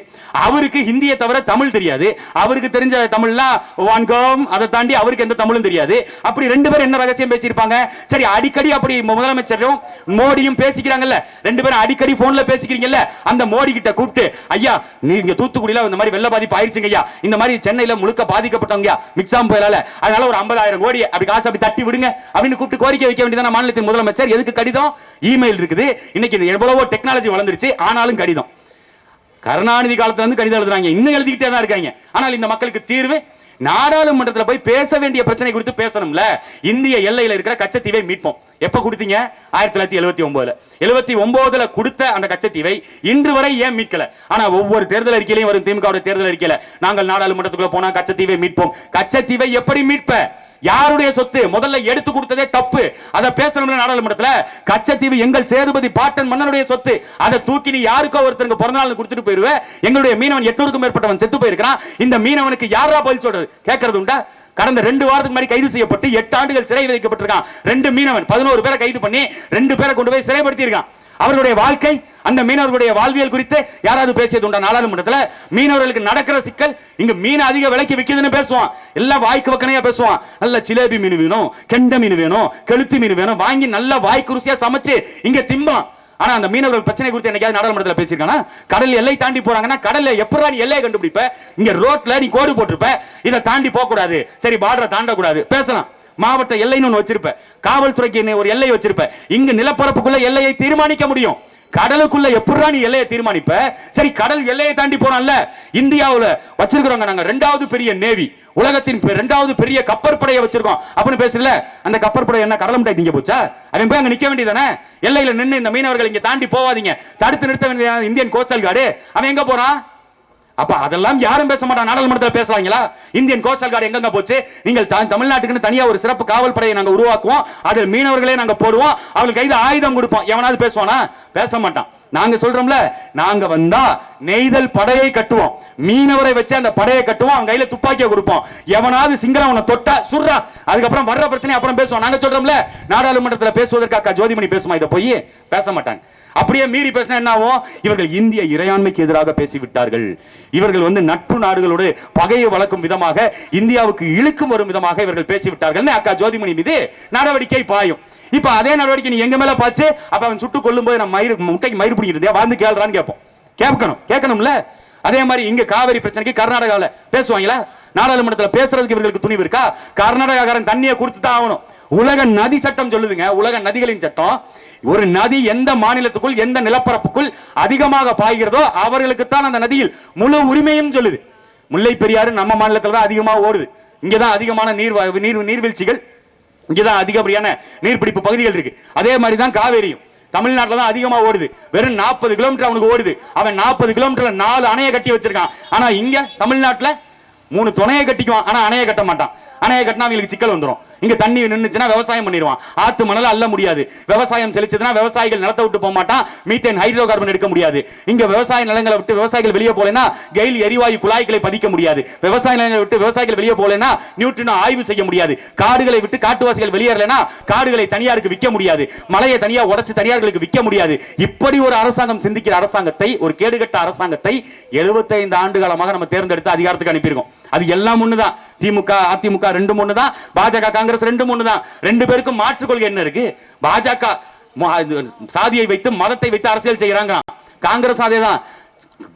அவருக்கு ஹிந்தியை தவிர தமிழ் தெரியாது, அவருக்கு தெரிஞ்ச தமிழ்லாம் வான்கோம், அதை தாண்டி அவருக்கு எந்த தமிழும் தெரியாது. அப்படி ரெண்டு பேரும் என்ன ரகசியம் பேசியிருப்பாங்க? சரி, அடிக்கடி அப்படி முதலமைச்சரும் மோடியும் பேசிக்கிறாங்கல்ல, ரெண்டு பேரும் அடிக்கடி போன்ல பேசிக்கிறீங்கல்ல, அந்த மோடி கிட்ட கூப்பிட்டு, ஐயா நீங்க தூத்துக்குடியில இந்த மாதிரி வெள்ள பாதிப்பு ஆயிடுச்சுங்க ஐயா, இந்த மாதிரி சென்னையில முழுக்க பாதிக்கப்பட்டவங்க மிக்ஸாம் புயலால, அதனால ஒரு 50,000 கோடி அப்படி காசு அப்படி தட்டி விடுங்க அப்படின்னு கூப்பிட்டு கோரிக்கை வைக்க வேண்டியதான மாநிலத்தின் முதலமைச்சர். எதுக்கு கடிதம்? இமெயில் இருக்குது. இன்னைக்கு எவ்வளவோ டெக்னாலஜி வளர்ந்துருச்சு, ஆனாலும் கடிதம். கருணாநிதி காலத்துல இருந்து கடிதம் எழுதுறாங்க, இன்னும் எழுதிக்கிட்டே தான் இருக்காங்க. ஆனால் இந்த மக்களுக்கு தீர்வு நாடாளுமன்றத்தில் போய் பேச வேண்டிய பிரச்சனை குறித்து பேசணும்ல. இந்திய எல்லையில் இருக்கிற கச்சத்தீவை மீட்போம். எப்ப கொடுத்தீங்க? 1979. 79 கொடுத்த அந்த கச்சத்தீவை இன்று வரை ஏன் மீட்கல? ஆனா ஒவ்வொரு தேர்தல் அறிக்கையிலையும் வரும் திமுக தேர்தல் அறிக்கையில, நாங்கள் நாடாளுமன்றத்துக்குள்ள போனா கச்சத்தீவை மீட்போம். கச்சத்தீவை எப்படி மீட்ப? யாருடைய சொத்து? முதல்ல எடுத்து கொடுத்ததே தப்பு. அத பேசணும்ல நாடாளுமன்றத்துல. கச்சத்தீவு எங்கள் சேதுபதி பாட்டன் மன்னனுடைய சொத்து. அதை தூக்கி நீ யாருக்கோ ஒருத்தருக்கு பிறந்த நாள் கொடுத்துட்டு போயிருவே. எங்களுடைய மீனவன் 800க்கும் மேற்பட்டவன் செத்து போயிருக்கான். இந்த மீனவனுக்கு யாரா பதில் சொல்றது? கேட்கறது உண்டா? கடந்த 2 வாரத்துக்கு முன்னாடி கைது செய்யப்பட்டு 8 ஆண்டுகள் சிறை வைக்கப்பட்டிருக்கான் 2 மீனவன். 11 பேரை கைது பண்ணி 2 பேரை கொண்டு போய் சிறைப்படுத்தி இருக்கான். அவர்களுடைய வாழ்க்கை, அந்த மீனவர்களுடைய வாழ்வியல் குறித்து யாராவது பேசியது உண்டா நாடாளுமன்றத்தில்? மீனவர்களுக்கு நடக்கிற சிக்கல், இங்க மீன் அதிக விலைக்கு விற்குதுன்னு பேசுவான், எல்லாம் வாய்க்கு வக்கனையா பேசுவான். நல்ல சிலேபி மீன் வேணும், கெண்ட மீன் வேணும், கெளுத்தி மீன் வேணும், வாங்கி நல்ல வாய்க்கு ருசியா சமைச்சு இங்க திம்பான். ஆனா அந்த மீனவர்கள் பிரச்சனை குறித்து என்னைக்காவது நாடாளுமன்றத்தில் பேசியிருக்கானா? கடல் எல்லை தாண்டி போறாங்கன்னா கடல்ல எப்படா நீ எல்லையை கண்டுபிடிப்ப? இங்க ரோட்ல நீ கோடு போட்டிருப்ப, இதை தாண்டி போக கூடாது, சரி பார்டரை தாண்டக்கூடாது, பேசலாம். மாவட்ட எல்லைன்னு ஒன்று வச்சிருப்ப, காவல்துறைக்கு ஒரு எல்லை வச்சிருப்ப. இங்க நிலப்பரப்புக்குள்ள எல்லையை தீர்மானிக்க முடியும், கடலுக்குள்ள எப்படா நீ எல்லையை தீர்மானிப்ப? சரி, கடல் எல்லையை தாண்டி போறான்ல. இந்தியாவுல வச்சிருக்கிறோங்க நாங்க 2வது பெரிய நேவி, உலகத்தின் 2வது பெரிய கப்பற்படையை வச்சிருக்கோம் அப்படின்னு பேசல. அந்த கப்பற்படை என்ன கடல் முட்டாய் திங்க போச்சா? அவன் போய் அங்க நிக்க வேண்டியதானே? எல்லையில நின்று இந்த மீனவர்கள் இங்க தாண்டி போவாதீங்க, தடுத்து நிறுத்த வேண்டிய இந்தியன் கோஸ்டல் கார்டு. அவன் எங்க போறான்? அப்ப அதெல்லாம் யாரும் பேச மாட்டாங்க. நாடாளுமன்றத்தில் பேசலாங்களா? இந்தியன் கோஸ்டல் கார்டு எங்க போச்சு? நீங்கள் தமிழ்நாட்டுக்கு தனியா ஒரு சிறப்பு காவல் படையை நாங்க உருவாக்குவோம், அதில் மீனவர்களே நாங்க போடுவோம், அவங்களுக்கு கைது ஆயுதம் கொடுப்போம். எவனாவது பேசுவானா? பேச மாட்டான். நாங்க சொல்றோம்ல, நாங்க வந்தா நெய்தல் படையை கட்டுவோம், மீனவரை வச்சு அந்த படையை கட்டுவோம், அவங்க கையில துப்பாக்கியை கொடுப்போம். எவனாவது சிங்களவனை தொட்டா சுர்ரா, அதுக்கப்புறம் வர்ற பிரச்சனை அப்புறம் பேசுவோம். நாங்க சொல்றோம்ல, நாடாளுமன்றத்தில் பேசுவதற்கு அக்கா ஜோதிமணி பேசுமா? இதை போய் பேச மாட்டாங்க. அப்படியே மீறி பேசினா என்ன ஆகும்? இவர்கள் இந்திய இறையாண்மைக்கு எதிராக பேசிவிட்டார்கள். இவர்கள் நட்பு நாடுகளோடு பகையை வளர்க்கும் விதமாக, இந்தியாவுக்கு இழுக்கும் வரும் விதமாக இவர்கள் பேசிவிட்டார்கள். அக்கா ஜோதிமணி மீது நடவடிக்கை பாயும். இப்ப அதே நடவடிக்கை நீ எங்க மேல பாச்சு? அப்ப அவன் சுட்டு கொல்லும் போது நம்ம முட்டைக்கு மயிர் பிடிக்கிறது வாழ்ந்து கேள்றான்னு கேட்போம். கேட்கணும்ல. அதே மாதிரி இங்க காவிரி பிரச்சனைக்கு கர்நாடகாவில் பேசுவாங்களா? நாடாளுமன்றத்தில் பேசுறதுக்கு இவர்களுக்கு துணிவு இருக்கா? கர்நாடகாரன் தண்ணியை கொடுத்து தான் ஆகணும். உலக நதி சட்டம் சொல்லுதுங்க, உலக நதிகளின் சட்டம். ஒரு நதி எந்த மாநிலத்துக்குள் எந்த நிலப்பரப்புக்குள் அதிகமாக பாய்கிறதோ அவர்களுக்கு தான் அந்த நதியில் முழு உரிமையும் சொல்லுது. முல்லை பெரியாறு நம்ம மாநிலத்தில் தான் அதிகமாக ஓடுது. இங்கதான் அதிகமான நீர்வீழ்ச்சிகள், இங்கதான் அதிகப்படியான நீர்பிடிப்பு பகுதிகள் இருக்கு. அதே மாதிரி தான் காவேரியும் தமிழ்நாட்டில் தான் அதிகமா ஓடுது. வெறும் 40 கிலோமீட்டர் அவனுக்கு ஓடுது. அவன் 40 கிலோமீட்டர்ல 4 அணையை கட்டி வச்சிருக்கான். ஆனா இங்க தமிழ்நாட்டில் 3 துணையை கட்டிக்குவான், ஆனா அணையை கட்ட மாட்டான். அணையை கட்டினா அவங்களுக்கு சிக்கல் வந்துடும். இங்க தண்ணி நின்னுச்சுன்னா விவசாயம் பண்ணிடுவான். ஆத்து மணல அள்ள முடியாது. விவசாயம் செழிச்சதுன்னா விவசாயிகள் நிலத்தை விட்டு போக மாட்டான். மீத்தேன் ஹைட்ரோ கார்பன் எடுக்க முடியாது. இங்க விவசாய நிலங்களை விட்டு விவசாயிகள் வெளியே போலனா கெயில் எரிவாயு குழாய்களை பதிக்க முடியாது. விவசாய நிலங்களை விட்டு விவசாயிகள் வெளியே போலனா நியூட்ரினோ ஆய்வு செய்ய முடியாது. காடுகளை விட்டு காட்டுவாசிகள் வெளியேறலனா காடுகளை தனியாருக்கு விற்க முடியாது. மலையை தனியா உடைச்சு தனியார்களுக்கு விற்க முடியாது. இப்படி ஒரு அரசாங்கம் சிந்திக்கிற அரசாங்கத்தை, ஒரு கேடுகட்ட அரசாங்கத்தை 75 ஆண்டு காலமாக நம்ம தேர்ந்தெடுத்து அதிகாரத்துக்கு அனுப்பியிருக்கோம். அது எல்லாம் ஒண்ணுதான். திமுக அதிமுக 2 ஒண்ணுதான், பாஜக காங்கிரஸ் 2 ஒண்ணுதான். 2 பேருக்கும் மாற்று கொள்கை என்ன இருக்கு? பாஜக சாதியை வைத்து மதத்தை வைத்து அரசியல் செய்யறாங்க, காங்கிரஸ் அதேதான்.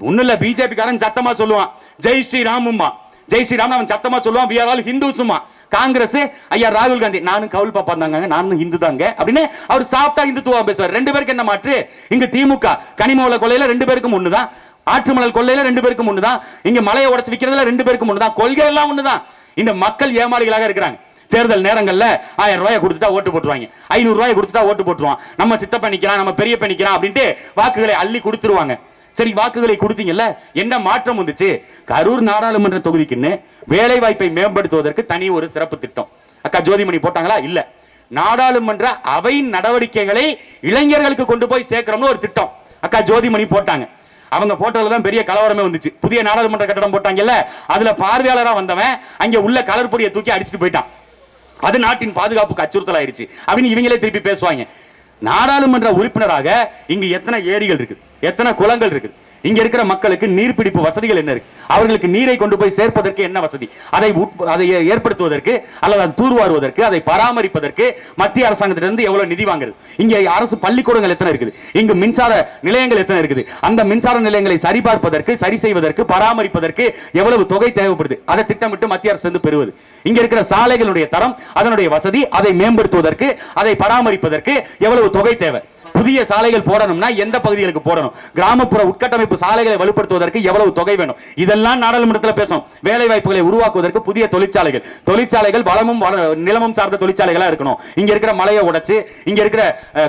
ஒண்ணு இல்ல, பிஜேபி காரன் சத்தமா சொல்லுவான் ஜெய் ஸ்ரீராமுமா, ஜெய் ஸ்ரீராம் அவன் சத்தமா சொல்லுவான் we are all ஹிந்துஸ்மா. காங்கிரஸ் ஐயா ராகுல் காந்தி நானும் கவுல் பாப்பா தாங்க, நானும் ஹிந்து தாங்க அப்படின்னு அவர் சாப்பிட்டா இந்துத்துவா பேசுவார். 2 பேருக்கு என்ன மாற்று? இங்க திமுக கனிமவள கொள்ளையில 2 பேருக்கும் ஒண்ணுதான், ஆற்று மணல் கொள்ளையில 2 பேருக்கும் ஒண்ணுதான், இங்க மலையை உடைச்சு விக்கிறதுல 2 பேருக்கும் ஒண்ணுதான், கொள்கை எல்லாம் ஒண்ணுதான். இந்த மக்கள் ஏமாளிகளாக இருக்கிறாங்க. தேர்தல் நேரங்கள்ல 1000 ரூபாய் கொடுத்துட்டா ஓட்டு போட்டுருவாங்க, 500 ரூபாய் கொடுத்துட்டா ஓட்டு போட்டுருவான், நம்ம சித்தப்ப நிக்கிறான், நம்ம பெரிய நிக்கிறான் அப்படின்ட்டு வாக்குகளை அள்ளி கொடுத்துருவாங்க. சரி, வாக்குகளை கொடுத்தீங்கல்ல, என்ன மாற்றம் வந்துச்சு? கரூர் நாடாளுமன்ற தொகுதிக்குன்னு வேலை வாய்ப்பை மேம்படுத்துவதற்கு தனி ஒரு சிறப்பு திட்டம் அக்கா ஜோதிமணி போட்டாங்களா? இல்ல. நாடாளுமன்ற அவை நடவடிக்கைகளை இளைஞர்களுக்கு கொண்டு போய் சேர்க்கிறோம்னு ஒரு திட்டம் அக்கா ஜோதிமணி போட்டாங்க. அவங்க போட்டோல தான் பெரிய கலவரமே வந்துச்சு. புதிய நாடாளுமன்ற கட்டடம் போட்டாங்கல்ல, அதுல பார்வையாளரா வந்தவன் அங்க உள்ள கலர் பொடியை தூக்கி அடிச்சுட்டு போயிட்டான். அது நாட்டின் பாதுகாப்புக்கு அச்சுறுத்தல் ஆயிருச்சு அப்படின்னு இவங்களே திருப்பி பேசுவாங்க. நாடாளுமன்ற உறுப்பினராக இங்கு எத்தனை ஏரிகள் இருக்கு, எத்தனை குளங்கள் இருக்கு, இங்க இருக்கிற மக்களுக்கு நீர்பிடிப்பு வசதிகள் என்ன இருக்கு, அவர்களுக்கு நீரை கொண்டு போய் சேர்ப்பதற்கு என்ன வசதி, அதை ஏற்படுத்துவதற்கு அல்லது அதை தூர்வாருவதற்கு, அதை பராமரிப்பதற்கு மத்திய அரசாங்கத்திலிருந்து எவ்வளவு நிதி வாங்குறது, இங்க அரசு பள்ளிக்கூடங்கள் எத்தனை இருக்குது, இங்கு மின்சார நிலையங்கள் எத்தனை இருக்குது, அந்த மின்சார நிலையங்களை சரிபார்ப்பதற்கு, சரி செய்வதற்கு, பராமரிப்பதற்கு எவ்வளவு தொகை தேவைப்படுது, அதை திட்டமிட்டு மத்திய அரசு பெறுவது, இங்க இருக்கிற சாலைகளுடைய தரம், அதனுடைய வசதி, அதை மேம்படுத்துவதற்கு, அதை பராமரிப்பதற்கு எவ்வளவு தொகை தேவை, புதிய சாலைகள் போடணும்னா எந்த பகுதிகளுக்கு போடணும், கிராமப்புற உட்கட்டமைப்பு சாலைகளை வலுப்படுத்துவதற்கு எவ்வளவு தொகை வேணும், இதெல்லாம் நாடாளுமன்றத்தில் பேசும். வேலை வாய்ப்புகளை உருவாக்குவதற்கு புதிய தொழிற்சாலைகள் வளமும் நிலமும் சார்ந்த தொழிற்சாலைகளா இருக்கணும். இங்க இருக்கிற மலையை உடைச்சு, இங்க இருக்கிற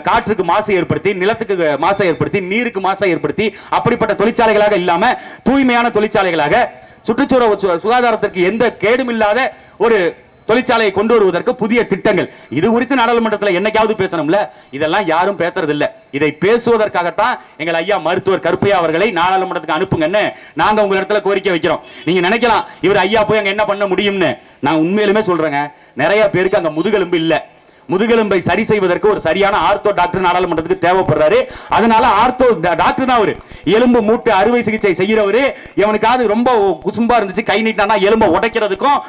காற்றுக்கு மாசை ஏற்படுத்தி, நிலத்துக்கு மாசை ஏற்படுத்தி, நீருக்கு மாசை ஏற்படுத்தி, அப்படிப்பட்ட தொழிற்சாலைகளாக இல்லாம தூய்மையான தொழிற்சாலைகளாக சுற்றுச்சூழல் சுகாதாரத்திற்கு எந்த கேடும் இல்லாத ஒரு தொழிற்சாலையை கொண்டு வருவதற்கு புதிய திட்டங்கள். இது குறித்து நாடாளுமன்றத்தில் என்னைக்காவது பேசணும்ல, இதெல்லாம் யாரும் பேசுறது இல்ல. இதை பேசுவதற்காகத்தான் எங்கள் ஐயா மருத்துவர் கருப்பையா அவர்களை நாடாளுமன்றத்துக்கு அனுப்புங்கன்னு நாங்க உங்க இடத்துல கோரிக்கை வைக்கிறோம். நீங்க நினைக்கலாம் இவர் ஐயா போய் அங்க என்ன பண்ண முடியும்னு. நான் உண்மையிலுமே சொல்றேங்க, நிறைய பேருக்கு அங்க முதுகெலும்பு இல்ல. முதுகெலும்பை சரி செய்வதற்கு ஒரு சரியான ஆர்த்தோ டாக்டர் நாடாளுமன்றத்துக்கு தேவைப்படுறாரு. அதனால ஆர்த்தோ டாக்டர் தான் அவரு. எலும்பு மூட்டு அறுவை சிகிச்சை செய்யறவரு. எவனுக்காவது ரொம்ப குசும்பா இருந்துச்சு, கை நீட்டானா எலும்பை உடைக்கிறதுக்கும்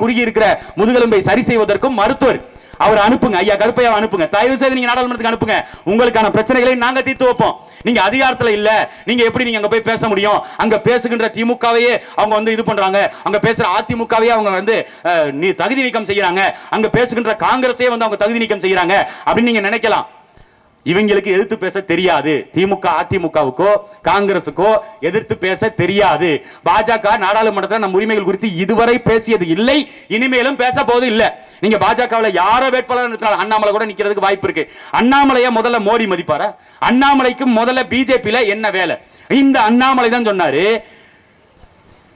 குறுகி இருக்கிற முதுகெலும்பை சரி செய்வதற்கும் மருத்துவர் அவர் அனுப்புங்க. ஐயா கருப்பையா அனுப்புங்க. தயவு செய்து நீங்க நாடாளுமன்றத்துக்கு அனுப்புங்க. உங்களுக்கான பிரச்சனைகளை நாங்க தீர்த்து வைப்போம். நீங்க அதிகாரத்துல இல்ல, நீங்க எப்படி நீங்க அங்க போய் பேச முடியும்? அங்க பேசுகின்ற திமுகவையே அவங்க வந்து இது பண்றாங்க, அங்க பேசுற அதிமுகவையே அவங்க வந்து தகுதி நீக்கம் செய்யறாங்க, அங்க பேசுகின்ற காங்கிரஸே வந்து அவங்க தகுதி நீக்கம் செய்யறாங்க அப்படின்னு நீங்க நினைக்கலாம். இவங்களுக்கு எதிர்த்து பேச தெரியாது. திமுக அதிமுகவுக்கோ காங்கிரசுக்கோ எதிர்த்து பேச தெரியாது. பாஜக நாடாளுமன்றத்தில் நம் உரிமைகள் குறித்து இதுவரை பேசியது இல்லை, இனிமேலும் பேச போது இல்ல. நீங்க பாஜகவில் யார வேட்பாளர் நிறுத்தினாலும் அண்ணாமலை கூட நிக்கிறதுக்கு வாய்ப்பு இருக்கு. அண்ணாமலையை முதல்ல மோடி மதிப்பாரா? அண்ணாமலைக்கு முதல்ல பிஜேபியில என்ன வேலை? இந்த அண்ணாமலை தான் சொன்னாரு,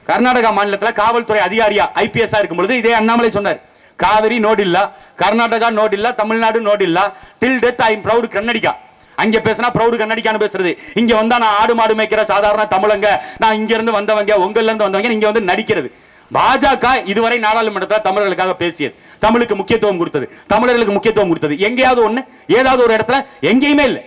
கர்நாடகா மாநிலத்தில் காவல்துறை அதிகாரியா ஐபிஎஸ் இருக்கும் பொழுது இதே அண்ணாமலை சொன்னார், காவிரி நோடில்லா, கர்நாடகா நோடில்லா, தமிழ்நாடு நோடில்லா, till death I am proud Kannadiga. அங்க பேசினா ப்ரௌட் கன்னடிகான்னு பேசுறது, இங்க வந்தா நான் ஆடு மாடு மேய்க்கிற சாதாரண தமிழங்க, நான் இங்க இருந்து வந்தவங்க, உங்கள்ல இருந்து வந்தவங்க, இங்க வந்து நடிக்கிறது. பாஜக இதுவரை நாடாளுமன்றத்தில் தமிழர்களுக்காக பேசியது, தமிழுக்கு முக்கியத்துவம் கொடுத்தது, தமிழர்களுக்கு முக்கியத்துவம் கொடுத்தது எங்கேயாவது ஒண்ணு, ஏதாவது ஒரு இடத்துல? எங்கேயுமே இல்லை.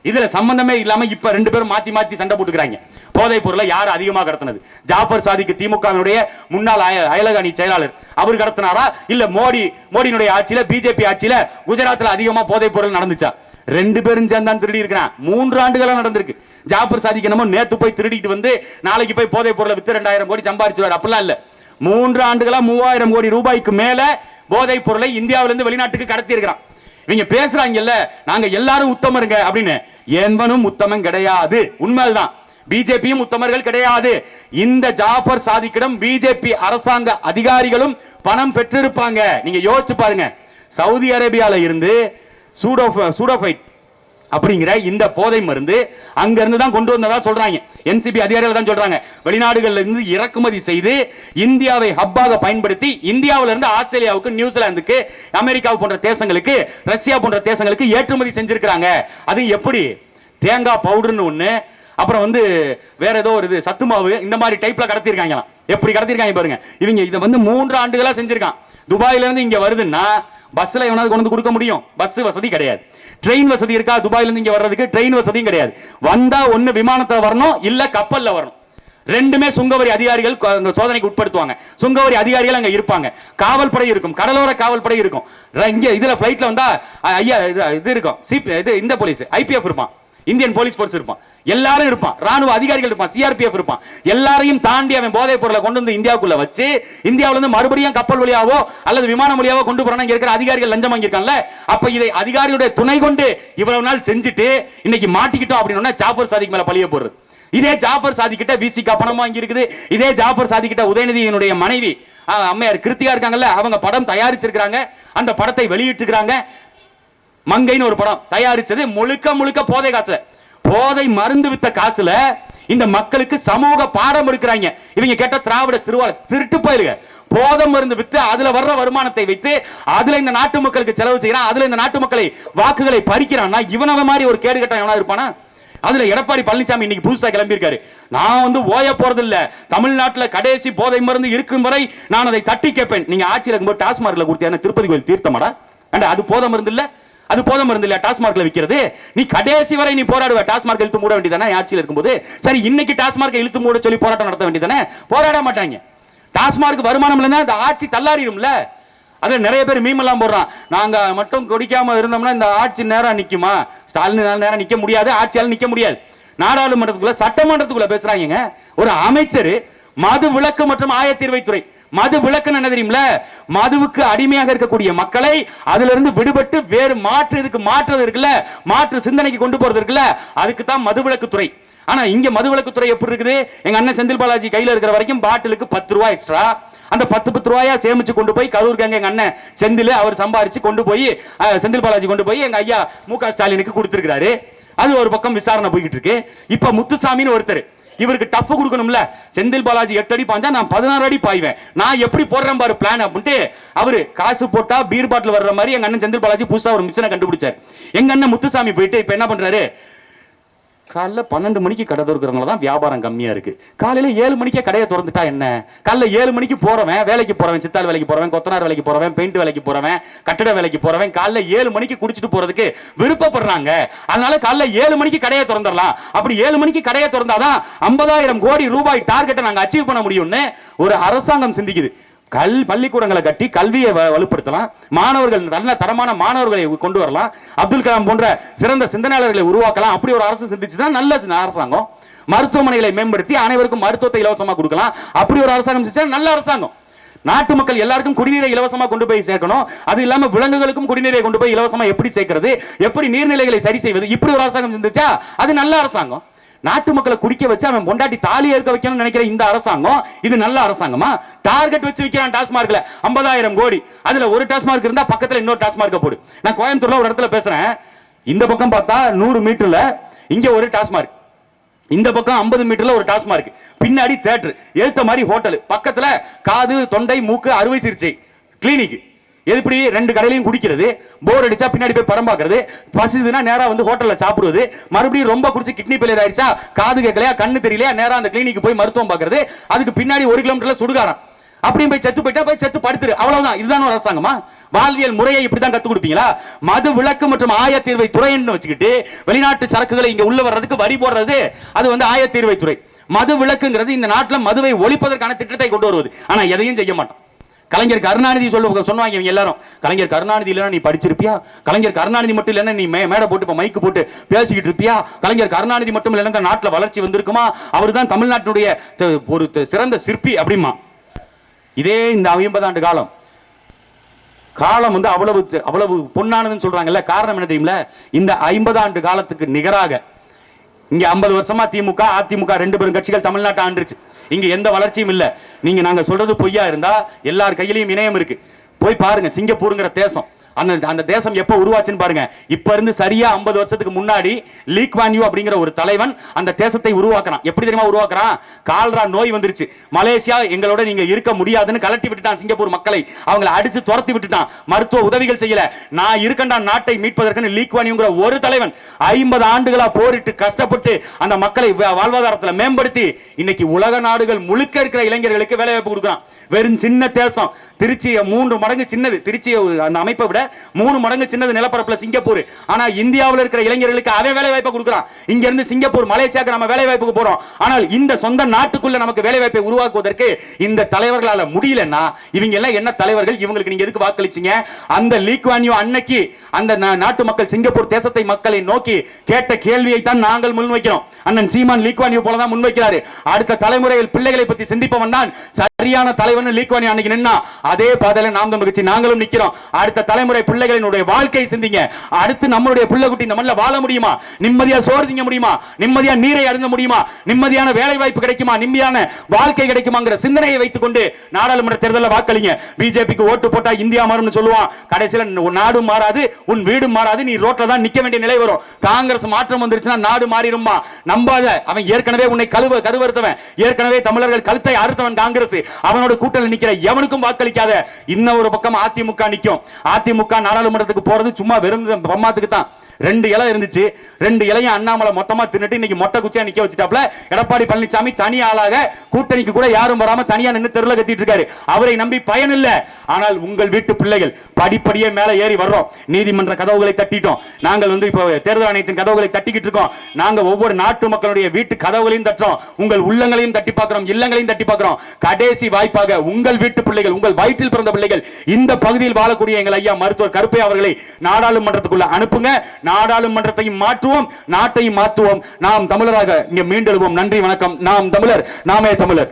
இதுல சம்பந்தமே இல்லாம இப்ப ரெண்டு பேரும் மாத்தி மாத்தி சண்டை போட்டுக்கிறாங்க. போதைப் பொருளை யார் அதிகமாக கடத்தினது? ஜாபர் சாதிக்கு திமுகவினுடைய முன்னாள் அயலக அணி செயலாளர் அவர் கடத்தினாரா, இல்ல மோடியினுடைய ஆட்சியில பிஜேபி ஆட்சியில குஜராத்ல அதிகமா போதைப் பொருள் நடந்துச்சா? ரெண்டு பேரும் சேர்ந்தான் திருடி இருக்கிறான். 3 ஆண்டுகளா நடந்திருக்கு. ஜாபர் சாதிக்கு நம்ம நேத்து போய் திருடிட்டு வந்து நாளைக்கு போய் போதைப் பொருளை வித்து 2000 கோடி சம்பாதிச்சுவார். அப்படிலாம் இல்ல. 3 ஆண்டுகளா 3000 கோடி ரூபாய்க்கு மேல போதைப் பொருளை இந்தியாவிலிருந்து வெளிநாட்டுக்கு கடத்தி இருக்கிறான். இவங்க பேசுறாங்கல்ல, நாங்க எல்லாரும் உத்தமருங்க அப்படின்னு. என்பனும் உத்தமன் கிடையாது. உண்மைதான், பிஜேபியும் உத்தமர்கள் கிடையாது. இந்த ஜாபர் சாதிக்கிடம் பிஜேபி அரசாங்க அதிகாரிகளும் பணம் பெற்றிருப்பாங்க. நீங்க யோசிச்சு பாருங்க. சவுதி அரேபியால இருந்து சூடோஃபைட் அப்படிங்கிற இந்த போதை மருந்து அங்க இருந்து தான் கொண்டு வந்ததா சொல்றாங்க. என்சிபி அதிகாரிகள் தான் சொல்றாங்க. வெளிநாடுகளில் இருந்து இறக்குமதி செய்து இந்தியாவை ஹப்பாக பயன்படுத்தி இந்தியாவில இருந்து ஆஸ்திரேலியாவுக்கு, நியூசிலாந்துக்கு, அமெரிக்கா போன்ற தேசங்களுக்கு, ரஷ்யா போன்ற தேசங்களுக்கு ஏற்றுமதி செஞ்சிருக்காங்க. அது எப்படி? தேங்காய் பவுடர்னு ஒண்ணு, அப்புறம் வந்து வேற ஏதோ ஒரு இது சத்து மாவு, இந்த மாதிரி டைப்ல கடத்திருக்காங்க. எப்படி கடத்திருக்காங்க பாருங்க. இவங்க இதை வந்து 3 ஆண்டுகளா செஞ்சிருக்கான். துபாயில இருந்து இங்க வருதுன்னா பஸ்ல எவனாவது கொண்டு கொடுக்க முடியும்? பஸ் வசதி கிடையாது. ட்ரெயின் வசதி இருக்கா? துபாயில இருந்து இங்க வர்றதுக்கு ட்ரெயின் வசதியும் கிடையாது. வந்தா ஒண்ணு விமானத்துல வரணும், இல்ல கப்பல்ல வரணும். ரெண்டுமே சுங்கவரி அதிகாரிகள் சோதனைக்கு உட்படுத்துவாங்க. சுங்கவரி அதிகாரிகள் அங்க இருப்பாங்க. காவல்படை இருக்கும், கடலோர காவல்படை இருக்கும். இங்க இதுல பிளைட்ல வந்தா ஐயா இது இருக்கும், இந்த போலீஸ் ஐபிஎஃப் இருப்பான், இந்தியன் போலீஸ் போர்ஸ் இருப்பான், எல்லாரும் இருப்பான், ராணுவ அதிகாரிகள் இருப்பான், சிஆர்பிஎஃப் இருப்பான். எல்லாரையும் தாண்டி அவன் போதைப் பொருளை கொண்டு வந்து இந்தியாவுக்குள்ள வச்சு இந்தியாவில இருந்து மறுபடியும் கப்பல் வழியாவோ அல்லது விமானம் வழியாவோ கொண்டு போறாங்க. இங்க இருக்கிற அதிகாரிகள் லஞ்சம் வாங்கியிருக்காங்கல்ல, அப்ப இதை அதிகாரியுடைய துணை கொண்டு இவ்வளவு நாள் செஞ்சுட்டு இன்னைக்கு மாட்டிக்கிட்டோம் அப்படின்னா ஜாபர் சாதிக் மேல பழிய போடுறது. இதே ஜாபர் சாதி கிட்ட விசிகா பணம் வாங்கி இருக்குது. இதே ஜாபர் சாதி கிட்ட உதயநிதியினுடைய மனைவி அம்மையார் கிருத்திகா இருக்காங்கல்ல, அவங்க படம் தயாரிச்சிருக்காங்க. அந்த படத்தை வெளியிட்டிருக்காங்க. மங்கைன்னு ஒரு படம் தயாரிச்சது முழுக்க முழுக்க போதை காசுல, போதை மருந்து வித்த காசுல இந்த மக்களுக்கு சமூக பாடம் எடுக்கிறாங்க. இவங்க கேட்ட திராவிட திருட்டு போயிருங்க. போதை மருந்து வித்து அதுல வர்ற வருமானத்தை வைத்து அதுல இந்த நாட்டு மக்களுக்கு செலவு செய்யறான், அதுல இந்த நாட்டு மக்களை வாக்குகளை பறிக்கிறான்னா இவனவ மாதிரி ஒரு கேடு கட்டம் எவனா இருப்பானா? அதுல எடப்பாடி பழனிசாமி இன்னைக்கு புதுசா கிளம்பி இருக்காரு. நான் ஓய போறது இல்ல, தமிழ்நாட்டில் கடைசி போதை மருந்து இருக்கும் வரை நான் அதை தட்டி கேட்பேன். நீங்க ஆட்சியில் இருக்கும்போது டாஸ்மார்க்ல கொடுத்தியா திருப்பதி கோயில் தீர்த்தமாடா? அது போதை மருந்து இல்ல, அது போதை மருந்து இல்ல டாஸ்மார்க்ல விக்கிறது. நீ கடைசி வரை நீ போராடுவ. டாஸ்மார்க் இழுத்து மூட வேண்டியதானே ஆட்சியில் இருக்கும்போது? சரி, இன்னைக்கு டாஸ்மார்க் இழுத்து மூட சொல்லி போராட்டம் நடத்த வேண்டியதானே? போராட மாட்டாங்க. டாஸ்மார்க் வருமானம் இல்லைன்னா இந்த ஆட்சி தள்ளாடிடும்ல. அதுல நிறைய பேர் மீமெல்லாம் போடுறான், நாங்க மட்டும் குடிக்காம இருந்தோம்னா இந்த ஆட்சி நேரம் நிக்குமா? ஸ்டாலின் நேரம் நிக்க முடியாது, ஆட்சியால நிக்க முடியாது. நாடாளுமன்றத்துக்குள்ள சட்டமன்றத்துக்குள்ள பேசுறாங்க. ஒரு அமைச்சர் மது விலக்கு மற்றும் ஆயத்தீர்வைத்துறை, மது விலக்கு என்ன தெரியுமில? மதுவுக்கு அடிமையாக இருக்கக்கூடிய மக்களை அதுல இருந்து விடுபட்டு வேறு மாற்றுறது இருக்குல்ல, மாற்று சிந்தனைக்கு கொண்டு போறது இருக்குல்ல, அதுக்கு தான் மது விலக்கு துறை. ஆனா இங்க மது விலக்கு துறை எப்படி இருக்குது? எங்க அண்ணன் செந்தில் பாலாஜி கையில இருக்கிற வரைக்கும் பாட்டிலுக்கு 10 ரூபாய் எக்ஸ்ட்ரா, அந்த 10 ரூபாயா சேமிச்சு கொண்டு போய் கரூர் கேங்க எங்க அண்ணன் செந்தில் அவர் சம்பாரிச்சு கொண்டு போய் செந்தில் பாலாஜி கொண்டு போய் எங்க ஐயா மு.க. ஸ்டாலினுக்கு கொடுத்திருக்காரு. அது ஒரு பக்கம் விசாரணை போய்கிட்டு இருக்கு. இப்ப முத்துசாமின்னு ஒருத்தர், இவருக்கு டஃப் கொடுக்கணும்ல. செந்தில் பாலாஜி 8 அடி பாஞ்சா நான் 16 அடி பாய்வேன், நான் எப்படி போடுறேன் பாரு பிளான் அப்படின்ட்டு அவரு காசு போட்டா பீர் பாட்டில் வர்ற மாதிரி எங்க அண்ணன் செந்தில் பாலாஜி புதுசா ஒரு மிஷினை கண்டுபிடிச்சார். எங்க அண்ணன் முத்துசாமி போயிட்டு இப்ப என்ன பண்றாரு? காலைல 12 மணிக்கு கடை திறக்கிறவங்கள தான் வியாபாரம் கம்மியா இருக்கு. காலையில 7 மணிக்கே கடையை திறந்துட்டா என்ன? காலைல 7 மணிக்கு போறவன், வேலைக்கு போறவன், சித்தாள் வேலைக்கு போறவன், கொத்தனார் வேலைக்கு போறவன், பெயிண்ட் வேலைக்கு போறவன், கட்டட வேலைக்கு போறவன் காலைல 7 மணிக்கு குடிச்சிட்டு போறதுக்கு விருப்பப்படுறாங்க. அதனால காலைல 7 மணிக்கு கடையை திறந்துடலாம். அப்படி 7 மணிக்கு கடையை திறந்தாதான் 50,000 கோடி ரூபாய் டார்கெட்டை நாங்க அச்சீவ் பண்ண முடியும்னு ஒரு அரசாங்கம் சிந்திக்குது. பள்ளிக்கூடங்களை கட்டி கல்வியை வலுப்படுத்தலாம், மாணவர்கள் நல்ல தரமான மாணவர்களை கொண்டு வரலாம், அப்துல் கலாம் போன்ற சிறந்த சிந்தனையாளர்களை உருவாக்கலாம். அப்படி ஒரு அரசு சிந்திச்சுதான் நல்ல அரசாங்கம். மருத்துவமனைகளை மேம்படுத்தி அனைவருக்கும் மருத்துவத்தை இலவசமா கொடுக்கலாம். அப்படி ஒரு அரசாங்கம் செஞ்சா நல்ல அரசாங்கம். நாட்டு மக்கள் எல்லாருக்கும் குடிநீரை இலவசமா கொண்டு போய் சேர்க்கணும். அது இல்லாம விலங்குகளுக்கும் குடிநீரை கொண்டு போய் இலவசமா எப்படி சேர்க்கிறது, எப்படி நீர்நிலைகளை சரி செய்வது, இப்படி ஒரு அரசாங்கம் சிந்திச்சா அது நல்ல அரசாங்கம். நாட்டு மக்களை குடிக்க வச்சு அவன் பொண்டாட்டி தாலி ஏற்க வைக்கணும்னு நினைக்கிற இந்த அரசாங்கம் இது நல்ல அரசாங்கமா? டார்கெட் வச்சு விக்கிறான் டாஸ்மார்க்ல 50,000 கோடி. அதுல ஒரு டாஸ்மார்க் இருந்தா பக்கத்துல இன்னொரு டாஸ்மார்க்க போடு. நான் கோயம்புத்தூர்ல ஒரு இடத்துல பேசுறேன். இந்த பக்கம் பார்த்தா 100 மீட்டர்ல இங்க ஒரு டாஸ்மார்க், இந்த பக்கம் 50 மீட்டர்ல ஒரு டாஸ்மார்க், பின்னாடி தியேட்டர், எழுத்த மாதிரி ஹோட்டல், பக்கத்துல காது தொண்டை மூக்கு அறுவை சிகிச்சை கிளினிக். எப்படி 2 கடையிலையும் குடிக்கிறது, போர் அடிச்சா பின்னாடி போய் படம் பார்க்கறது, பசிதுன்னா நேரா ஹோட்டல்ல சாப்பிடுவது, மறுபடியும் ரொம்ப குடிச்சு கிட்னி ஃபெயிலியர் ஆயிடுச்சா, காது கேட்கலையா, கண்ணு தெரியலையா, நேரா அந்த கிளினிக் போய் மருத்துவம் பார்க்கறது, அதுக்கு பின்னாடி 1 கிலோமீட்டர்ல சுடுகாரம். அப்படியும் போய் செத்து போயிட்டா போய் செத்து படுத்துரு, அவ்வளவுதான். இதுதான் ஒரு அரசாங்கமா? வாழ்வியல் முறையை இப்படிதான் கத்து கொடுப்பீங்களா? மது விலக்கு மற்றும் ஆயத்தீர்வை துறைன்னு வச்சுக்கிட்டு வெளிநாட்டு சரக்குகளை இங்க உள்ள வர்றதுக்கு வரி போடுறது, அது ஆயத்தீர்வை துறை. மது விலக்குங்கிறது இந்த நாட்டில் மதுவை ஒழிப்பதற்கான திட்டத்தை கொண்டு வருவது. ஆனா எதையும் செய்ய மாட்டோம். கலைஞர் கருணாநிதி சொன்னாங்க இவங்க எல்லாரும், கலைஞர் கருணாநிதி இல்லைன்னா நீ படிச்சிருப்பியா? கலைஞர் கருணாநிதி மட்டும் இல்லைன்னா நீ மேடை போட்டு மைக்கு போட்டு பேசிக்கிட்டு இருப்பியா? கலைஞர் கருணாநிதி மட்டும் இல்லைன்னா நாட்டில் வளர்ச்சி வந்திருக்குமா? அவர் தான் தமிழ்நாட்டினுடைய ஒரு சிறந்த சிற்பி அப்படிமா. இதே இந்த 50 ஆண்டு காலம் அவ்வளவு பொன்னானதுன்னு சொல்றாங்கல்ல. காரணம் என்ன தெரியுமில? இந்த 50 ஆண்டு காலத்துக்கு நிகராக இங்க 50 வருஷமா திமுக அதிமுக 2 பெரும் கட்சிகள் தமிழ்நாட்டை ஆண்டுருச்சு. இங்க எந்த வளர்ச்சியும் இல்ல. நீங்க நாங்க சொல்றது பொய்யா இருந்தா எல்லார் கையிலையும் இணையம் இருக்கு, போய் பாருங்க. சிங்கப்பூருங்கிற தேசம், அந்த தேசம் எப்ப உருவாச்சுன்னு பாருங்க. இப்ப இருந்து சரியா 50 வருஷத்துக்கு முன்னாடி லீ குவான் யூ அப்படிங்கிற ஒரு தலைவன் அந்த தேசத்தை உருவாக்குறான். எப்படி தெரியுமா உருவாக்குறான்? கால்ரா நோய் வந்துருச்சு, மலேசியா எங்களோட நீங்க இருக்க முடியாதுன்னு கலட்டி விட்டுட்டான். சிங்கப்பூர் மக்களை அவங்களை அடிச்சு துரத்தி விட்டுட்டான். மருத்துவ உதவிகள் செய்யல. நான் இருக்கண்டா நாட்டை மீட்பதற்கு லீ குவான் யூங்கிற ஒரு தலைவன் 50 ஆண்டுகளா போரிட்டு கஷ்டப்பட்டு அந்த மக்களை வாழ்வாதாரத்தில் மேம்படுத்தி இன்னைக்கு உலக நாடுகள் முழுக்க இருக்கிற இளைஞர்களுக்கு வேலை வாய்ப்பு கொடுக்குறான். வெறும் சின்ன தேசம், திருச்சி 3 மடங்கு சின்னது, திருச்சி அந்த அமைப்பை விட 3 மடங்கு சின்னது நிலப்பரப்புல சிங்கப்பூர். ஆனா இந்தியாவில் இருக்கிற இளைஞர்களுக்கு அதே வேலை வாய்ப்பை கொடுக்குறான். இங்க இருந்து சிங்கப்பூர் மலேசியாவுக்கு நம்ம வேலை வாய்ப்புக்கு போறோம். ஆனால் இந்த சொந்த நாட்டுக்குள்ள நமக்கு வேலை வாய்ப்பை உருவாக்குவதற்கு இந்த தலைவர்களால முடியலன்னா இவங்க எல்லாம் என்ன தலைவர்கள்? இவங்களுக்கு நீங்க எதுக்கு வாக்களிச்சீங்க? அந்த லீ குவான் யூ அன்னைக்கு அந்த நாட்டு மக்கள் சிங்கப்பூர் தேசத்தை மக்களை நோக்கி கேட்ட கேள்வியை தான் நாங்கள் முன்வைக்கிறோம். அண்ணன் சீமான் லீ குவான் யூ போல தான் முன்வைக்கிறாரு. அடுத்த தலைமுறையில் பிள்ளைகளை பத்தி சிந்திப்பவன் தான் சரியான தலைவன். லீ குவான் யூ அன்னைக்கு நின்னா அதே பாதையில நாம் தமிழர் கட்சி நாங்களும் நிக்கிறோம். அடுத்த தலைமுறை பிள்ளைகளினுடைய வாழ்க்கை சிந்திங்க. அடுத்து நம்மளுடைய பிள்ளை குட்டி இந்த மண்ணில் வாழ முடியுமா? நிம்மதியா சோறு திங்க முடியுமா? நிம்மதியா நீரை அருந்த முடியுமா? நிம்மதியான வேலை வாய்ப்பு கிடைக்குமா? நிம்மதியான வாழ்க்கை கிடைக்குமாங்கிற சிந்தனையை வைத்துக் கொண்டு நாடாளுமன்ற தேர்தலில் வாக்களிங்க. பிஜேபிக்கு ஓட்டு போட்டா இந்தியா மாறும்னு சொல்லுவான். கடைசியில் நாடும் மாறாது, உன் வீடும் மாறாது, நீ ரோட்ல தான் நிக்க வேண்டிய நிலை வரும். காங்கிரஸ் மாற்றம் வந்துருச்சுன்னா நாடு மாறிடுமா? நம்பாத. அவன் ஏற்கனவே உன்னை கருவறுத்தவன், ஏற்கனவே தமிழர்கள் கழுத்தை அறுத்தவன் காங்கிரஸ். அவனோட கூட்டத்தில் நிக்கிற எவனுக்கும் வாக்களிக்காத. இன்னொரு பக்கம் அதிமுக நிக்கும். அதிமுக நாடாளுமன்றத்துக்கு போறது சும்மா வெறும் பிரம்மாத்துக்கு தான். 2 இலை இருந்துச்சு, 2 இலையும் அண்ணாமலை மொத்தமா தின்னுட்டு இன்னைக்கு மொட்டை குச்சியா நிக்க வச்சுட்டாப்ல. எடப்பாடி பழனிசாமி தனி ஆளாக கூட்டணிக்கு கூட யாரும் வராம தனியா நின்று தெருல கத்திட்டு இருக்காரு. அவரை நம்பி பயன் இல்ல. ஆனால் உங்கள் வீட்டு பிள்ளைகள் படிப்படியே மேல ஏறி வர்றோம். நீதிமன்ற கதவுகளை தட்டிட்டோம். நாங்கள் இப்போ தேர்தல் ஆணையத்தின் கதவுகளை தட்டிக்கிட்டு இருக்கோம். நாங்க ஒவ்வொரு நாட்டு மக்களுடைய வீட்டு கதவுகளையும் தட்டுறோம். உங்கள் உள்ளங்களையும் தட்டி பார்க்கிறோம், இல்லங்களையும் தட்டி பார்க்கிறோம். கடைசி வாய்ப்பாக உங்கள் வீட்டு பிள்ளைகள், உங்கள் வயிற்றில் பிறந்த பிள்ளைகள், இந்த பகுதியில் வாழக்கூடிய எங்கள் ஐயா மருத்துவர் கருப்பை அவர்களை நாடாளுமன்றத்துக்குள்ள அனுப்புங்க. நாடாளுமன்றத்தையும் மாற்றுவோம், நாட்டையும் மாற்றுவோம். நாம் தமிழராக இங்கே மீண்டெழுவோம். நன்றி, வணக்கம். நாம் தமிழர், நாமே தமிழர்.